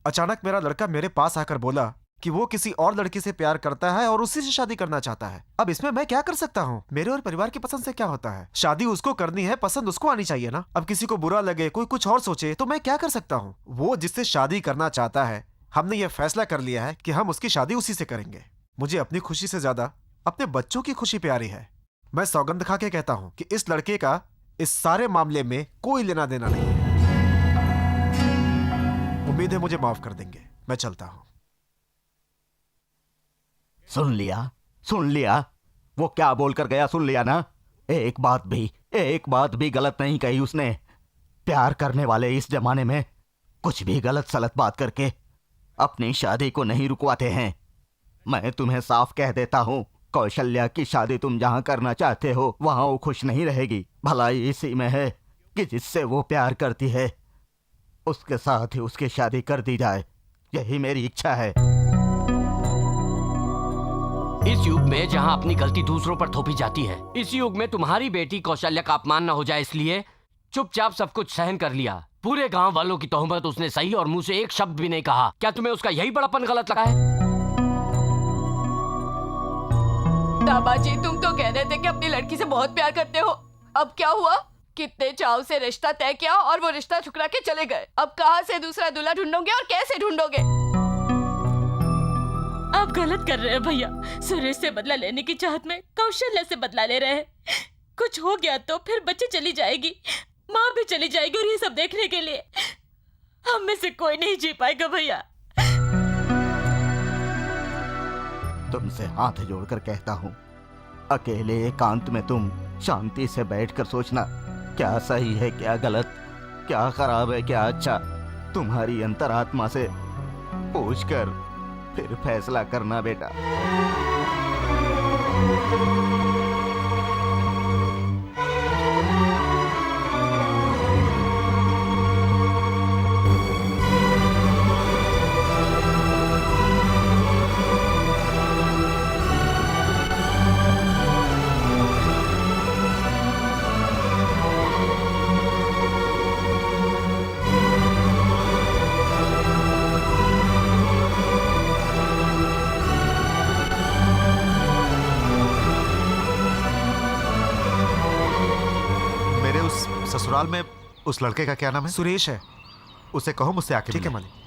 अचानक मेरा लड़का मेरे पास आकर बोला कि वो किसी और लड़की से प्यार करता है और उसी से शादी करना चाहता है। अब इसमें मैं क्या कर सकता हूँ? मेरे और परिवार की पसंद से क्या होता है? शादी उसको करनी है, पसंद उसको आनी चाहिए ना। अब किसी को बुरा लगे, कोई कुछ और सोचे तो मैं क्या कर सकता हूँ? वो जिससे शादी करना चाहता है, हमने ये फैसला कर लिया है कि हम उसकी शादी उसी से करेंगे। मुझे अपनी खुशी से ज्यादा अपने बच्चों की खुशी प्यारी है। मैं सौगंध खा के कहता हूँ कि इस लड़के का इस सारे मामले में कोई लेना देना नहीं है। उम्मीद है मुझे माफ कर देंगे। मैं चलता हूँ। सुन लिया वो क्या बोलकर गया, सुन लिया ना? एक बात भी गलत नहीं कही उसने। प्यार करने वाले इस जमाने में कुछ भी गलत सलत बात करके अपनी शादी को नहीं रुकवाते हैं। मैं तुम्हें साफ कह देता हूँ, कौशल्या की शादी तुम जहाँ करना चाहते हो वहाँ वो खुश नहीं रहेगी। भलाई इसी में है कि जिससे वो प्यार करती है उसके साथ ही उसकी शादी कर दी जाए। यही मेरी इच्छा है। इस युग में जहां अपनी गलती दूसरों पर थोपी जाती है, इस युग में तुम्हारी बेटी कौशल्या का अपमान न हो जाए इसलिए चुपचाप सब कुछ सहन कर लिया। पूरे गांव वालों की तोहमत उसने सही और मुंह से एक शब्द भी नहीं कहा। क्या तुम्हें उसका यही बड़ापन गलत लगा है? दामाजी, तुम तो कह रहे थे कि अपनी लड़की से बहुत प्यार करते हो। अब क्या हुआ? कितने चाव से रिश्ता तय किया और वो रिश्ता ठुकरा के चले गए। अब कहाँ से दूसरा दूल्हा ढूंढोगे और कैसे ढूंढोगे? आप गलत कर रहे हैं भैया। सुरेश से बदला लेने की चाहत में कौशल्या से बदला ले रहे हैं। कुछ हो गया तो फिर बच्ची चली जाएगी, माँ भी चली जाएगी, और ये सब देखने के लिए हम में से कोई नहीं जी पाएगा भैया। तुमसे हाथ जोड़कर कहता हूँ, अकेले एकांत में तुम शांति से बैठकर सोचना, क्या सही है क्या गलत, क्या खराब है क्या अच्छा। तुम्हारी अंतरात्मा से पूछकर फिर फैसला करना बेटा। ससुराल में उस लड़के का क्या नाम है? सुरेश है। उसे कहो मुझसे आके ठीक है मिले। मालिक।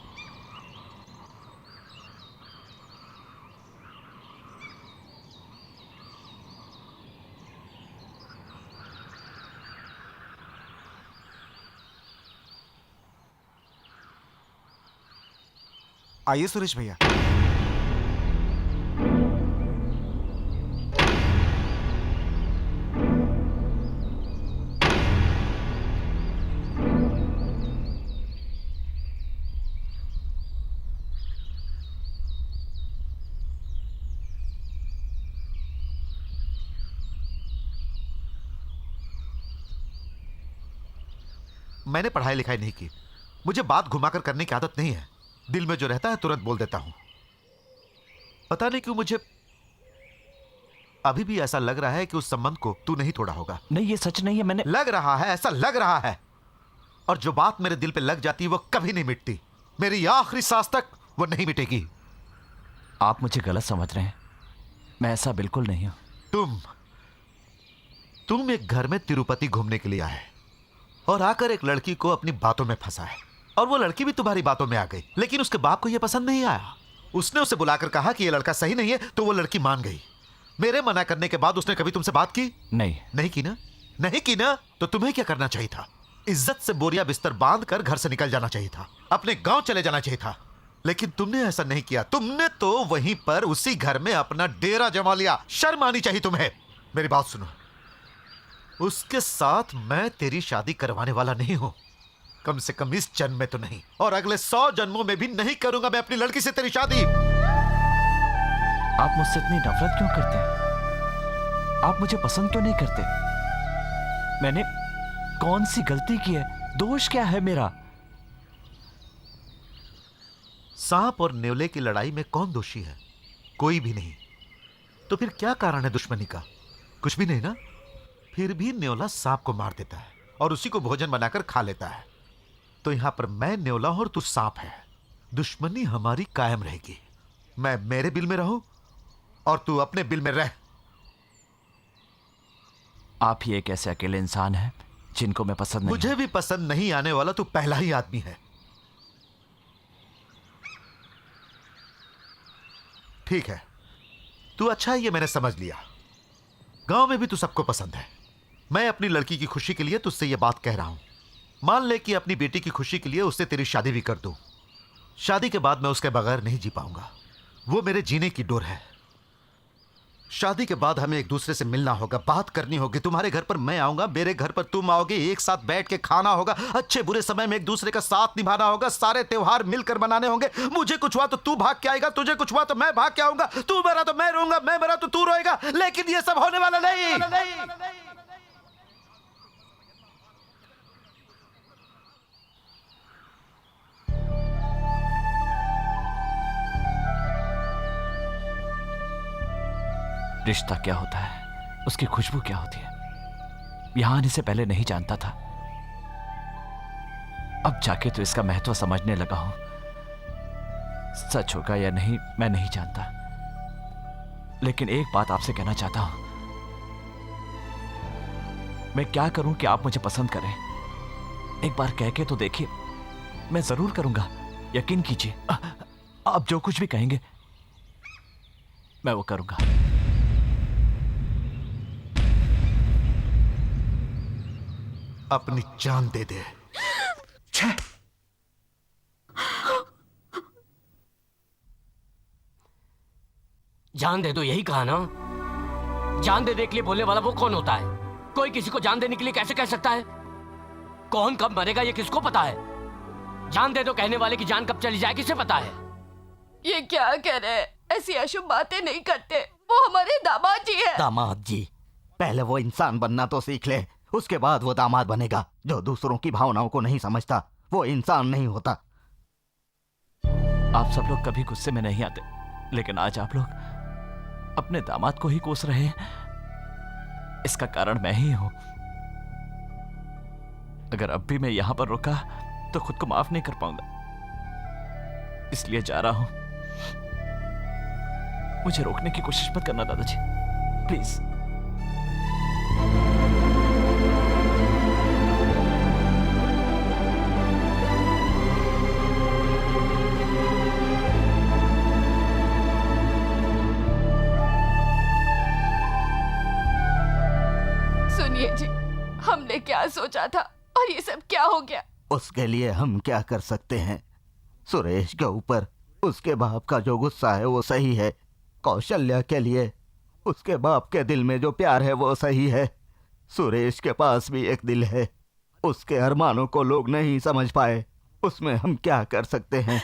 आइए सुरेश भैया। मैंने पढ़ाई लिखाई नहीं की, मुझे बात घुमाकर करने की आदत नहीं है। दिल में जो रहता है तुरंत बोल देता हूं। पता नहीं क्यों मुझे अभी भी ऐसा लग रहा है कि उस संबंध को तू नहीं तोड़ा होगा। नहीं, ये सच नहीं है। मैंने लग रहा है, ऐसा लग रहा है। और जो बात मेरे दिल पे लग जाती है वो कभी नहीं मिटती। मेरी आखिरी सांस तक वो नहीं मिटेगी। आप मुझे गलत समझ रहे हैं, मैं ऐसा बिल्कुल नहीं हूं। तुम एक घर में तिरुपति घूमने के लिए आए और आकर एक लड़की को अपनी बातों में फंसाए, और वो लड़की भी तुम्हारी बातों में आ गई, लेकिन उसके बाप को यह पसंद नहीं आया। उसने उसे बुलाकर कहा कि यह लड़का सही नहीं है, तो वो लड़की मान गई। मेरे मना करने के बाद उसने कभी तुमसे बात की? नहीं की ना? नहीं की ना? तो तुम्हें क्या करना चाहिए था? इज्जत से बोरिया बिस्तर बांध कर घर से निकल जाना चाहिए था, अपने गांव चले जाना चाहिए था। लेकिन तुमने ऐसा नहीं किया। तुमने तो वहीं पर उसी घर में अपना डेरा जमा लिया। शर्म आनी चाहिए तुम्हें। मेरी बात सुनो, उसके साथ मैं तेरी शादी करवाने वाला नहीं हूं, कम से कम इस जन्म में तो नहीं, और अगले 100 जन्मों में भी नहीं करूंगा मैं अपनी लड़की से तेरी शादी। आप मुझसे इतनी नफरत क्यों करते हैं? आप मुझे पसंद क्यों नहीं करते? मैंने कौन सी गलती की है? दोष क्या है मेरा? सांप और नेवले की लड़ाई में कौन दोषी है? कोई भी नहीं। तो फिर क्या कारण है दुश्मनी का? कुछ भी नहीं ना? फिर भी नेवला सांप को मार देता है और उसी को भोजन बनाकर खा लेता है। तो यहां पर मैं नेवला और तू सांप है। दुश्मनी हमारी कायम रहेगी। मैं मेरे बिल में रहूं और तू अपने बिल में रह। आप ही एक ऐसे अकेले इंसान हैं जिनको मैं पसंद नहीं। मुझे भी पसंद नहीं आने वाला तू पहला ही आदमी है। ठीक है, तू अच्छा है, ये मैंने समझ लिया। गांव में भी तू सबको पसंद है। मैं अपनी लड़की की खुशी के लिए तुझसे यह बात कह रहा हूं। मान ले कि अपनी बेटी की खुशी के लिए उससे तेरी शादी भी कर दूं। शादी के बाद मैं उसके बगैर नहीं जी पाऊंगा। वो मेरे जीने की डोर है। शादी के बाद हमें एक दूसरे से मिलना होगा, बात करनी होगी। तुम्हारे घर पर मैं आऊंगा, मेरे घर पर तुम आओगे, एक साथ बैठ के खाना होगा, अच्छे बुरे समय में एक दूसरे का साथ निभाना होगा, सारे त्योहार मिलकर मनाने होंगे। मुझे कुछ हुआ तो तू भाग के आएगा, तुझे कुछ हुआ तो मैं भाग के आऊंगा, तू मरा तो मैं रोऊंगा, मैं मरा तो तू रोएगा। लेकिन ये सब होने वाला नहीं। रिश्ता क्या होता है, उसकी खुशबू क्या होती है, यहां आने से पहले नहीं जानता था। अब जाके तो इसका महत्व समझने लगा हूं। सच होगा या नहीं मैं नहीं जानता, लेकिन एक बात आपसे कहना चाहता हूं। मैं क्या करूं कि आप मुझे पसंद करें? एक बार कह के तो देखिए, मैं जरूर करूंगा, यकीन कीजिए। आप जो कुछ भी कहेंगे मैं वो करूंगा। अपनी जान दे दे। जान दे दो, यही कहा ना? जान दे के लिए बोलने वाला वो कौन होता है? कोई किसी को जान देने के लिए कैसे कह सकता है? कौन कब मरेगा ये किसको पता है? जान दे दो कहने वाले की जान कब चली जाए किसे पता है? ये क्या कह रहे हैं? ऐसी अशुभ बातें नहीं करते। वो हमारे दामाद जी है। दामाद जी? पहले वो इंसान बनना तो सीख ले, उसके बाद वो दामाद बनेगा। जो दूसरों की भावनाओं को नहीं समझता वो इंसान नहीं होता। आप सब लोग कभी गुस्से में नहीं आते, लेकिन आज आप लोग अपने दामाद को ही कोस रहे हैं। इसका कारण मैं ही हूं। अगर अब भी मैं यहां पर रुका तो खुद को माफ नहीं कर पाऊंगा, इसलिए जा रहा हूं। मुझे रोकने की कोशिश मत करना दादाजी, प्लीज। सुनिए जी, हमने क्या सोचा था और ये सब क्या हो गया? उसके लिए हम क्या कर सकते हैं? सुरेश के ऊपर उसके बाप का जो गुस्सा है वो सही है। कौशल्या के लिए उसके बाप के दिल में जो प्यार है वो सही है। सुरेश के पास भी एक दिल है, उसके अरमानों को लोग नहीं समझ पाए, उसमें हम क्या कर सकते हैं?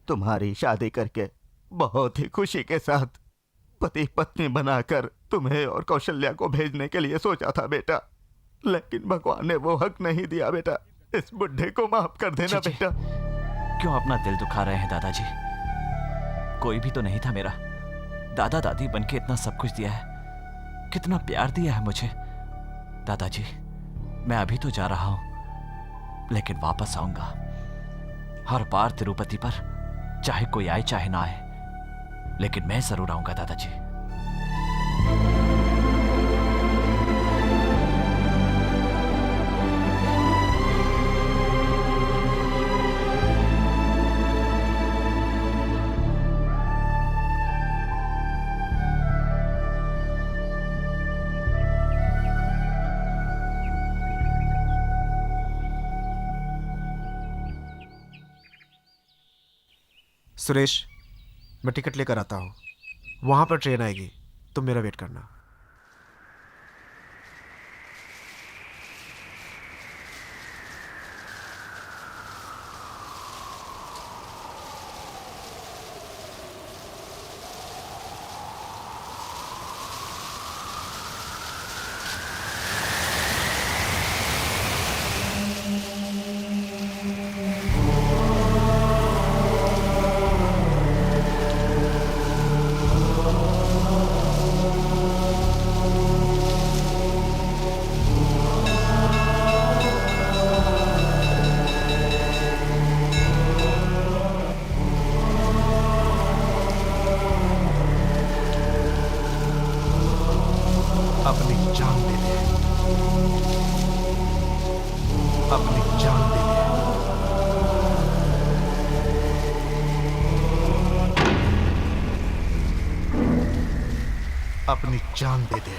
तुम्हारी शादी करके बहुत ही खुशी के साथ पति पत्नी बनाकर तुम्हें और कौशल्या को भेजने के लिए सोचा था बेटा, लेकिन भगवान ने वो हक नहीं दिया बेटा। इस बुढ़े को माफ कर देना बेटा। क्यों अपना दिल दुखा रहे हैं दादाजी? कोई भी तो नहीं था मेरा। दादा दादी बनके इतना सब कुछ दिया है, कितना प्यार दिया है मुझे। दादाजी, मैं अभी तो जा रहा हूं, लेकिन वापस आऊंगा। हर बार तिरुपति पर चाहे कोई आए चाहे ना आए, लेकिन मैं जरूर आऊंगा दादाजी। सुरेश, मैं टिकट लेकर आता हूँ। वहां पर ट्रेन आएगी, तुम मेरा वेट करना। अपनी जान दे दे, अपनी जान दे दे। अपनी जान दे दे।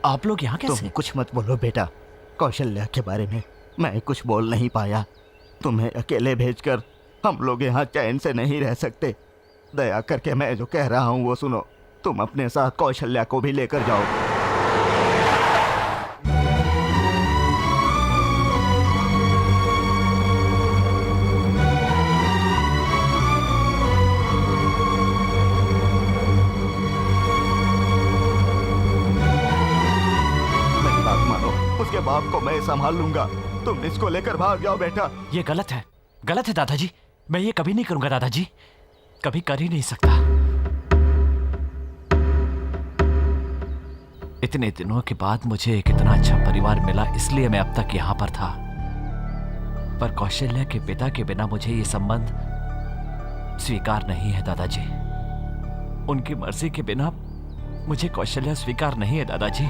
आप लोग यहाँ कैसे? तुम कुछ मत बोलो बेटा, कौशल्या के बारे में मैं कुछ बोल नहीं पाया। तुम्हें अकेले भेजकर हम लोग यहाँ चैन से नहीं रह सकते। दया करके मैं जो कह रहा हूँ वो सुनो। तुम अपने साथ कौशल्या को भी लेकर जाओ। मेरी बात मानो, उसके बाप को मैं संभाल लूंगा। तुम इसको लेकर भाग जाओ बेटा। ये गलत है दादाजी। मैं ये कभी नहीं करूंगा दादाजी, कभी कर ही नहीं सकता। इतने दिनों के बाद मुझे एक इतना अच्छा परिवार मिला, इसलिए मैं अब तक यहां पर था। पर कौशल्या के पिता के बिना मुझे ये संबंध स्वीकार नहीं है दादाजी। उनकी मर्जी के बिना मुझे कौशल्या स्वीकार नहीं है दादाजी।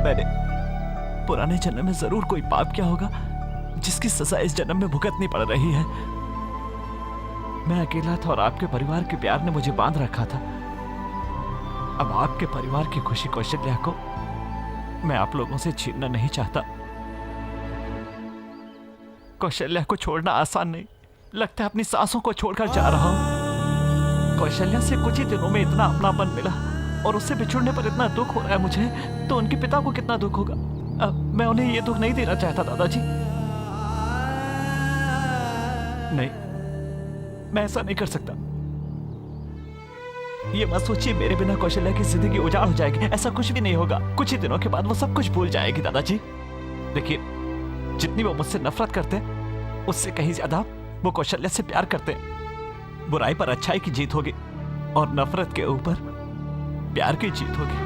मैंने पुराने जन्म में जरूर कोई पाप किया होगा जिसकी सजा इस जन्म में भुगतनी पड़ रही है। मैं अकेला था और आपके परिवार के प्यार ने मुझे बांध रखा था। अब आपके परिवार की खुशी कौशल्या को मैं आप लोगों से छीनना नहीं चाहता। कौशल्या को छोड़ना आसान नहीं, लगता है अपनी सांसों को छोड़कर जा रहा हूं। कौशल्या से कुछ ही दिनों में इतना अपनापन मिला और उससे बिछुड़ने पर इतना दुख हो रहा है मुझे, तो उनके पिता को कितना दुख होगा। मैं उन्हें यह दुख नहीं देना चाहता दादाजी। नहीं, मैं ऐसा नहीं कर सकता। ये मत सोचिए मेरे बिना कौशल्या की जिंदगी उजाड़ हो जाएगी, ऐसा कुछ भी नहीं होगा। कुछ ही दिनों के बाद वो सब कुछ भूल जाएगी दादाजी। देखिए, जितनी वो मुझसे नफरत करते हैं उससे कहीं ज्यादा वो कौशल्या से प्यार करते हैं। बुराई पर अच्छाई की जीत होगी और नफरत के ऊपर प्यार की जीत होगी।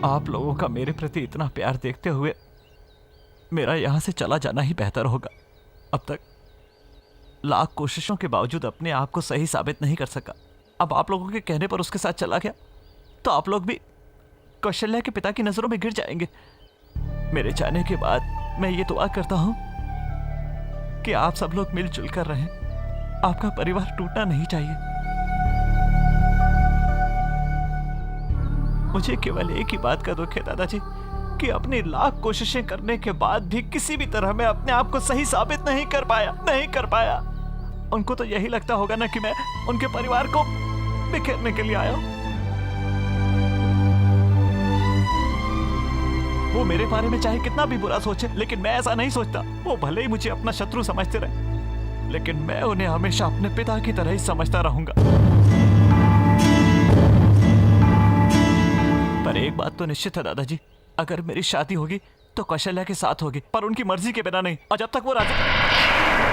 आप लोगों का मेरे प्रति इतना प्यार देखते हुए मेरा यहां से चला जाना ही बेहतर होगा। अब तक लाख कोशिशों के बावजूद अपने आप को सही साबित नहीं कर सका। अब आप लोगों के कहने पर उसके साथ चला गया तो आप लोग भी कौशल्या के पिता की नजरों में गिर जाएंगे। मेरे जाने के बाद मैं ये दुआ करता हूं कि आप सब लोग मिलजुल कर रहें। आपका परिवार टूटना नहीं चाहिए। मुझे केवल एक ही बात का दुख है दादाजी कि अपनी लाख कोशिशें करने के बाद भी किसी भी तरह मैं अपने आप को सही साबित नहीं कर पाया। उनको तो यही लगता होगा ना कि मैं उनके परिवार को बिखेरने के लिए आया हूं। वो मेरे बारे में चाहे कितना भी बुरा सोचे, लेकिन मैं ऐसा नहीं सोचता। वो भले ही मुझे अपना शत्रु समझते रहे, लेकिन मैं उन्हें हमेशा अपने पिता की तरह ही समझता रहूंगा। पर एक बात तो निश्चित है दादाजी, अगर मेरी शादी होगी तो कौशल्या के साथ होगी, पर उनकी मर्जी के बिना नहीं। और जब तक वो राजी